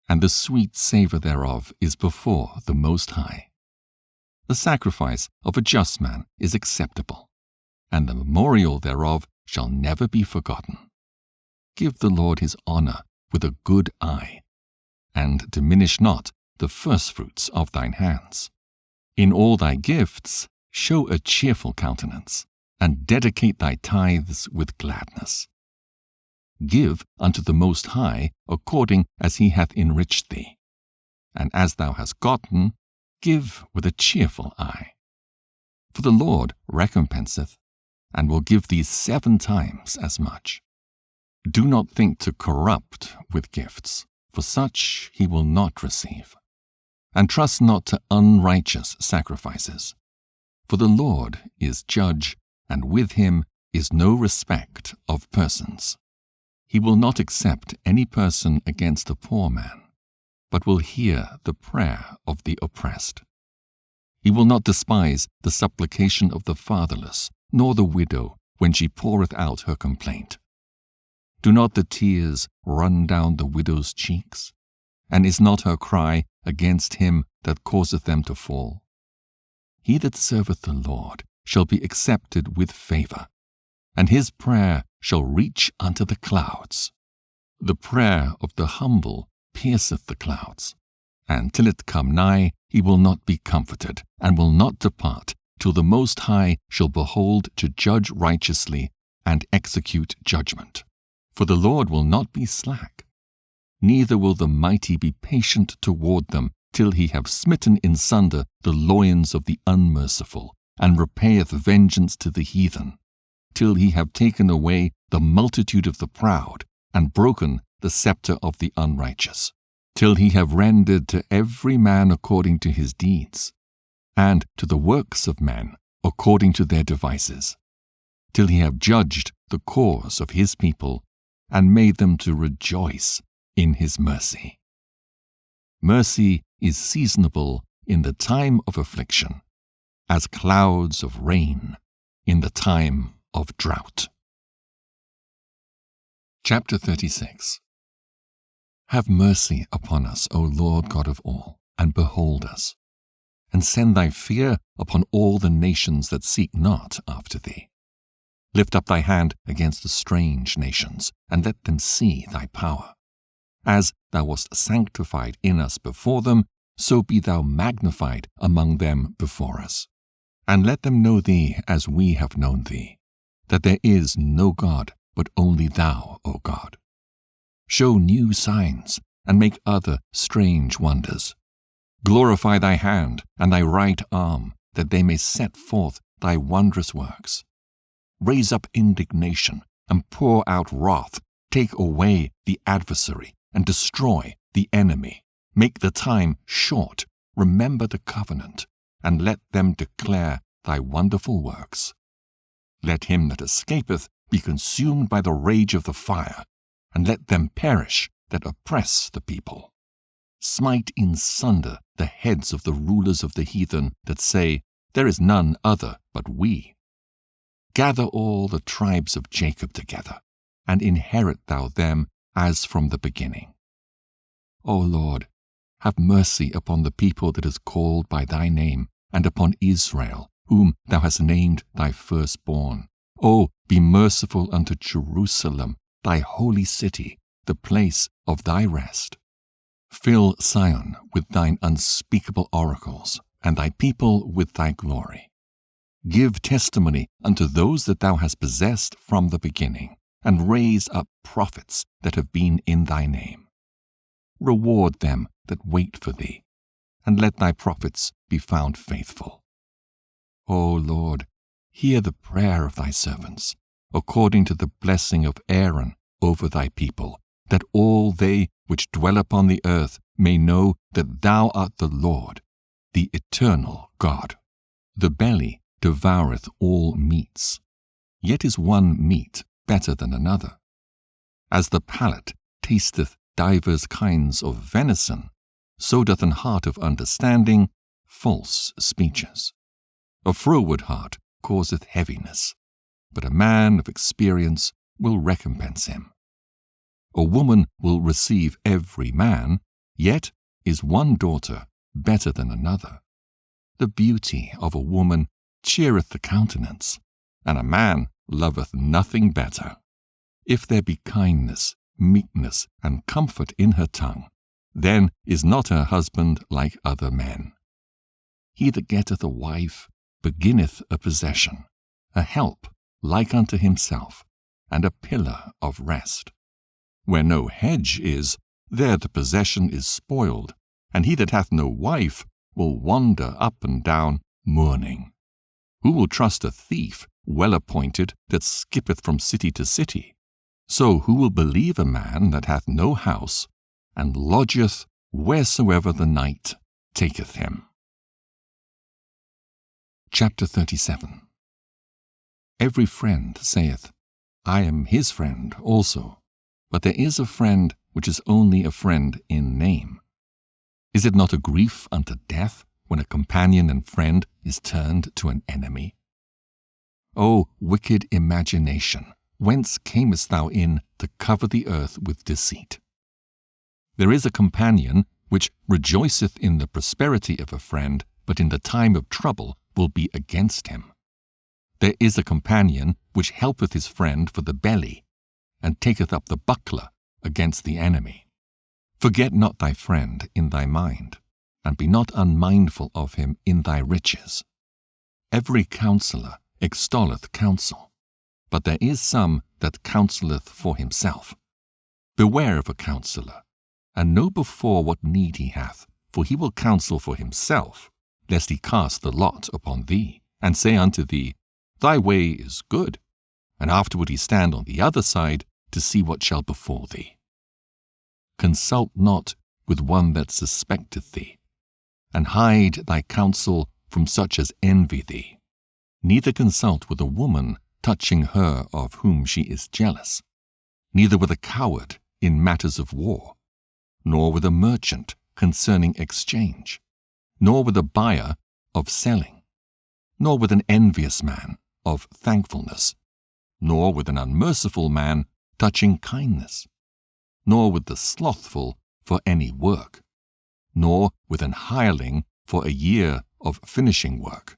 and the sweet savour thereof is before the Most High. The sacrifice of a just man is acceptable, and the memorial thereof shall never be forgotten. Give the Lord his honour with a good eye, and diminish not the firstfruits of thine hands. In all thy gifts show a cheerful countenance, and dedicate thy tithes with gladness. Give unto the Most High according as he hath enriched thee, and as thou hast gotten, give with a cheerful eye. For the Lord recompenseth, and will give thee 7 times as much. Do not think to corrupt with gifts, for such he will not receive. And trust not to unrighteous sacrifices, for the Lord is judge, and with him is no respect of persons. He will not accept any person against a poor man, but will hear the prayer of the oppressed. He will not despise the supplication of the fatherless, nor the widow when she poureth out her complaint. Do not the tears run down the widow's cheeks? And is not her cry against him that causeth them to fall? He that serveth the Lord shall be accepted with favour, and his prayer shall reach unto the clouds. The prayer of the humble pierceth the clouds, and till it come nigh he will not be comforted, and will not depart, till the Most High shall behold to judge righteously and execute judgment. For the Lord will not be slack, neither will the mighty be patient toward them, till he have smitten in sunder the loins of the unmerciful, and repayeth vengeance to the heathen, till he have taken away the multitude of the proud, and broken the scepter of the unrighteous, till he have rendered to every man according to his deeds, and to the works of men according to their devices, till he have judged the cause of his people, and made them to rejoice in his mercy. Mercy is seasonable in the time of affliction, as clouds of rain in the time of drought. Chapter 36. Have mercy upon us, O Lord God of all, and behold us, and send thy fear upon all the nations that seek not after thee. Lift up thy hand against the strange nations, and let them see thy power. As thou wast sanctified in us before them, so be thou magnified among them before us. And let them know thee as we have known thee, that there is no God but only thou, O God. Show new signs, and make other strange wonders. Glorify thy hand and thy right arm, that they may set forth thy wondrous works. Raise up indignation, and pour out wrath. Take away the adversary, and destroy the enemy. Make the time short. Remember the covenant, and let them declare thy wonderful works. Let him that escapeth be consumed by the rage of the fire, and let them perish that oppress the people. Smite in sunder the heads of the rulers of the heathen that say, There is none other but we. Gather all the tribes of Jacob together, and inherit thou them as from the beginning. O Lord, have mercy upon the people that is called by thy name, and upon Israel, whom thou hast named thy firstborn. O, be merciful unto Jerusalem, thy holy city, the place of thy rest. Fill Sion with thine unspeakable oracles, and thy people with thy glory. Give testimony unto those that thou hast possessed from the beginning, and raise up prophets that have been in thy name. Reward them that wait for thee, and let thy prophets be found faithful. O Lord, hear the prayer of thy servants, according to the blessing of Aaron over thy people, that all they which dwell upon the earth may know that thou art the Lord, the eternal God. The belly devoureth all meats, yet is one meat better than another. As the palate tasteth divers kinds of venison, so doth an heart of understanding false speeches. A froward heart causeth heaviness, but a man of experience will recompense him. A woman will receive every man, yet is one daughter better than another. The beauty of a woman cheereth the countenance, and a man loveth nothing better. If there be kindness, meekness, and comfort in her tongue, then is not her husband like other men. He that getteth a wife beginneth a possession, a help like unto himself, and a pillar of rest. Where no hedge is, there the possession is spoiled, and he that hath no wife will wander up and down mourning. Who will trust a thief well appointed that skippeth from city to city? So who will believe a man that hath no house, and lodgeth wheresoever the night taketh him? Chapter 37. Every friend saith, I am his friend also, but there is a friend which is only a friend in name. Is it not a grief unto death when a companion and friend is turned to an enemy? O wicked imagination, whence camest thou in to cover the earth with deceit? There is a companion which rejoiceth in the prosperity of a friend, but in the time of trouble will be against him. There is a companion which helpeth his friend for the belly, and taketh up the buckler against the enemy. Forget not thy friend in thy mind, and be not unmindful of him in thy riches. Every counselor extolleth counsel, but there is some that counselleth for himself. Beware of a counselor, and know before what need he hath, for he will counsel for himself, lest he cast the lot upon thee, and say unto thee, Thy way is good, and afterward he stand on the other side to see what shall befall thee. Consult not with one that suspecteth thee, and hide thy counsel from such as envy thee. Neither consult with a woman touching her of whom she is jealous, neither with a coward in matters of war, nor with a merchant concerning exchange, nor with a buyer of selling, nor with an envious man of thankfulness, nor with an unmerciful man touching kindness, nor with the slothful for any work, nor with an hireling for a year of finishing work,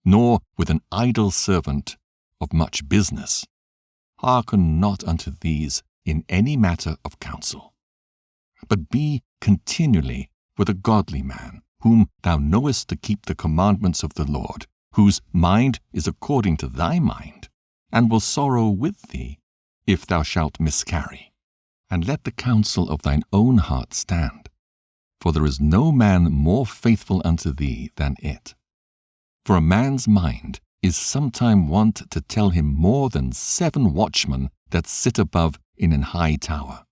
nor with an idle servant of much business. Hearken not unto these in any matter of counsel, but be continually with a godly man, whom thou knowest to keep the commandments of the Lord, whose mind is according to thy mind, and will sorrow with thee if thou shalt miscarry. And let the counsel of thine own heart stand, for there is no man more faithful unto thee than it. For a man's mind is sometime wont to tell him more than 7 watchmen that sit above in an high tower.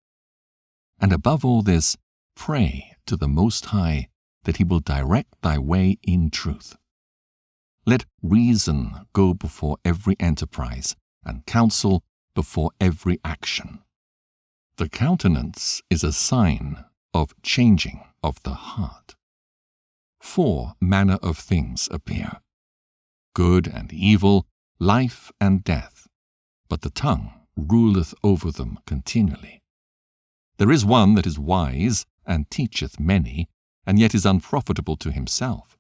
And above all this, pray to the Most High that he will direct thy way in truth. Let reason go before every enterprise, and counsel before every action. The countenance is a sign of changing of the heart. 4 manner of things appear: good and evil, life and death, but the tongue ruleth over them continually. There is one that is wise and teacheth many, and yet is unprofitable to himself.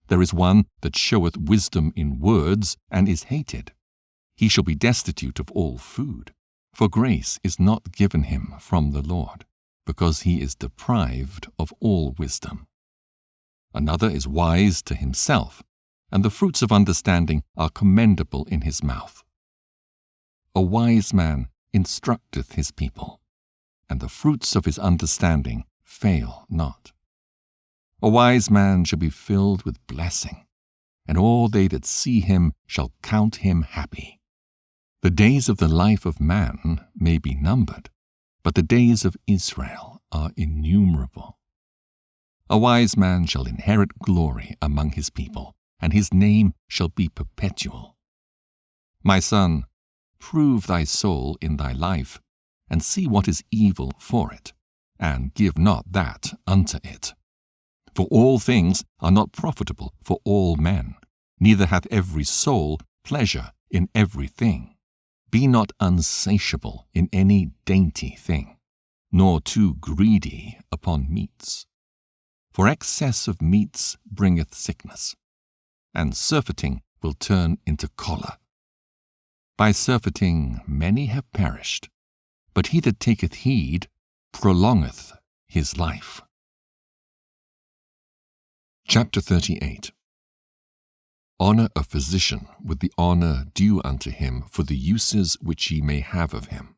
There is one that showeth wisdom in words, and is hated. He shall be destitute of all food, for grace is not given him from the Lord, because he is deprived of all wisdom. Another is wise to himself, and the fruits of understanding are commendable in his mouth. A wise man instructeth his people, and the fruits of his understanding fail not. A wise man shall be filled with blessing, and all they that see him shall count him happy. The days of the life of man may be numbered, but the days of Israel are innumerable. A wise man shall inherit glory among his people, and his name shall be perpetual. My son, prove thy soul in thy life, and see what is evil for it, and give not that unto it. For all things are not profitable for all men, neither hath every soul pleasure in every thing. Be not unsatiable in any dainty thing, nor too greedy upon meats. For excess of meats bringeth sickness, and surfeiting will turn into choler. By surfeiting many have perished, but he that taketh heed prolongeth his life. Chapter 38. Honor a physician with the honor due unto him for the uses which ye may have of him,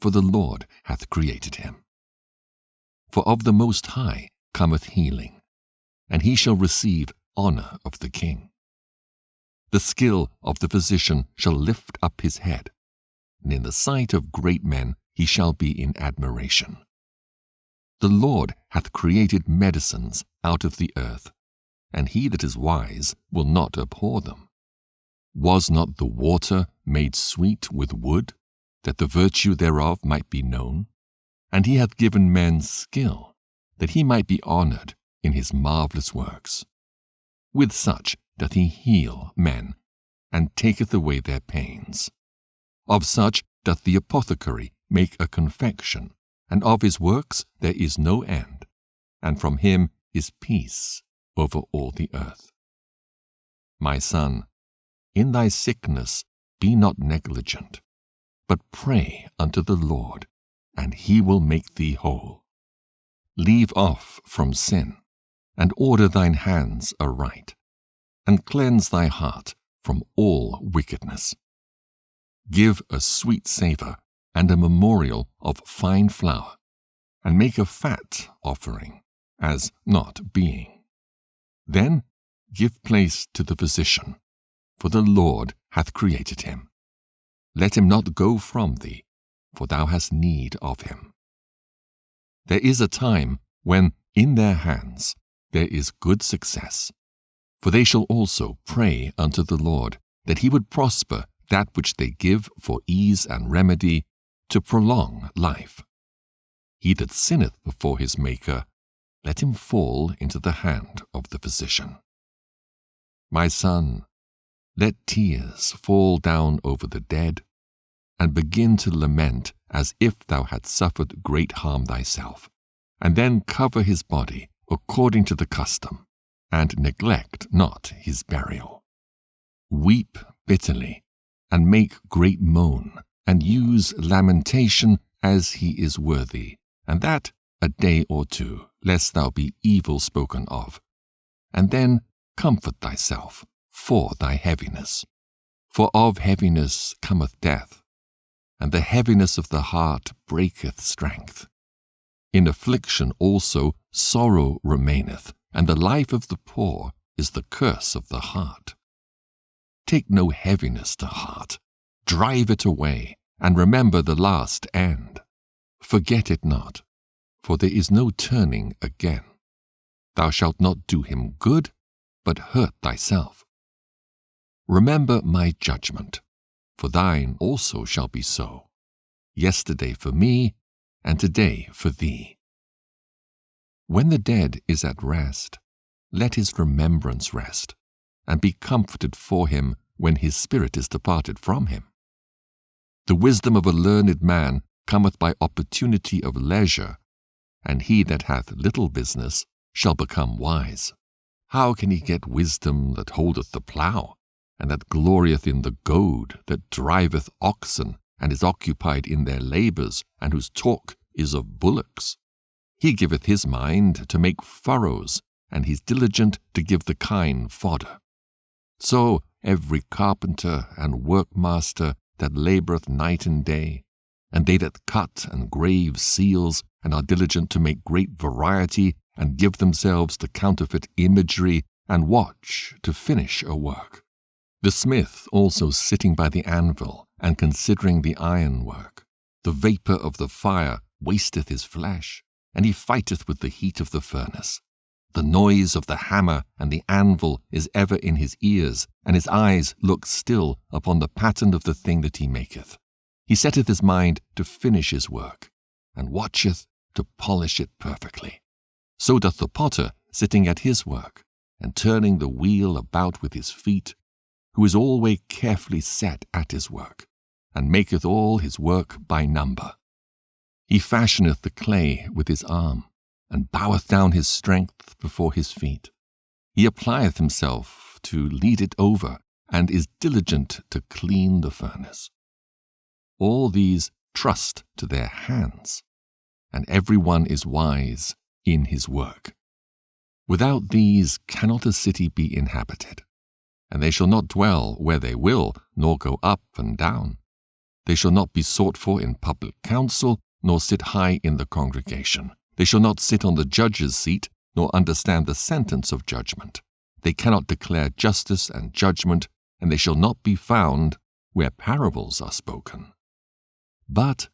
for the Lord hath created him. For of the Most High cometh healing, and he shall receive honor of the king. The skill of the physician shall lift up his head, and in the sight of great men he shall be in admiration. The Lord hath created medicines out of the earth, and he that is wise will not abhor them. Was not the water made sweet with wood, that the virtue thereof might be known? And he hath given men skill, that he might be honored in his marvelous works. With such doth he heal men, and taketh away their pains. Of such doth the apothecary make a confection, and of his works there is no end, and from him is peace over all the earth. My son, in thy sickness be not negligent, but pray unto the Lord, and he will make thee whole. Leave off from sin, and order thine hands aright, and cleanse thy heart from all wickedness. Give a sweet savour and a memorial of fine flour, and make a fat offering, as not being. Then give place to the physician, for the Lord hath created him. Let him not go from thee, for thou hast need of him. There is a time when in their hands there is good success, for they shall also pray unto the Lord, that he would prosper that which they give for ease and remedy, to prolong life. He that sinneth before his Maker, let him fall into the hand of the physician. My son, let tears fall down over the dead, and begin to lament as if thou hadst suffered great harm thyself, and then cover his body according to the custom, and neglect not his burial. Weep bitterly, and make great moan, and use lamentation as he is worthy, and that a day or two, lest thou be evil spoken of. And then comfort thyself for thy heaviness. For of heaviness cometh death, and the heaviness of the heart breaketh strength. In affliction also sorrow remaineth, and the life of the poor is the curse of the heart. Take no heaviness to heart, drive it away, and remember the last end. Forget it not, for there is no turning again. Thou shalt not do him good, but hurt thyself. Remember my judgment, for thine also shall be so. Yesterday for me, and today for thee. When the dead is at rest, let his remembrance rest, and be comforted for him when his spirit is departed from him. The wisdom of a learned man cometh by opportunity of leisure, and he that hath little business shall become wise. How can he get wisdom that holdeth the plough, and that glorieth in the goad, that driveth oxen, and is occupied in their labours, and whose talk is of bullocks? He giveth his mind to make furrows, and he is diligent to give the kine fodder. So every carpenter and workmaster that laboureth night and day, and they that cut and grave seals, and are diligent to make great variety, and give themselves to counterfeit imagery, and watch to finish a work. The smith also sitting by the anvil, and considering the ironwork. The vapour of the fire wasteth his flesh, and he fighteth with the heat of the furnace. The noise of the hammer and the anvil is ever in his ears, and his eyes look still upon the pattern of the thing that he maketh. He setteth his mind to finish his work, and watcheth to polish it perfectly. So doth the potter sitting at his work, and turning the wheel about with his feet, who is always carefully set at his work, and maketh all his work by number. He fashioneth the clay with his arm, and boweth down his strength before his feet. He applieth himself to lead it over, and is diligent to clean the furnace. All these trust to their hands, and every one is wise in his work. Without these cannot a city be inhabited, and they shall not dwell where they will, nor go up and down. They shall not be sought for in public council, nor sit high in the congregation. They shall not sit on the judge's seat, nor understand the sentence of judgment. They cannot declare justice and judgment, and they shall not be found where parables are spoken. But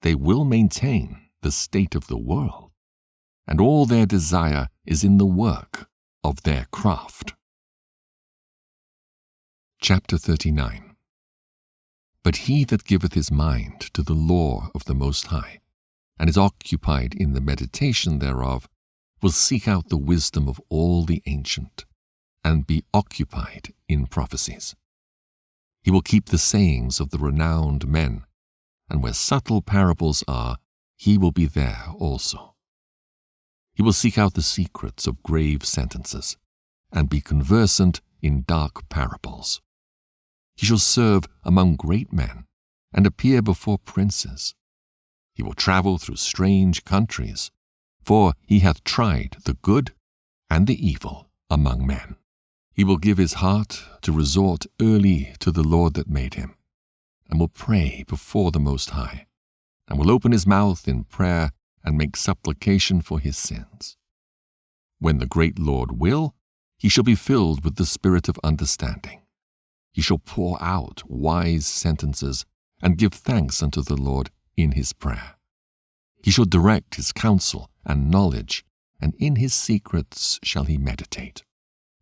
they will maintain the state of the world, and all their desire is in the work of their craft. Chapter 39. But he that giveth his mind to the law of the Most High, and is occupied in the meditation thereof, will seek out the wisdom of all the ancient, and be occupied in prophecies. He will keep the sayings of the renowned men, and where subtle parables are, he will be there also. He will seek out the secrets of grave sentences, and be conversant in dark parables. He shall serve among great men, and appear before princes. He will travel through strange countries, for he hath tried the good and the evil among men. He will give his heart to resort early to the Lord that made him, and will pray before the Most High, and will open his mouth in prayer and make supplication for his sins. When the great Lord will, he shall be filled with the spirit of understanding. He shall pour out wise sentences, and give thanks unto the Lord in his prayer. He shall direct his counsel and knowledge, and in his secrets shall he meditate.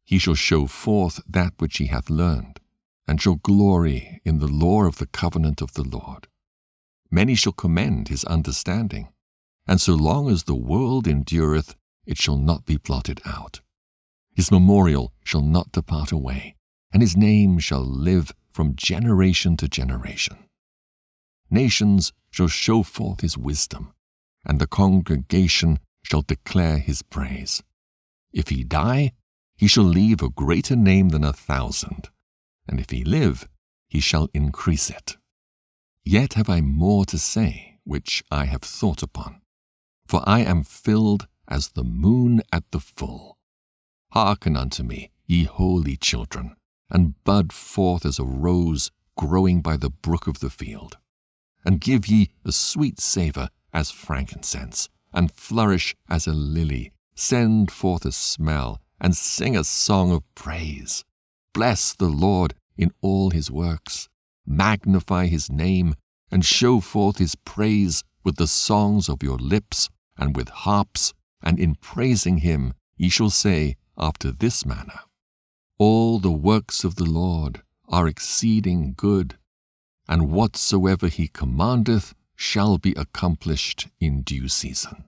He shall show forth that which he hath learned, and shall glory in the lore of the covenant of the Lord. Many shall commend his understanding, and so long as the world endureth, it shall not be blotted out. His memorial shall not depart away, and his name shall live from generation to generation. Nations shall show forth his wisdom, and the congregation shall declare his praise. If he die, he shall leave a greater name than 1,000, and if he live, he shall increase it. Yet have I more to say, which I have thought upon, for I am filled as the moon at the full. Hearken unto me, ye holy children, and bud forth as a rose growing by the brook of the field. And give ye a sweet savour as frankincense, and flourish as a lily. Send forth a smell, and sing a song of praise. Bless the Lord in all his works. Magnify his name, and show forth his praise with the songs of your lips, and with harps, and in praising him ye shall say after this manner, All the works of the Lord are exceeding good, and whatsoever he commandeth shall be accomplished in due season.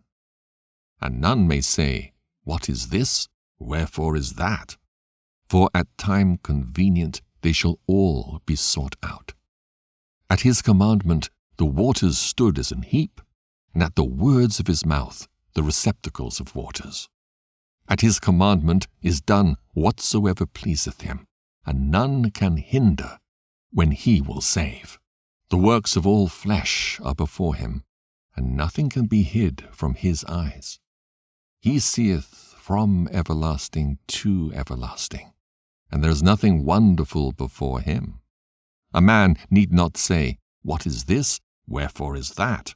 And none may say, What is this? Wherefore is that? For at time convenient they shall all be sought out. At his commandment the waters stood as an heap, and at the words of his mouth the receptacles of waters. At his commandment is done whatsoever pleaseth him, and none can hinder when he will save. The works of all flesh are before him, and nothing can be hid from his eyes. He seeth from everlasting to everlasting, and there is nothing wonderful before him. A man need not say, What is this? Wherefore is that?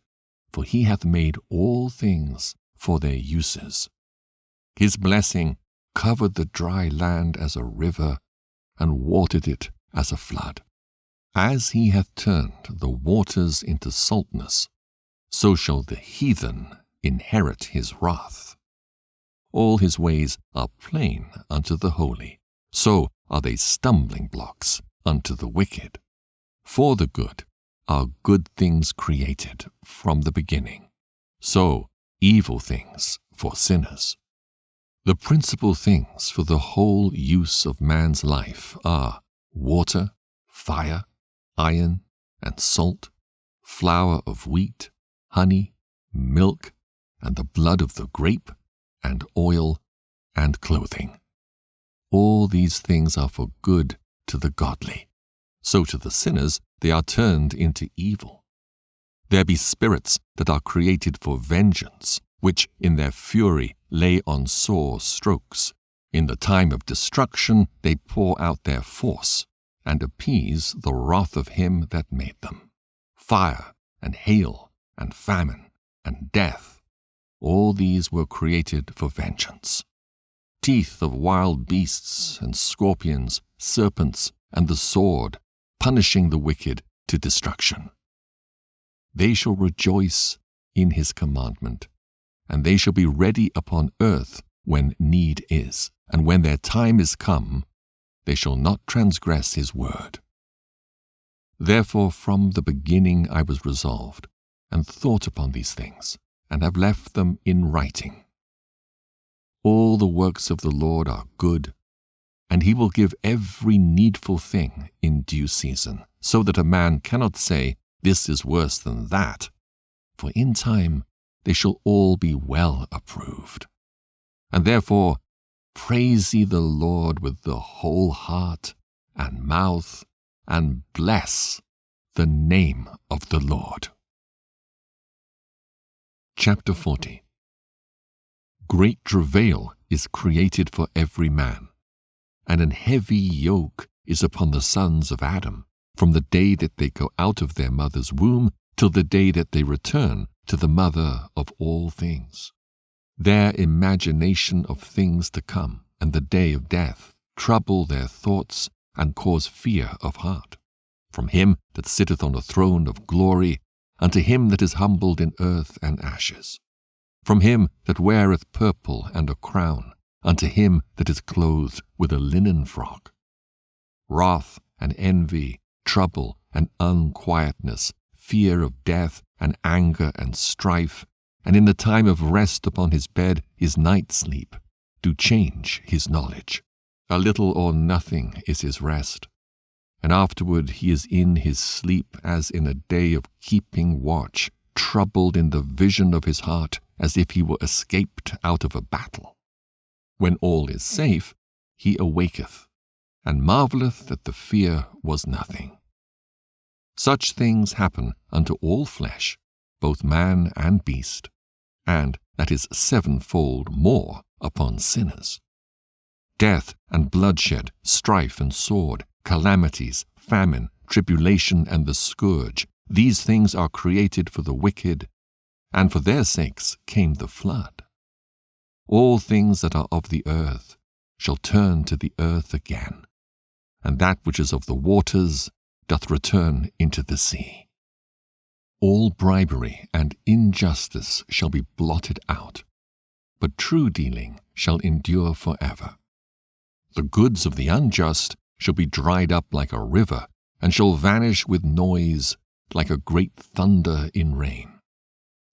For he hath made all things for their uses. His blessing covered the dry land as a river, and watered it as a flood. As he hath turned the waters into saltness, so shall the heathen inherit his wrath. All his ways are plain unto the holy, so are they stumbling blocks unto the wicked. For the good are good things created from the beginning, so evil things for sinners. The principal things for the whole use of man's life are water, fire, iron, and salt, flour of wheat, honey, milk, and the blood of the grape, and oil, and clothing. All these things are for good to the godly, so to the sinners they are turned into evil. There be spirits that are created for vengeance, which in their fury lay on sore strokes. In the time of destruction they pour out their force, and appease the wrath of him that made them. Fire, and hail, and famine, and death, all these were created for vengeance. Teeth of wild beasts, and scorpions, serpents, and the sword, punishing the wicked to destruction. They shall rejoice in his commandment, and they shall be ready upon earth when need is, and when their time is come, they shall not transgress his word. Therefore from the beginning I was resolved, and thought upon these things, and have left them in writing. All the works of the Lord are good, and he will give every needful thing in due season, so that a man cannot say, this is worse than that, for in time they shall all be well approved. And therefore praise ye the Lord with the whole heart and mouth, and bless the name of the Lord. Chapter 40. Great travail is created for every man, and an heavy yoke is upon the sons of Adam, from the day that they go out of their mother's womb till the day that they return to the mother of all things. Their imagination of things to come and the day of death trouble their thoughts and cause fear of heart. From him that sitteth on a throne of glory unto him that is humbled in earth and ashes. From him that weareth purple and a crown unto him that is clothed with a linen frock. Wrath and envy, trouble and unquietness, fear of death and anger and strife, and in the time of rest upon his bed his night sleep, do change his knowledge. A little or nothing is his rest, and afterward he is in his sleep as in a day of keeping watch, troubled in the vision of his heart, as if he were escaped out of a battle. When all is safe, he awaketh, and marvelleth that the fear was nothing. Such things happen unto all flesh, both man and beast, and that is sevenfold more upon sinners. Death and bloodshed, strife and sword, calamities, famine, tribulation and the scourge, these things are created for the wicked, and for their sakes came the flood. All things that are of the earth shall turn to the earth again, and that which is of the waters doth return into the sea. All bribery and injustice shall be blotted out, but true dealing shall endure forever. The goods of the unjust shall be dried up like a river, and shall vanish with noise like a great thunder in rain.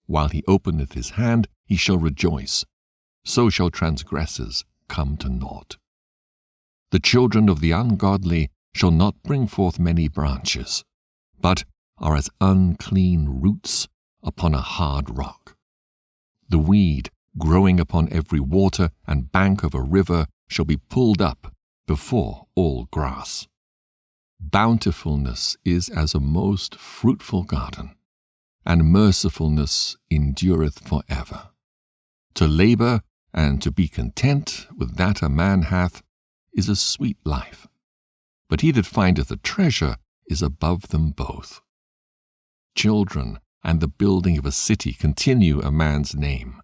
While he openeth his hand, he shall rejoice, so shall transgressors come to naught. The children of the ungodly shall not bring forth many branches, but are as unclean roots upon a hard rock. The weed growing upon every water and bank of a river shall be pulled up before all grass. Bountifulness is as a most fruitful garden, and mercifulness endureth for ever. To labor and to be content with that a man hath is a sweet life, but he that findeth a treasure is above them both. Children and the building of a city continue a man's name,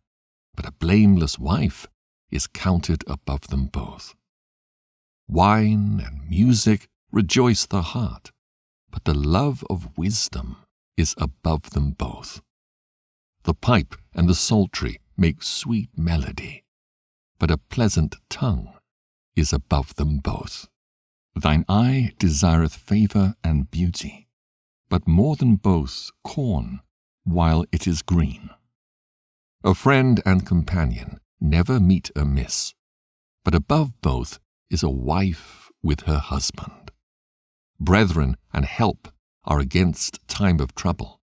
but a blameless wife is counted above them both. Wine and music rejoice the heart, but the love of wisdom is above them both. The pipe and the psaltery make sweet melody, but a pleasant tongue is above them both. Thine eye desireth favour and beauty, but more than both corn while it is green. A friend and companion never meet amiss, but above both is a wife with her husband. Brethren and help are against time of trouble,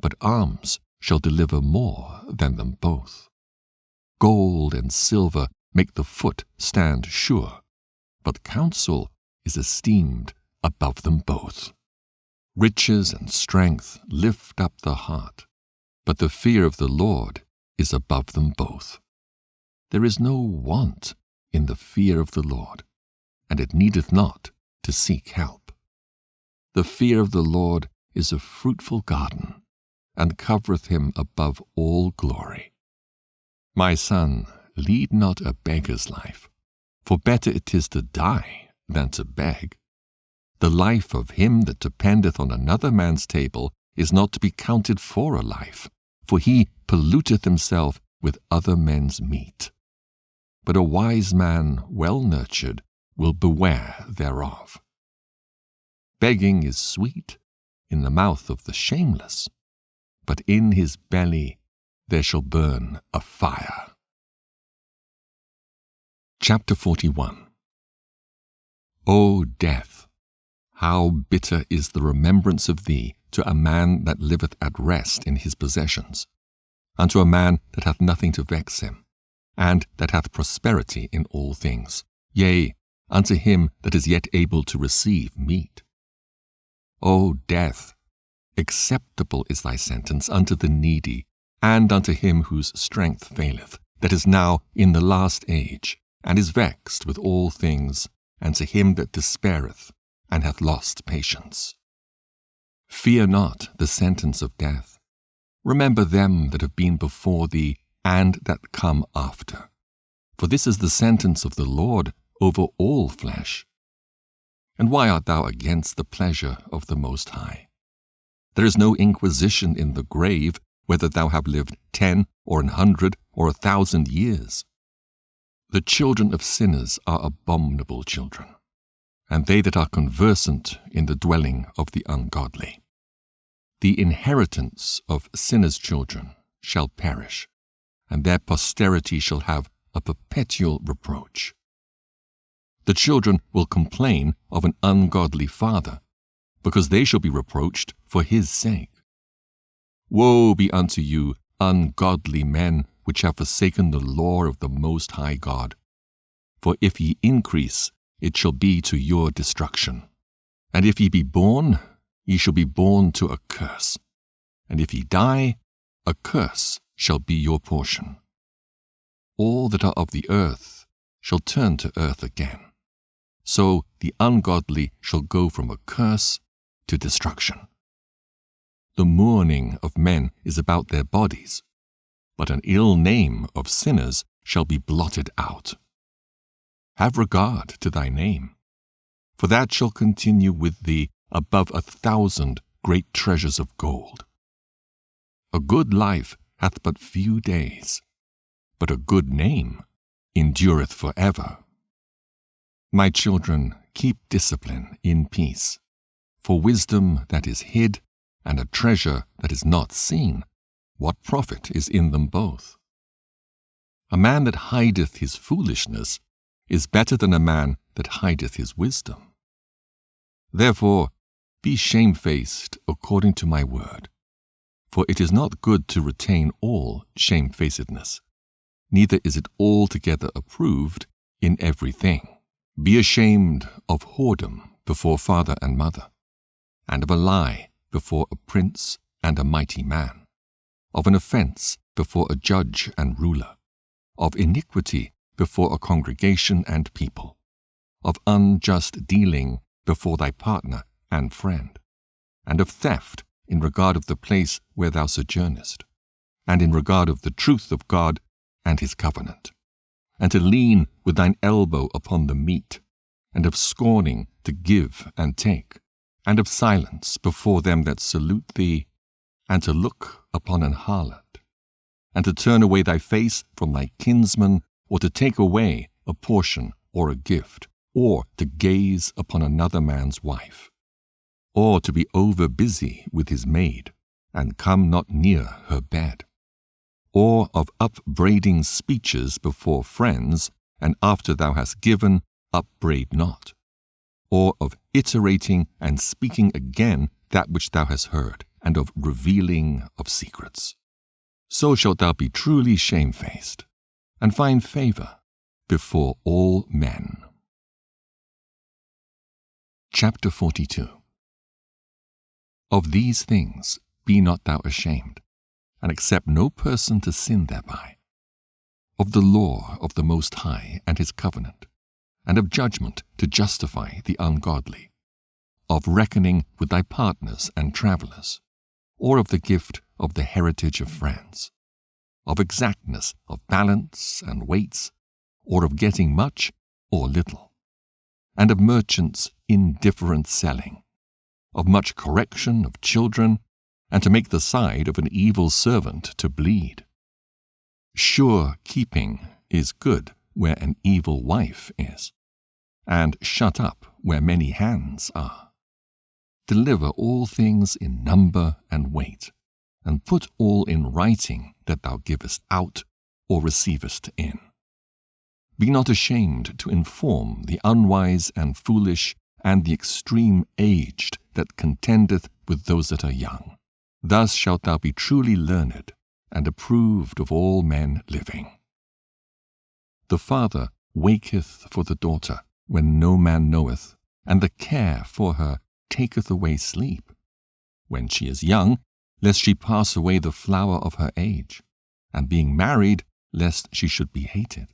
but alms shall deliver more than them both. Gold and silver make the foot stand sure, but counsel is esteemed above them both. Riches and strength lift up the heart, but the fear of the Lord is above them both. There is no want in the fear of the Lord, and it needeth not to seek help. The fear of the Lord is a fruitful garden, and covereth him above all glory. My son, lead not a beggar's life, for better it is to die than to beg. The life of him that dependeth on another man's table is not to be counted for a life, for he polluteth himself with other men's meat. But a wise man well nurtured will beware thereof. Begging is sweet in the mouth of the shameless, but in his belly there shall burn a fire. Chapter 41. O death, how bitter is the remembrance of thee to a man that liveth at rest in his possessions, unto a man that hath nothing to vex him, and that hath prosperity in all things, yea, unto him that is yet able to receive meat. O death, acceptable is thy sentence unto the needy, and unto him whose strength faileth, that is now in the last age, and is vexed with all things, and to him that despaireth, and hath lost patience. Fear not the sentence of death. Remember them that have been before thee, and that come after. For this is the sentence of the Lord over all flesh. And why art thou against the pleasure of the Most High? There is no inquisition in the grave, whether thou have lived 10 or 100 or 1,000 years. The children of sinners are abominable children, and they that are conversant in the dwelling of the ungodly. The inheritance of sinners' children shall perish, and their posterity shall have a perpetual reproach. The children will complain of an ungodly father, because they shall be reproached for his sake. Woe be unto you, ungodly men, which have forsaken the law of the Most High God. For if ye increase, it shall be to your destruction. And if ye be born, ye shall be born to a curse. And if ye die, a curse shall be your portion. All that are of the earth shall turn to earth again. So the ungodly shall go from a curse to destruction. The mourning of men is about their bodies, but an ill name of sinners shall be blotted out. Have regard to thy name, for that shall continue with thee above 1,000 great treasures of gold. A good life hath but few days, but a good name endureth forever. My children, keep discipline in peace, for wisdom that is hid and a treasure that is not seen, what profit is in them both? A man that hideth his foolishness is better than a man that hideth his wisdom. Therefore, be shamefaced according to my word, for it is not good to retain all shamefacedness, neither is it altogether approved in everything. Be ashamed of whoredom before father and mother, and of a lie before a prince and a mighty man, of an offense before a judge and ruler, of iniquity before a congregation and people, of unjust dealing before thy partner and friend, and of theft in regard of the place where thou sojournest, and in regard of the truth of God and his covenant, and to lean with thine elbow upon the meat, and of scorning to give and take, and of silence before them that salute thee, and to look upon an harlot, and to turn away thy face from thy kinsman, or to take away a portion or a gift, or to gaze upon another man's wife, or to be over busy with his maid, and come not near her bed, or of upbraiding speeches before friends, and after thou hast given, upbraid not, or of iterating and speaking again that which thou hast heard, and of revealing of secrets. So shalt thou be truly shamefaced, and find favor before all men. Chapter 42. Of these things be not thou ashamed, and accept no person to sin thereby. Of the law of the Most High and his covenant, and of judgment to justify the ungodly, of reckoning with thy partners and travellers, or of the gift of the heritage of friends, of exactness of balance and weights, or of getting much or little, and of merchants' indifferent selling, of much correction of children, and to make the side of an evil servant to bleed. Sure keeping is good where an evil wife is, and shut up where many hands are. Deliver all things in number and weight, and put all in writing that thou givest out or receivest in. Be not ashamed to inform the unwise and foolish and the extreme aged that contendeth with those that are young. Thus shalt thou be truly learned and approved of all men living. The father waketh for the daughter when no man knoweth, and the care for her taketh away sleep. When she is young, lest she pass away the flower of her age, and being married, lest she should be hated.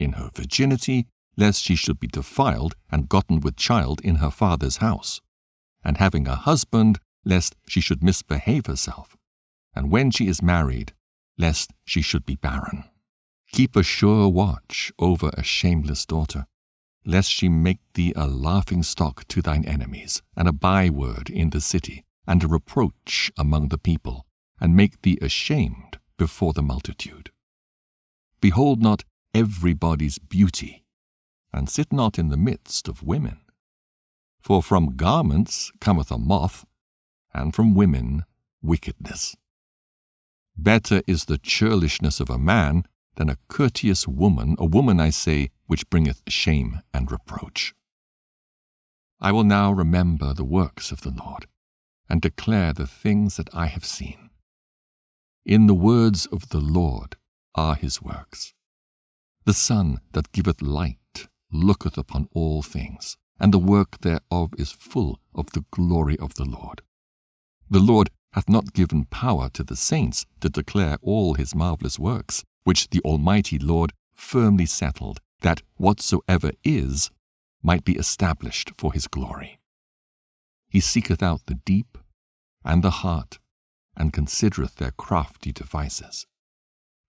In her virginity, lest she should be defiled and gotten with child in her father's house, and having a husband, lest she should misbehave herself, and when she is married, lest she should be barren. Keep a sure watch over a shameless daughter, lest she make thee a laughingstock to thine enemies, and a byword in the city, and a reproach among the people, and make thee ashamed before the multitude. Behold not everybody's beauty, and sit not in the midst of women. For from garments cometh a moth, and from women wickedness. Better is the churlishness of a man than a courteous woman, a woman, I say, which bringeth shame and reproach. I will now remember the works of the Lord, and declare the things that I have seen. In the words of the Lord are his works. The sun that giveth light looketh upon all things, and the work thereof is full of the glory of the Lord. The Lord hath not given power to the saints to declare all his marvelous works, which the Almighty Lord firmly settled, that whatsoever is might be established for his glory. He seeketh out the deep and the heart, and considereth their crafty devices.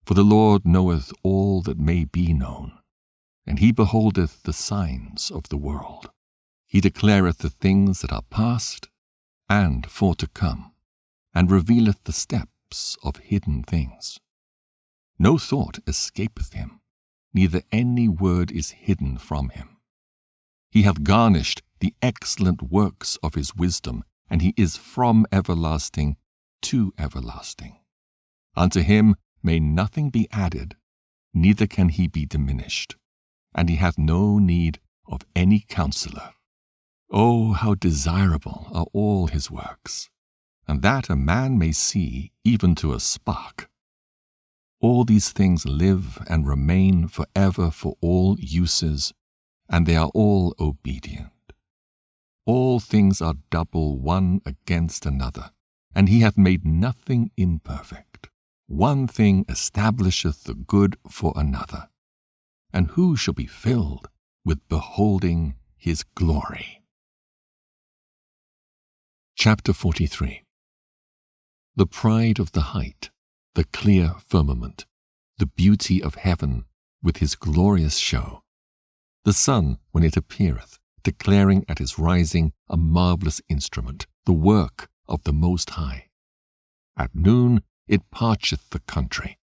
For the Lord knoweth all that may be known, and he beholdeth the signs of the world. He declareth the things that are past and for to come, and revealeth the steps of hidden things. No thought escapeth him, neither any word is hidden from him. He hath garnished the excellent works of his wisdom, and he is from everlasting to everlasting. Unto him may nothing be added, neither can he be diminished, and he hath no need of any counselor. Oh, how desirable are all his works, and that a man may see even to a spark. All these things live and remain forever for all uses, and they are all obedient. All things are double one against another, and he hath made nothing imperfect. One thing establisheth the good for another, and who shall be filled with beholding his glory? Chapter 43. The pride of the height, the clear firmament, the beauty of heaven with his glorious show, The sun, when it appeareth, declaring at his rising a marvelous instrument, the work of the Most High. At noon it parcheth the country,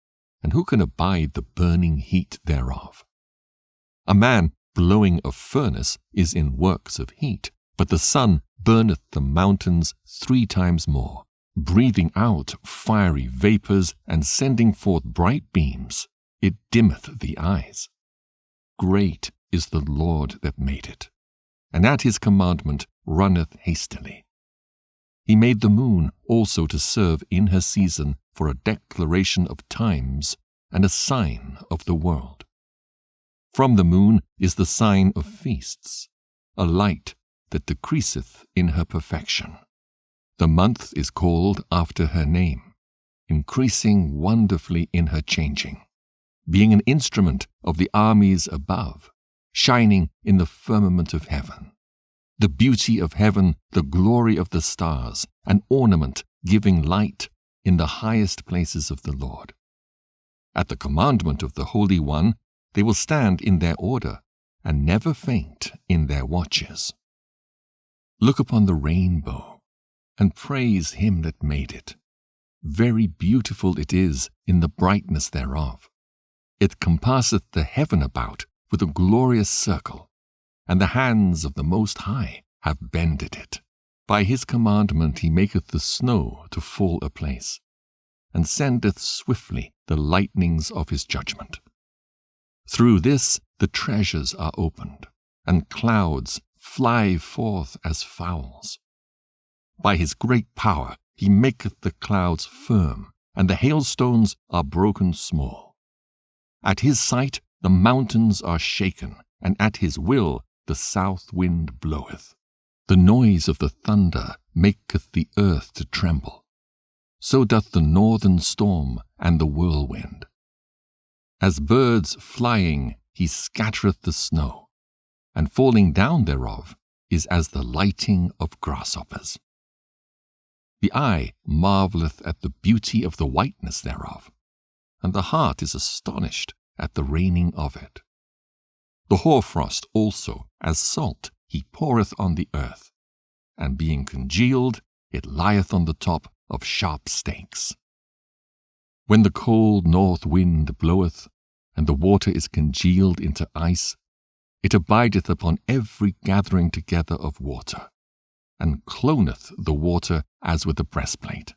and who can abide the burning heat thereof? A man blowing a furnace is in works of heat, but the sun burneth the mountains 3 times more, breathing out fiery vapors and sending forth bright beams. It dimmeth the eyes. Great is the Lord that made it, and at his commandment runneth hastily. He made the moon also to serve in her season for a declaration of times and a sign of the world. From the moon is the sign of feasts, a light that decreaseth in her perfection. The month is called after her name, increasing wonderfully in her changing, being an instrument of the armies above, shining in the firmament of heaven. The beauty of heaven, the glory of the stars, an ornament giving light in the highest places of the Lord. At the commandment of the Holy One, they will stand in their order, and never faint in their watches. Look upon the rainbow, and praise him that made it. Very beautiful it is in the brightness thereof. It compasseth the heaven about with a glorious circle, and the hands of the Most High have bended it. By his commandment he maketh the snow to fall aplace, and sendeth swiftly the lightnings of his judgment. Through this the treasures are opened, and clouds fly forth as fowls. By his great power he maketh the clouds firm, and the hailstones are broken small. At his sight the mountains are shaken, and at his will the south wind bloweth. The noise of the thunder maketh the earth to tremble. So doth the northern storm and the whirlwind. As birds flying he scattereth the snow, and falling down thereof is as the lighting of grasshoppers. The eye marvelleth at the beauty of the whiteness thereof, and the heart is astonished at the raining of it. The hoarfrost also, as salt, he poureth on the earth, and being congealed, it lieth on the top of sharp stakes. When the cold north wind bloweth, and the water is congealed into ice, it abideth upon every gathering together of water, and cloneth the water as with a breastplate.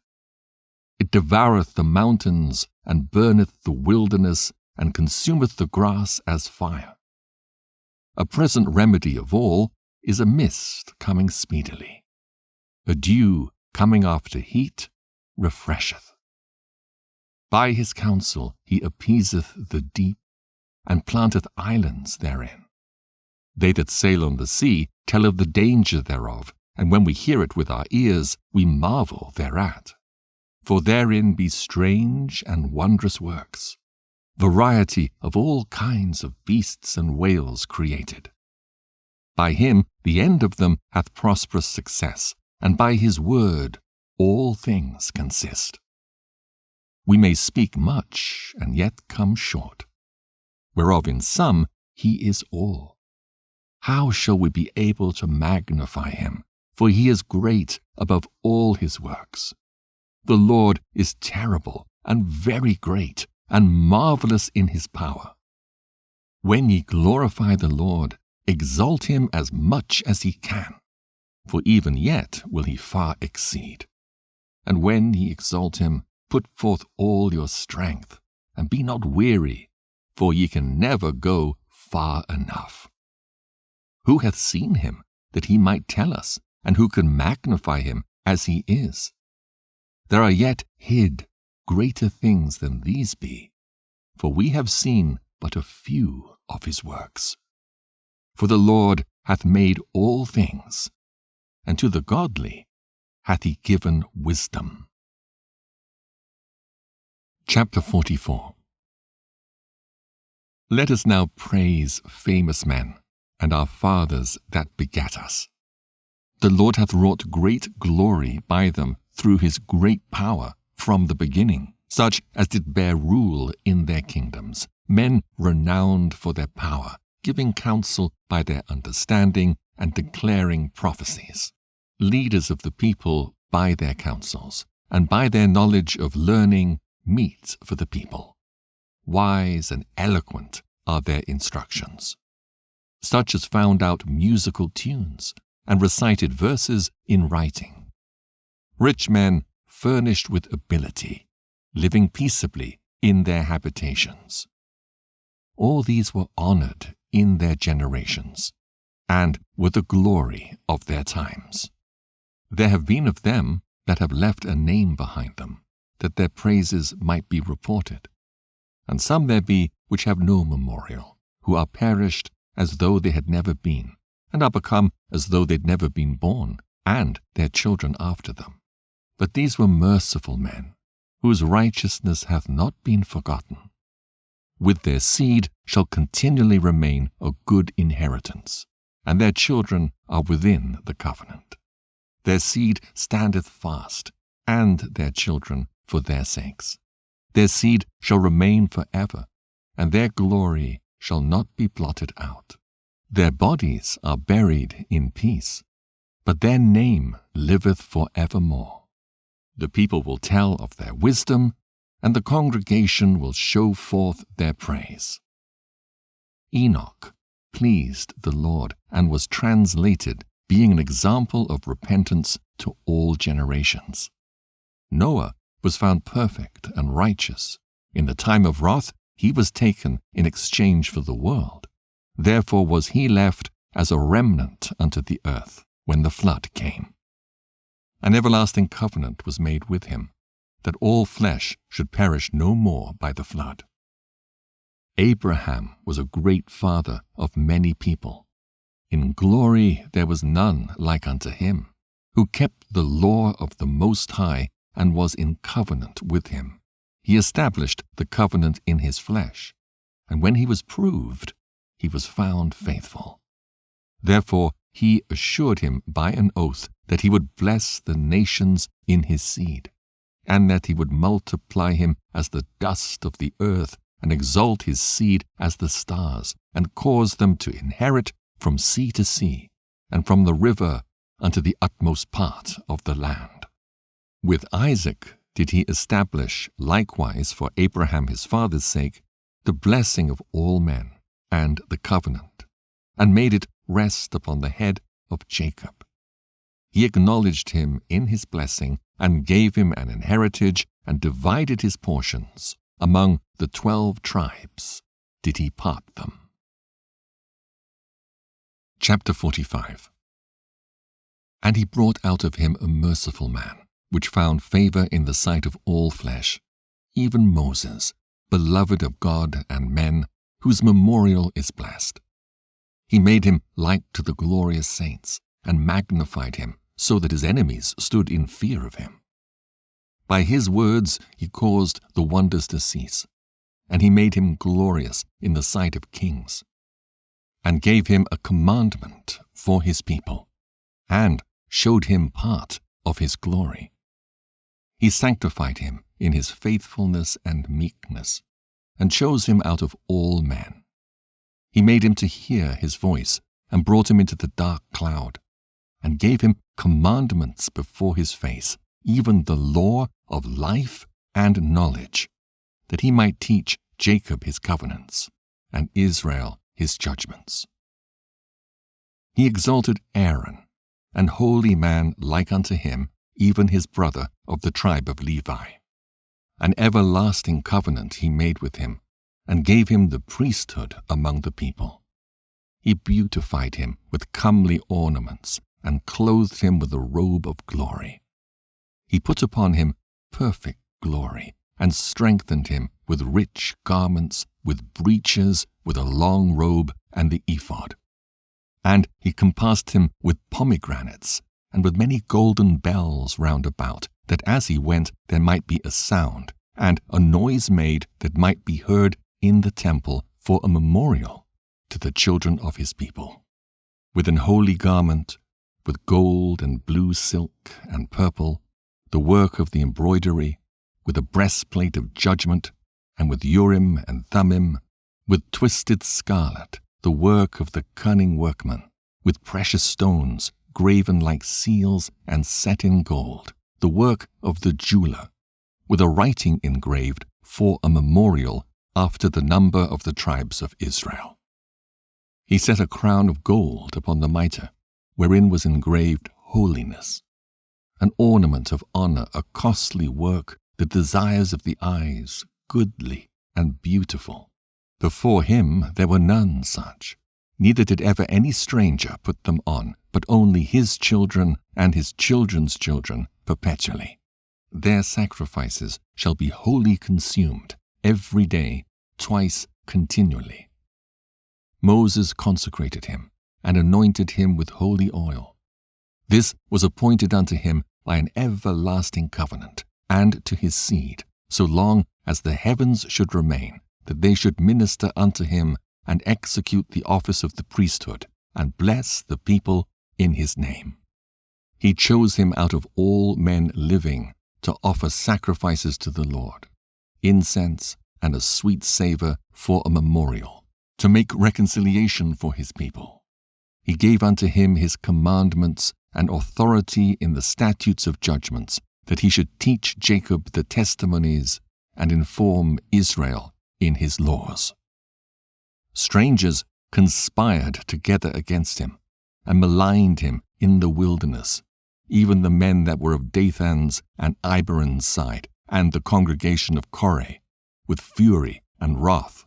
It devoureth the mountains, and burneth the wilderness, and consumeth the grass as fire. A present remedy of all is a mist coming speedily. A dew coming after heat refresheth. By his counsel he appeaseth the deep, and planteth islands therein. They that sail on the sea tell of the danger thereof, and when we hear it with our ears, we marvel thereat. For therein be strange and wondrous works, variety of all kinds of beasts and whales created. By him the end of them hath prosperous success, and by his word all things consist. We may speak much, and yet come short, whereof in some he is all. How shall we be able to magnify him? For he is great above all his works. The Lord is terrible and very great, and marvelous in his power. When ye glorify the Lord, exalt him as much as ye can, for even yet will he far exceed. And when ye exalt him, put forth all your strength, and be not weary, for ye can never go far enough. Who hath seen him, that he might tell us, and who can magnify him as he is? There are yet hid greater things than these be, for we have seen but a few of his works. For the Lord hath made all things, and to the godly hath he given wisdom. Chapter 44. Let us now praise famous men, and our fathers that begat us. The Lord hath wrought great glory by them through his great power from the beginning, such as did bear rule in their kingdoms, men renowned for their power, giving counsel by their understanding and declaring prophecies. Leaders of the people by their counsels, and by their knowledge of learning meet for the people. Wise and eloquent are their instructions. Such as found out musical tunes and recited verses in writing. Rich men furnished with ability, living peaceably in their habitations. All these were honored in their generations, and were the glory of their times. There have been of them that have left a name behind them, that their praises might be reported. And some there be which have no memorial, who are perished as though they had never been, and are become as though they'd never been born, and their children after them. But these were merciful men, whose righteousness hath not been forgotten. With their seed shall continually remain a good inheritance, and their children are within the covenant. Their seed standeth fast, and their children for their sakes. Their seed shall remain forever, and their glory shall not be blotted out. Their bodies are buried in peace, but their name liveth for evermore. The people will tell of their wisdom, and the congregation will show forth their praise. Enoch pleased the Lord, and was translated, being an example of repentance to all generations. Noah was found perfect and righteous. In the time of wrath he was taken in exchange for the world. Therefore was he left as a remnant unto the earth when the flood came. An everlasting covenant was made with him, that all flesh should perish no more by the flood. Abraham was a great father of many people. In glory there was none like unto him, who kept the law of the Most High, and was in covenant with him. He established the covenant in his flesh, and when he was proved, he was found faithful. Therefore he assured him by an oath that he would bless the nations in his seed, and that he would multiply him as the dust of the earth, and exalt his seed as the stars, and cause them to inherit from sea to sea, and from the river unto the utmost part of the land. With Isaac did he establish likewise for Abraham his father's sake the blessing of all men, and the covenant, and made it rest upon the head of Jacob. He acknowledged him in his blessing, and gave him an inheritance, and divided his portions. Among the 12 tribes did he part them. Chapter 45. And he brought out of him a merciful man, which found favor in the sight of all flesh, even Moses, beloved of God and men, whose memorial is blessed. He made him like to the glorious saints, and magnified him, so that his enemies stood in fear of him. By his words he caused the wonders to cease, and he made him glorious in the sight of kings, and gave him a commandment for his people, and showed him part of his glory. He sanctified him in his faithfulness and meekness, and chose him out of all men. He made him to hear his voice, and brought him into the dark cloud, and gave him commandments before his face, even the law of life and knowledge, that he might teach Jacob his covenants, and Israel his judgments. He exalted Aaron, an holy man like unto him, even his brother of the tribe of Levi. An everlasting covenant he made with him, and gave him the priesthood among the people. He beautified him with comely ornaments, and clothed him with a robe of glory. He put upon him perfect glory, and strengthened him with rich garments, with breeches, with a long robe, and the ephod. And he compassed him with pomegranates, and with many golden bells round about, that as he went there might be a sound, and a noise made that might be heard in the temple for a memorial to the children of his people. With an holy garment, with gold and blue silk and purple, the work of the embroidery, with a breastplate of judgment, and with Urim and Thummim, with twisted scarlet, the work of the cunning workman, with precious stones, graven like seals and set in gold, the work of the jeweler, with a writing engraved for a memorial after the number of the tribes of Israel. He set a crown of gold upon the mitre, wherein was engraved holiness, an ornament of honor, a costly work, the desires of the eyes, goodly and beautiful. Before him there were none such, neither did ever any stranger put them on, but only his children and his children's children perpetually. Their sacrifices shall be wholly consumed, every day, twice continually. Moses consecrated him, and anointed him with holy oil. This was appointed unto him by an everlasting covenant, and to his seed, so long as the heavens should remain, that they should minister unto him, and execute the office of the priesthood, and bless the people in his name. He chose him out of all men living to offer sacrifices to the Lord, incense and a sweet savor for a memorial, to make reconciliation for his people. He gave unto him his commandments and authority in the statutes of judgments, that he should teach Jacob the testimonies and inform Israel in his laws. Strangers conspired together against him, and maligned him in the wilderness, even the men that were of Dathan's and Abiram's side, and the congregation of Korah, with fury and wrath.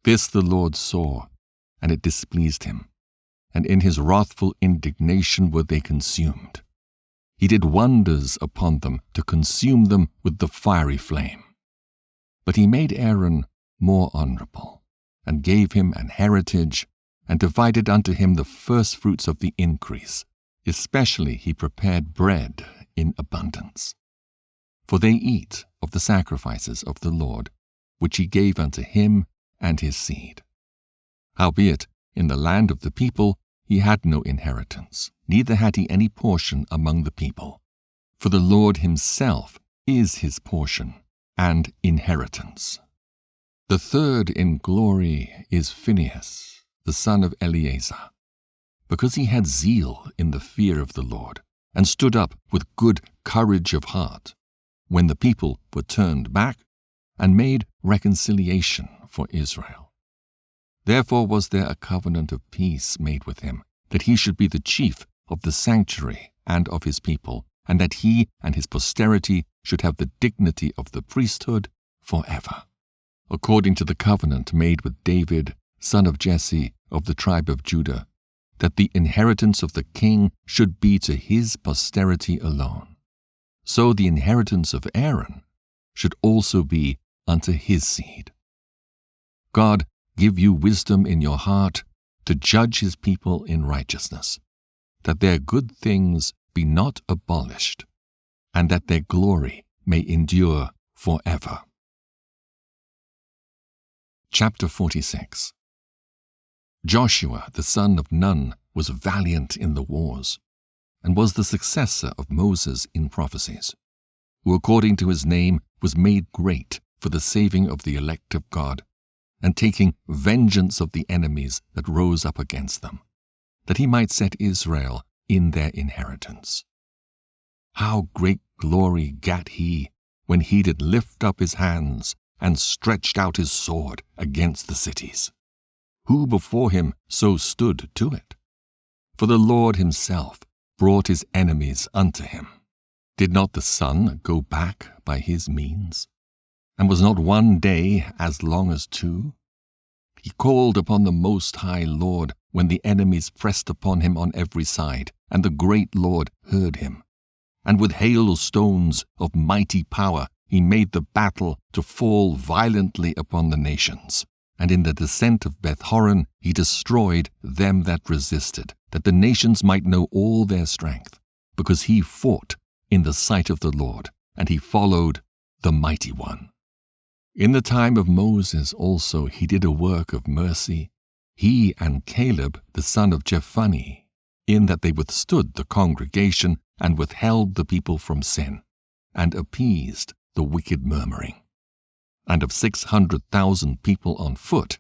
This the Lord saw, and it displeased him, and in his wrathful indignation were they consumed. He did wonders upon them to consume them with the fiery flame. But he made Aaron more honorable, and gave him an heritage, and divided unto him the firstfruits of the increase. Especially he prepared bread in abundance. For they eat of the sacrifices of the Lord, which he gave unto him and his seed. Howbeit, in the land of the people he had no inheritance, neither had he any portion among the people. For the Lord himself is his portion and inheritance. The third in glory is Phinehas, the son of Eleazar, because he had zeal in the fear of the Lord, and stood up with good courage of heart, when the people were turned back, and made reconciliation for Israel. Therefore was there a covenant of peace made with him, that he should be the chief of the sanctuary and of his people, and that he and his posterity should have the dignity of the priesthood forever, according to the covenant made with David, son of Jesse, of the tribe of Judah, that the inheritance of the king should be to his posterity alone. So the inheritance of Aaron should also be unto his seed. God give you wisdom in your heart to judge his people in righteousness, that their good things be not abolished, and that their glory may endure forever. Chapter 46. Joshua the son of Nun was valiant in the wars, and was the successor of Moses in prophecies, who according to his name was made great for the saving of the elect of God, and taking vengeance of the enemies that rose up against them, that he might set Israel in their inheritance. How great glory gat he when he did lift up his hands and stretched out his sword against the cities! Who before him so stood to it? For the Lord himself brought his enemies unto him. Did not the sun go back by his means? And was not one day as long as two? He called upon the Most High Lord when the enemies pressed upon him on every side, and the great Lord heard him. And with hailstones of mighty power he made the battle to fall violently upon the nations. And in the descent of Beth-horon he destroyed them that resisted, that the nations might know all their strength, because he fought in the sight of the Lord, and he followed the Mighty One. In the time of Moses also he did a work of mercy, he and Caleb the son of Jephunneh, in that they withstood the congregation and withheld the people from sin, and appeased the wicked murmuring. And of 600,000 people on foot,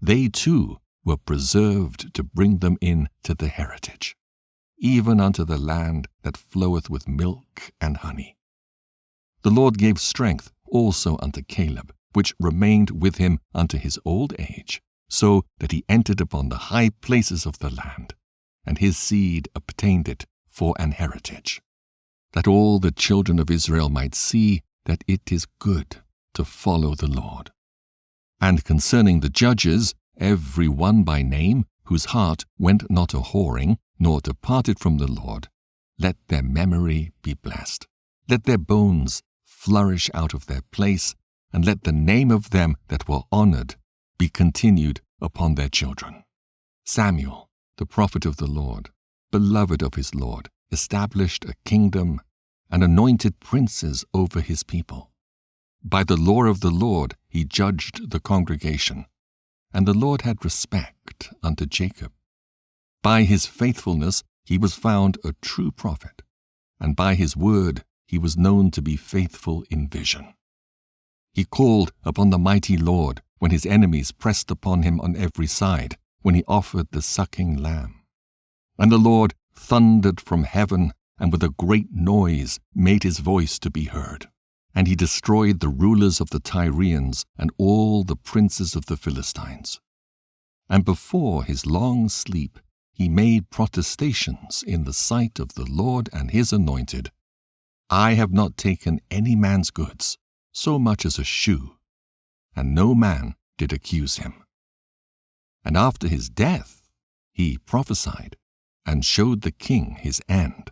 they too were preserved to bring them in to the heritage, even unto the land that floweth with milk and honey. The Lord gave strength also unto Caleb, which remained with him unto his old age, so that he entered upon the high places of the land, and his seed obtained it for an heritage, that all the children of Israel might see that it is good to follow the Lord. And concerning the judges, every one by name, whose heart went not a-whoring, nor departed from the Lord, let their memory be blessed. Let their bones flourish out of their place, and let the name of them that were honored be continued upon their children. Samuel, the prophet of the Lord, beloved of his Lord, established a kingdom and anointed princes over his people. By the law of the Lord he judged the congregation, and the Lord had respect unto Jacob. By his faithfulness he was found a true prophet, and by his word he was known to be faithful in vision. He called upon the mighty Lord when his enemies pressed upon him on every side, when he offered the sucking lamb. And the Lord thundered from heaven, and with a great noise made his voice to be heard. And he destroyed the rulers of the Tyrians and all the princes of the Philistines. And before his long sleep he made protestations in the sight of the Lord and his anointed, I have not taken any man's goods, so much as a shoe, and no man did accuse him. And after his death he prophesied, and showed the king his end,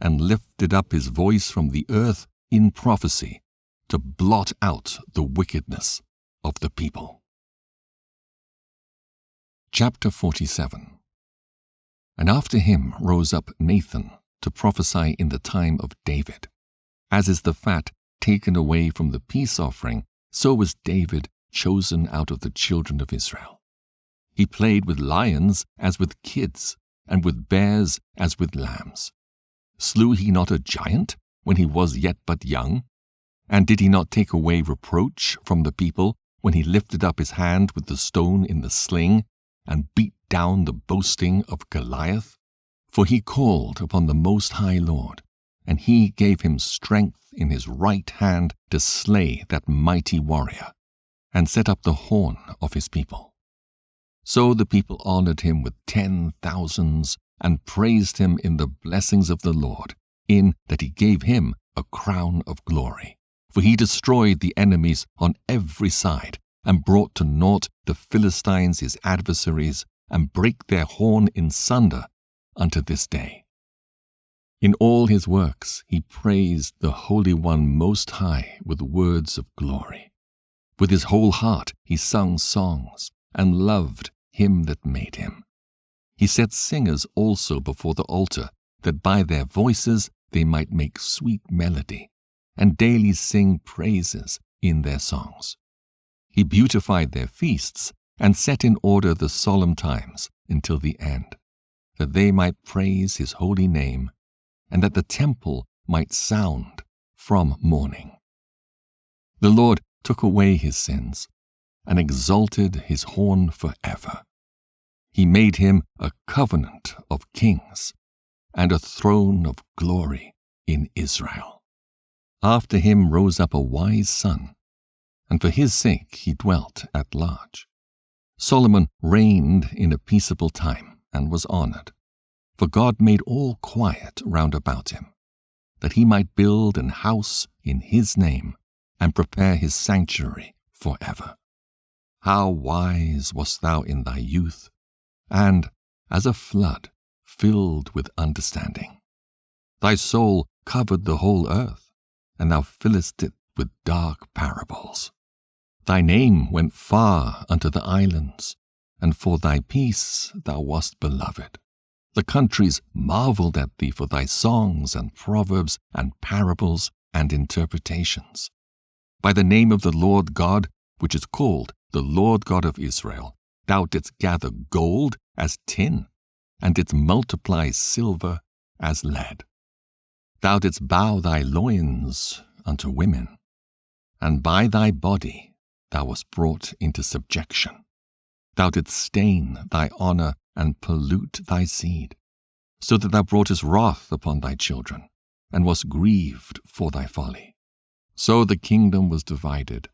and lifted up his voice from the earth in prophecy, to blot out the wickedness of the people. Chapter 47. And after him rose up Nathan to prophesy in the time of David. As is the fat taken away from the peace offering, so was David chosen out of the children of Israel. He played with lions as with kids, and with bears as with lambs. Slew he not a giant when he was yet but young? And did he not take away reproach from the people when he lifted up his hand with the stone in the sling, and beat down the boasting of Goliath? For he called upon the Most High Lord, and he gave him strength in his right hand to slay that mighty warrior, and set up the horn of his people. So the people honored him with 10,000s, and praised him in the blessings of the Lord, in that he gave him a crown of glory. For he destroyed the enemies on every side, and brought to naught the Philistines his adversaries, and brake their horn in sunder unto this day. In all his works he praised the Holy One Most High with words of glory. With his whole heart he sung songs, and loved him that made him. He set singers also before the altar, that by their voices they might make sweet melody, and daily sing praises in their songs. He beautified their feasts, and set in order the solemn times until the end, that they might praise his holy name, and that the temple might sound from morning. The Lord took away his sins, and exalted his horn forever. He made him a covenant of kings, and a throne of glory in Israel. After him rose up a wise son, and for his sake he dwelt at large. Solomon reigned in a peaceable time, and was honored, for God made all quiet round about him, that he might build an house in his name, and prepare his sanctuary forever. How wise wast thou in thy youth, and as a flood filled with understanding. Thy soul covered the whole earth, and thou fillest it with dark parables. Thy name went far unto the islands, and for thy peace thou wast beloved. The countries marveled at thee for thy songs and proverbs and parables and interpretations. By the name of the Lord God, which is called the Lord God of Israel, thou didst gather gold as tin, and didst multiply silver as lead. Thou didst bow thy loins unto women, and by thy body thou wast brought into subjection. Thou didst stain thy honor and pollute thy seed, so that thou broughtest wrath upon thy children, and wast grieved for thy folly. So the kingdom was divided,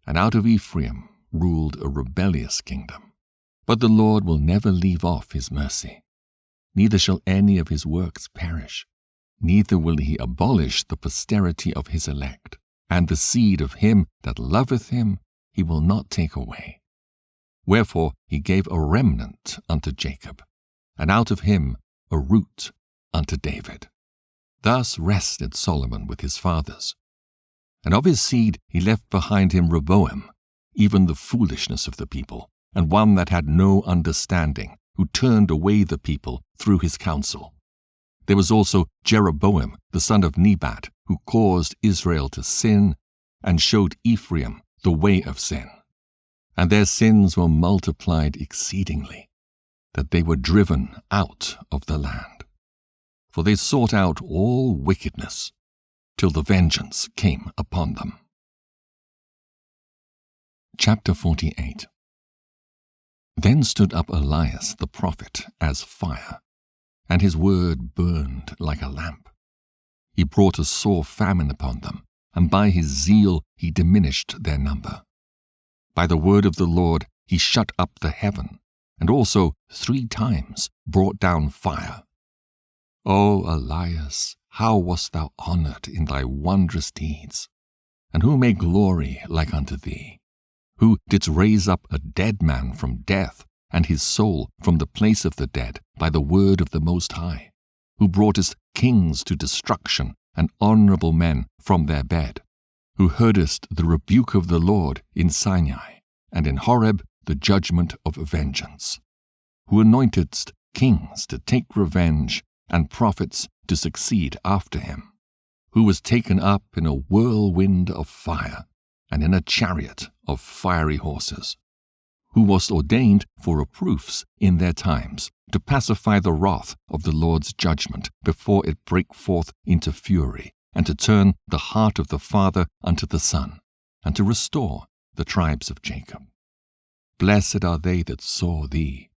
and out of Ephraim ruled a rebellious kingdom. But the Lord will never leave off his mercy, neither shall any of his works perish, neither will he abolish the posterity of his elect, and the seed of him that loveth him he will not take away. Wherefore he gave a remnant unto Jacob, and out of him a root unto David. Thus rested Solomon with his fathers. And of his seed he left behind him Rehoboam, even the foolishness of the people, and one that had no understanding, who turned away the people through his counsel. There was also Jeroboam the son of Nebat, who caused Israel to sin, and showed Ephraim the way of sin. And their sins were multiplied exceedingly, that they were driven out of the land. For they sought out all wickedness, till the vengeance came upon them. Chapter 48. Then stood up Elias the prophet as fire, and his word burned like a lamp. He brought a sore famine upon them, and by his zeal he diminished their number. By the word of the Lord he shut up the heaven, and also 3 times brought down fire. O Elias, how wast thou honored in thy wondrous deeds! And who may glory like unto thee? Who didst raise up a dead man from death, and his soul from the place of the dead, by the word of the Most High? Who broughtest kings to destruction, and honorable men from their bed? Who heardest the rebuke of the Lord in Sinai, and in Horeb the judgment of vengeance? Who anointedst kings to take revenge, and prophets to succeed after him? Who was taken up in a whirlwind of fire, and in a chariot of fiery horses? Who was ordained for reproofs in their times, to pacify the wrath of the Lord's judgment before it break forth into fury, and to turn the heart of the father unto the son, and to restore the tribes of Jacob. Blessed are they that saw thee,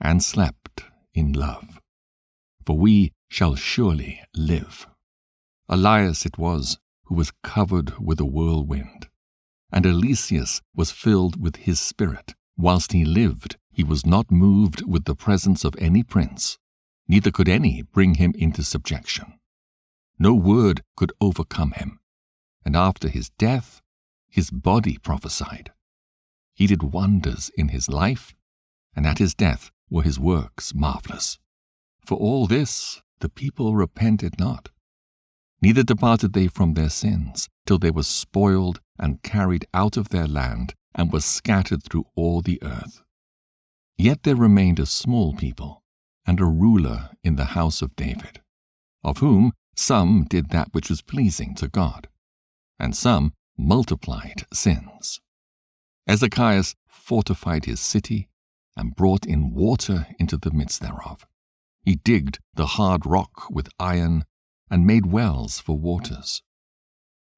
and slept in love, for we shall surely live. Elias it was who was covered with a whirlwind, and Eliseus was filled with his spirit. Whilst he lived, he was not moved with the presence of any prince, neither could any bring him into subjection. No word could overcome him, and after his death, his body prophesied. He did wonders in his life, and at his death were his works marvelous. For all this the people repented not, neither departed they from their sins, till they were spoiled and carried out of their land, and were scattered through all the earth. Yet there remained a small people, and a ruler in the house of David, of whom some did that which was pleasing to God, and some multiplied sins. Hezekiah fortified his city, and brought in water into the midst thereof. He digged the hard rock with iron, and made wells for waters.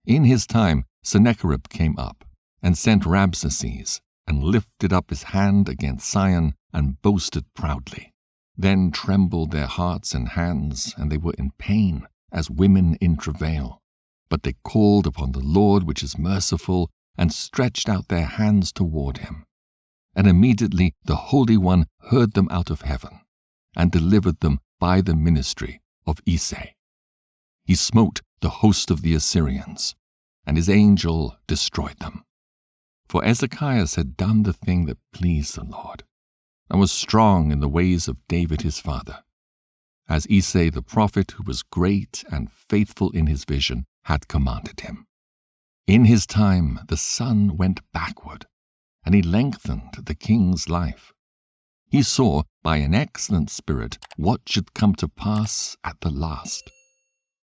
In his time Sennacherib came up, and sent Rabsaces, and lifted up his hand against Sion, and boasted proudly. Then trembled their hearts and hands, and they were in pain, as women in travail. But they called upon the Lord which is merciful, and stretched out their hands toward him. And immediately the Holy One heard them out of heaven, and delivered them by the ministry of Isai. He smote the host of the Assyrians, and his angel destroyed them. For Hezekiah had done the thing that pleased the Lord, and was strong in the ways of David his father, as Isai the prophet, who was great and faithful in his vision, had commanded him. In his time the sun went backward, and he lengthened the king's life. He saw by an excellent spirit what should come to pass at the last,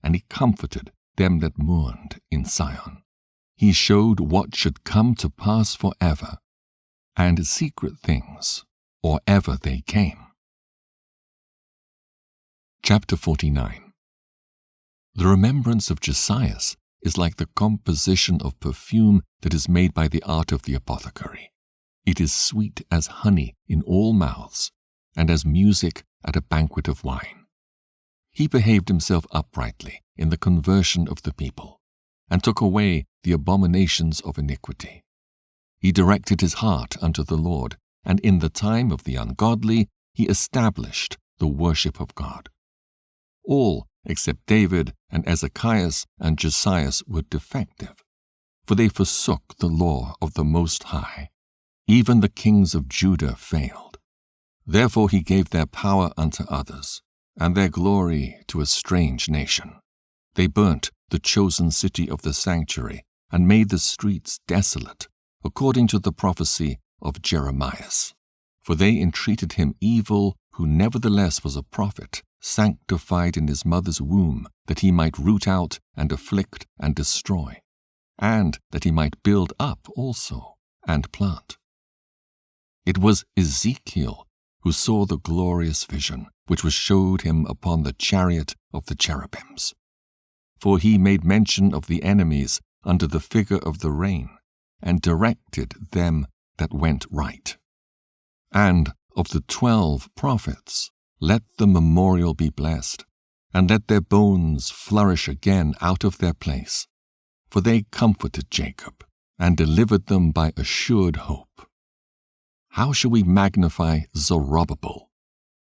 and he comforted them that mourned in Sion. He showed what should come to pass forever, and secret things, or ever they came. Chapter 49. The remembrance of Josiah is like the composition of perfume that is made by the art of the apothecary. It is sweet as honey in all mouths, and as music at a banquet of wine. He behaved himself uprightly in the conversion of the people, and took away the abominations of iniquity. He directed his heart unto the Lord, and in the time of the ungodly he established the worship of God. All except David and Hezekiah and Josiah were defective, for they forsook the law of the Most High. Even the kings of Judah failed. Therefore he gave their power unto others, and their glory to a strange nation. They burnt the chosen city of the sanctuary, and made the streets desolate, according to the prophecy of Jeremiah. For they entreated him evil, who nevertheless was a prophet, sanctified in his mother's womb, that he might root out and afflict and destroy, and that he might build up also and plant. It was Ezekiel who saw the glorious vision which was showed him upon the chariot of the cherubims. For he made mention of the enemies under the figure of the rain, and directed them that went right. And of the 12 prophets, let the memorial be blessed, and let their bones flourish again out of their place. For they comforted Jacob, and delivered them by assured hope. How shall we magnify Zerubbabel?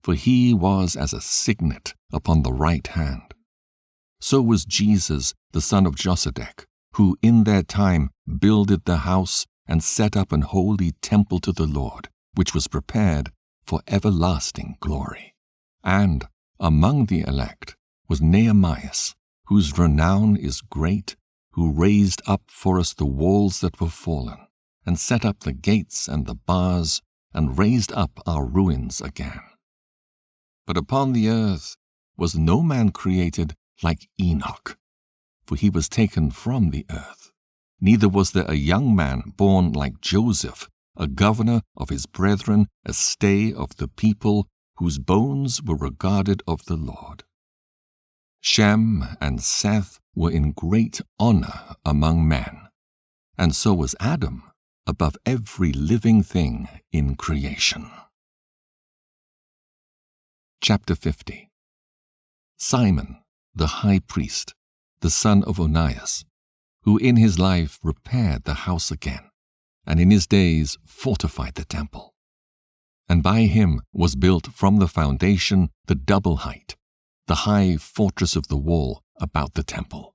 For he was as a signet upon the right hand. So was Jesus the son of Josedech, who in their time builded the house and set up an holy temple to the Lord, which was prepared for everlasting glory. And among the elect was Nehemiah, whose renown is great, who raised up for us the walls that were fallen, and set up the gates and the bars, and raised up our ruins again. But upon the earth was no man created like Enoch, for he was taken from the earth. Neither was there a young man born like Joseph, a governor of his brethren, a stay of the people, whose bones were regarded of the Lord. Shem and Seth were in great honor among men, and so was Adam above every living thing in creation. Chapter 50. Simon, the high priest, the son of Onias, who in his life repaired the house again, and in his days fortified the temple. And by him was built from the foundation the double height, the high fortress of the wall about the temple.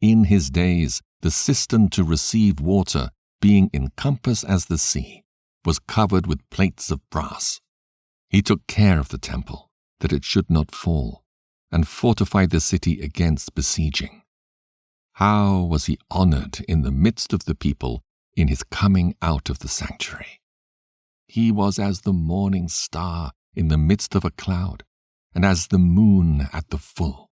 In his days the cistern to receive water, being in compass as the sea, was covered with plates of brass. He took care of the temple, that it should not fall, and fortified the city against besieging. How was he honored in the midst of the people in his coming out of the sanctuary! He was as the morning star in the midst of a cloud, and as the moon at the full,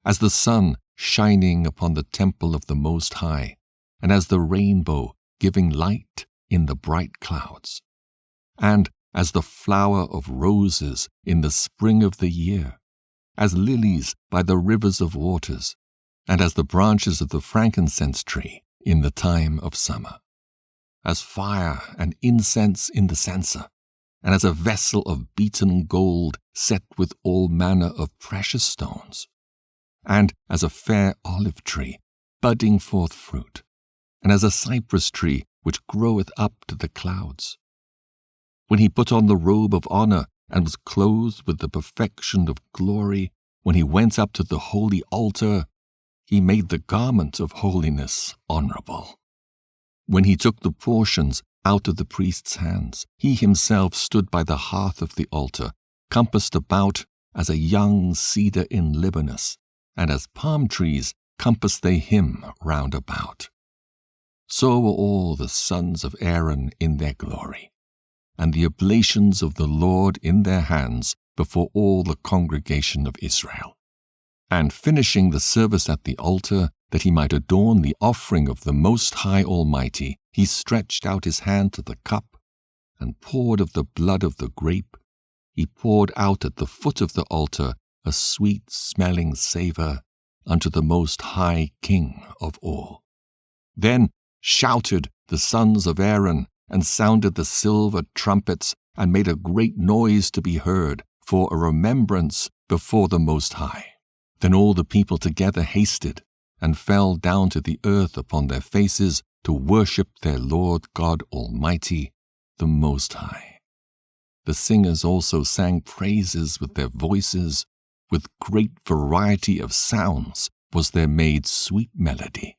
as the sun shining upon the temple of the Most High, and as the rainbow giving light in the bright clouds, and as the flower of roses in the spring of the year, as lilies by the rivers of waters, and as the branches of the frankincense tree in the time of summer, as fire and incense in the censer, and as a vessel of beaten gold set with all manner of precious stones, and as a fair olive tree budding forth fruit, and as a cypress tree which groweth up to the clouds. When he put on the robe of honor and was clothed with the perfection of glory, when he went up to the holy altar, he made the garment of holiness honorable. When he took the portions out of the priest's hands, he himself stood by the hearth of the altar, compassed about as a young cedar in Libanus, and as palm trees compassed they him round about. So were all the sons of Aaron in their glory, and the oblations of the Lord in their hands before all the congregation of Israel. And finishing the service at the altar, that he might adorn the offering of the Most High Almighty, he stretched out his hand to the cup, and poured of the blood of the grape. He poured out at the foot of the altar a sweet-smelling savour unto the Most High King of all. Then shouted the sons of Aaron, and sounded the silver trumpets, and made a great noise to be heard, for a remembrance before the Most High. Then all the people together hasted, and fell down to the earth upon their faces to worship their Lord God Almighty, the Most High. The singers also sang praises with their voices, with great variety of sounds was there made sweet melody.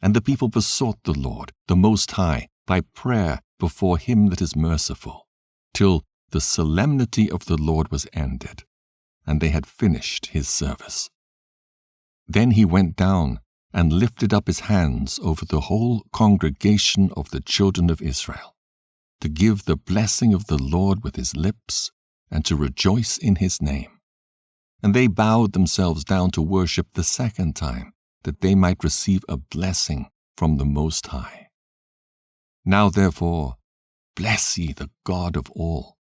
And the people besought the Lord, the Most High, by prayer before him that is merciful, till the solemnity of the Lord was ended, and they had finished his service. Then he went down and lifted up his hands over the whole congregation of the children of Israel, to give the blessing of the Lord with his lips, and to rejoice in his name. And they bowed themselves down to worship the second time, that they might receive a blessing from the Most High. Now therefore, bless ye the God of all,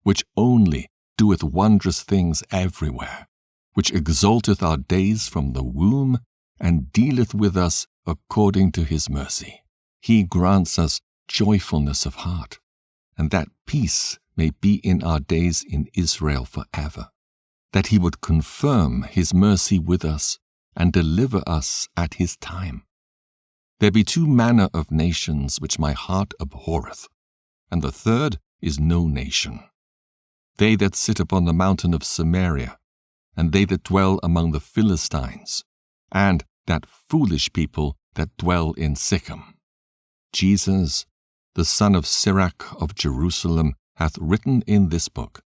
which only doeth wondrous things everywhere, which exalteth our days from the womb, and dealeth with us according to his mercy. He grants us joyfulness of heart, and that peace may be in our days in Israel forever, that he would confirm his mercy with us, and deliver us at his time. There be two manner of nations which my heart abhorreth, and the third is no nation. They that sit upon the mountain of Samaria, and they that dwell among the Philistines, and that foolish people that dwell in Shechem. Jesus, the son of Sirach of Jerusalem, hath written in this book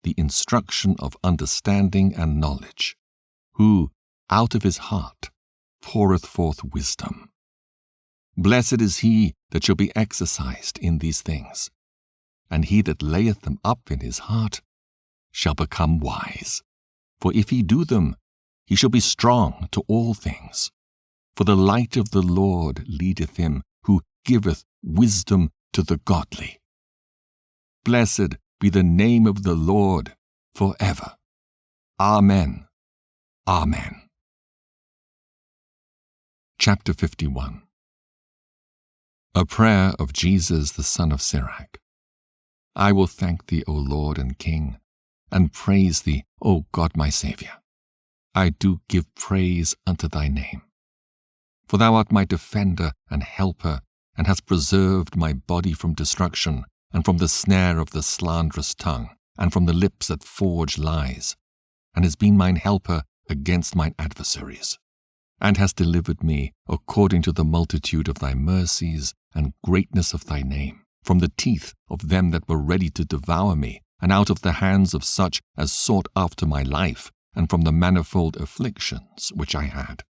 the instruction of understanding and knowledge, who out of his heart poureth forth wisdom. Blessed is he that shall be exercised in these things, and he that layeth them up in his heart shall become wise. For if he do them, he shall be strong to all things. For the light of the Lord leadeth him, who giveth wisdom to the godly. Blessed be the name of the Lord forever. Amen. Amen. Chapter 51. A prayer of Jesus the son of Sirach. I will thank thee, O Lord and King, and praise thee, O God my Saviour. I do give praise unto thy name. For thou art my defender and helper, and hast preserved my body from destruction, and from the snare of the slanderous tongue, and from the lips that forge lies, and hast been mine helper against mine adversaries, and hast delivered me according to the multitude of thy mercies and greatness of thy name, from the teeth of them that were ready to devour me, and out of the hands of such as sought after my life, and from the manifold afflictions which I had,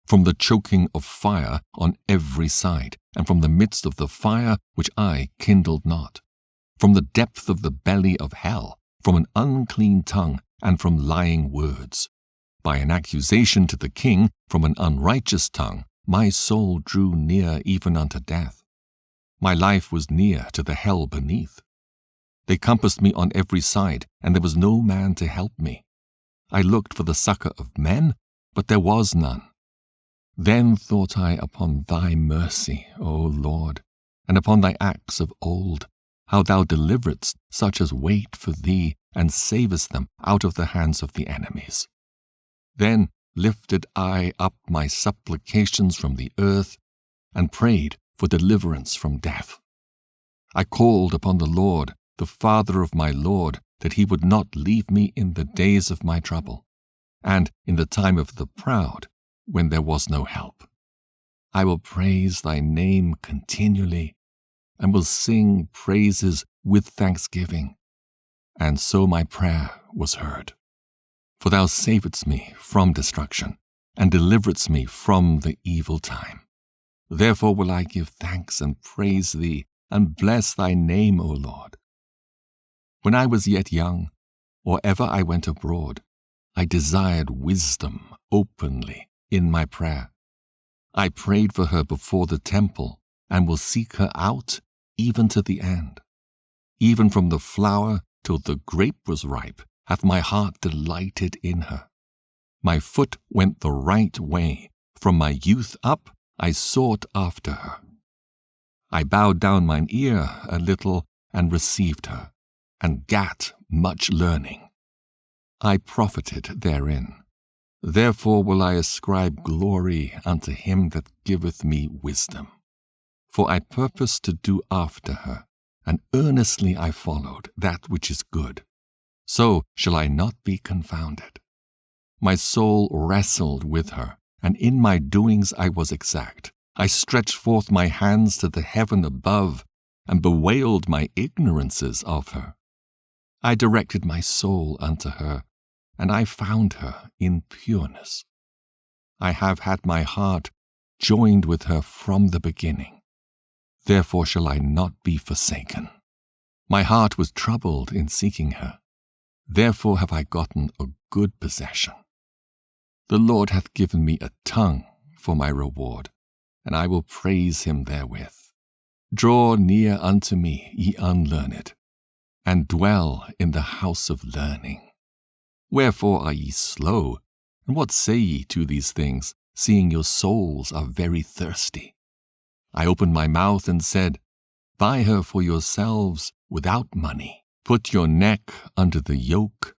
from the choking of fire on every side, and from the midst of the fire which I kindled not, from the depth of the belly of hell, from an unclean tongue, and from lying words. By an accusation to the king, from an unrighteous tongue, my soul drew near even unto death. My life was near to the hell beneath. They compassed me on every side, and there was no man to help me. I looked for the succor of men, but there was none. Then thought I upon thy mercy, O Lord, and upon thy acts of old, how thou deliveredst such as wait for thee, and savest them out of the hands of the enemies. Then lifted I up my supplications from the earth, and prayed for deliverance from death. I called upon the Lord, the Father of my Lord, that he would not leave me in the days of my trouble, and in the time of the proud, when there was no help. I will praise thy name continually, and will sing praises with thanksgiving. And so my prayer was heard. For thou savedst me from destruction, and deliveredst me from the evil time. Therefore will I give thanks and praise thee, and bless thy name, O Lord. When I was yet young, or ever I went abroad, I desired wisdom openly in my prayer. I prayed for her before the temple, and will seek her out even to the end. Even from the flower till the grape was ripe, hath my heart delighted in her. My foot went the right way, from my youth up I sought after her. I bowed down mine ear a little and received her, and gat much learning. I profited therein. Therefore will I ascribe glory unto him that giveth me wisdom. For I purpose to do after her, and earnestly I followed that which is good. So shall I not be confounded. My soul wrestled with her, and in my doings I was exact. I stretched forth my hands to the heaven above, and bewailed my ignorances of her. I directed my soul unto her, and I found her in pureness. I have had my heart joined with her from the beginning. Therefore shall I not be forsaken. My heart was troubled in seeking her. Therefore have I gotten a good possession. The Lord hath given me a tongue for my reward, and I will praise him therewith. Draw near unto me, ye unlearned, and dwell in the house of learning. Wherefore are ye slow, and what say ye to these things, seeing your souls are very thirsty? I opened my mouth and said, Buy her for yourselves without money. Put your neck under the yoke,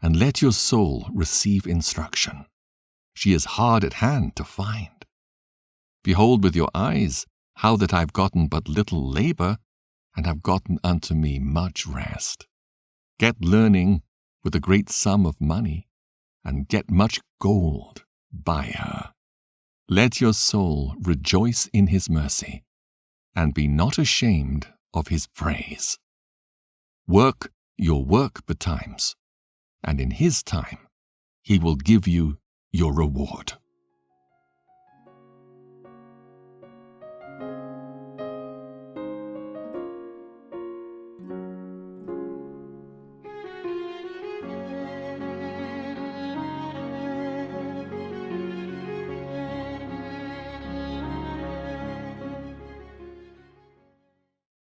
and let your soul receive instruction. She is hard at hand to find. Behold with your eyes how that I have gotten but little labor, and have gotten unto me much rest. Get learning with a great sum of money, and get much gold by her. Let your soul rejoice in his mercy, and be not ashamed of his praise. Work your work betimes, and in his time he will give you your reward.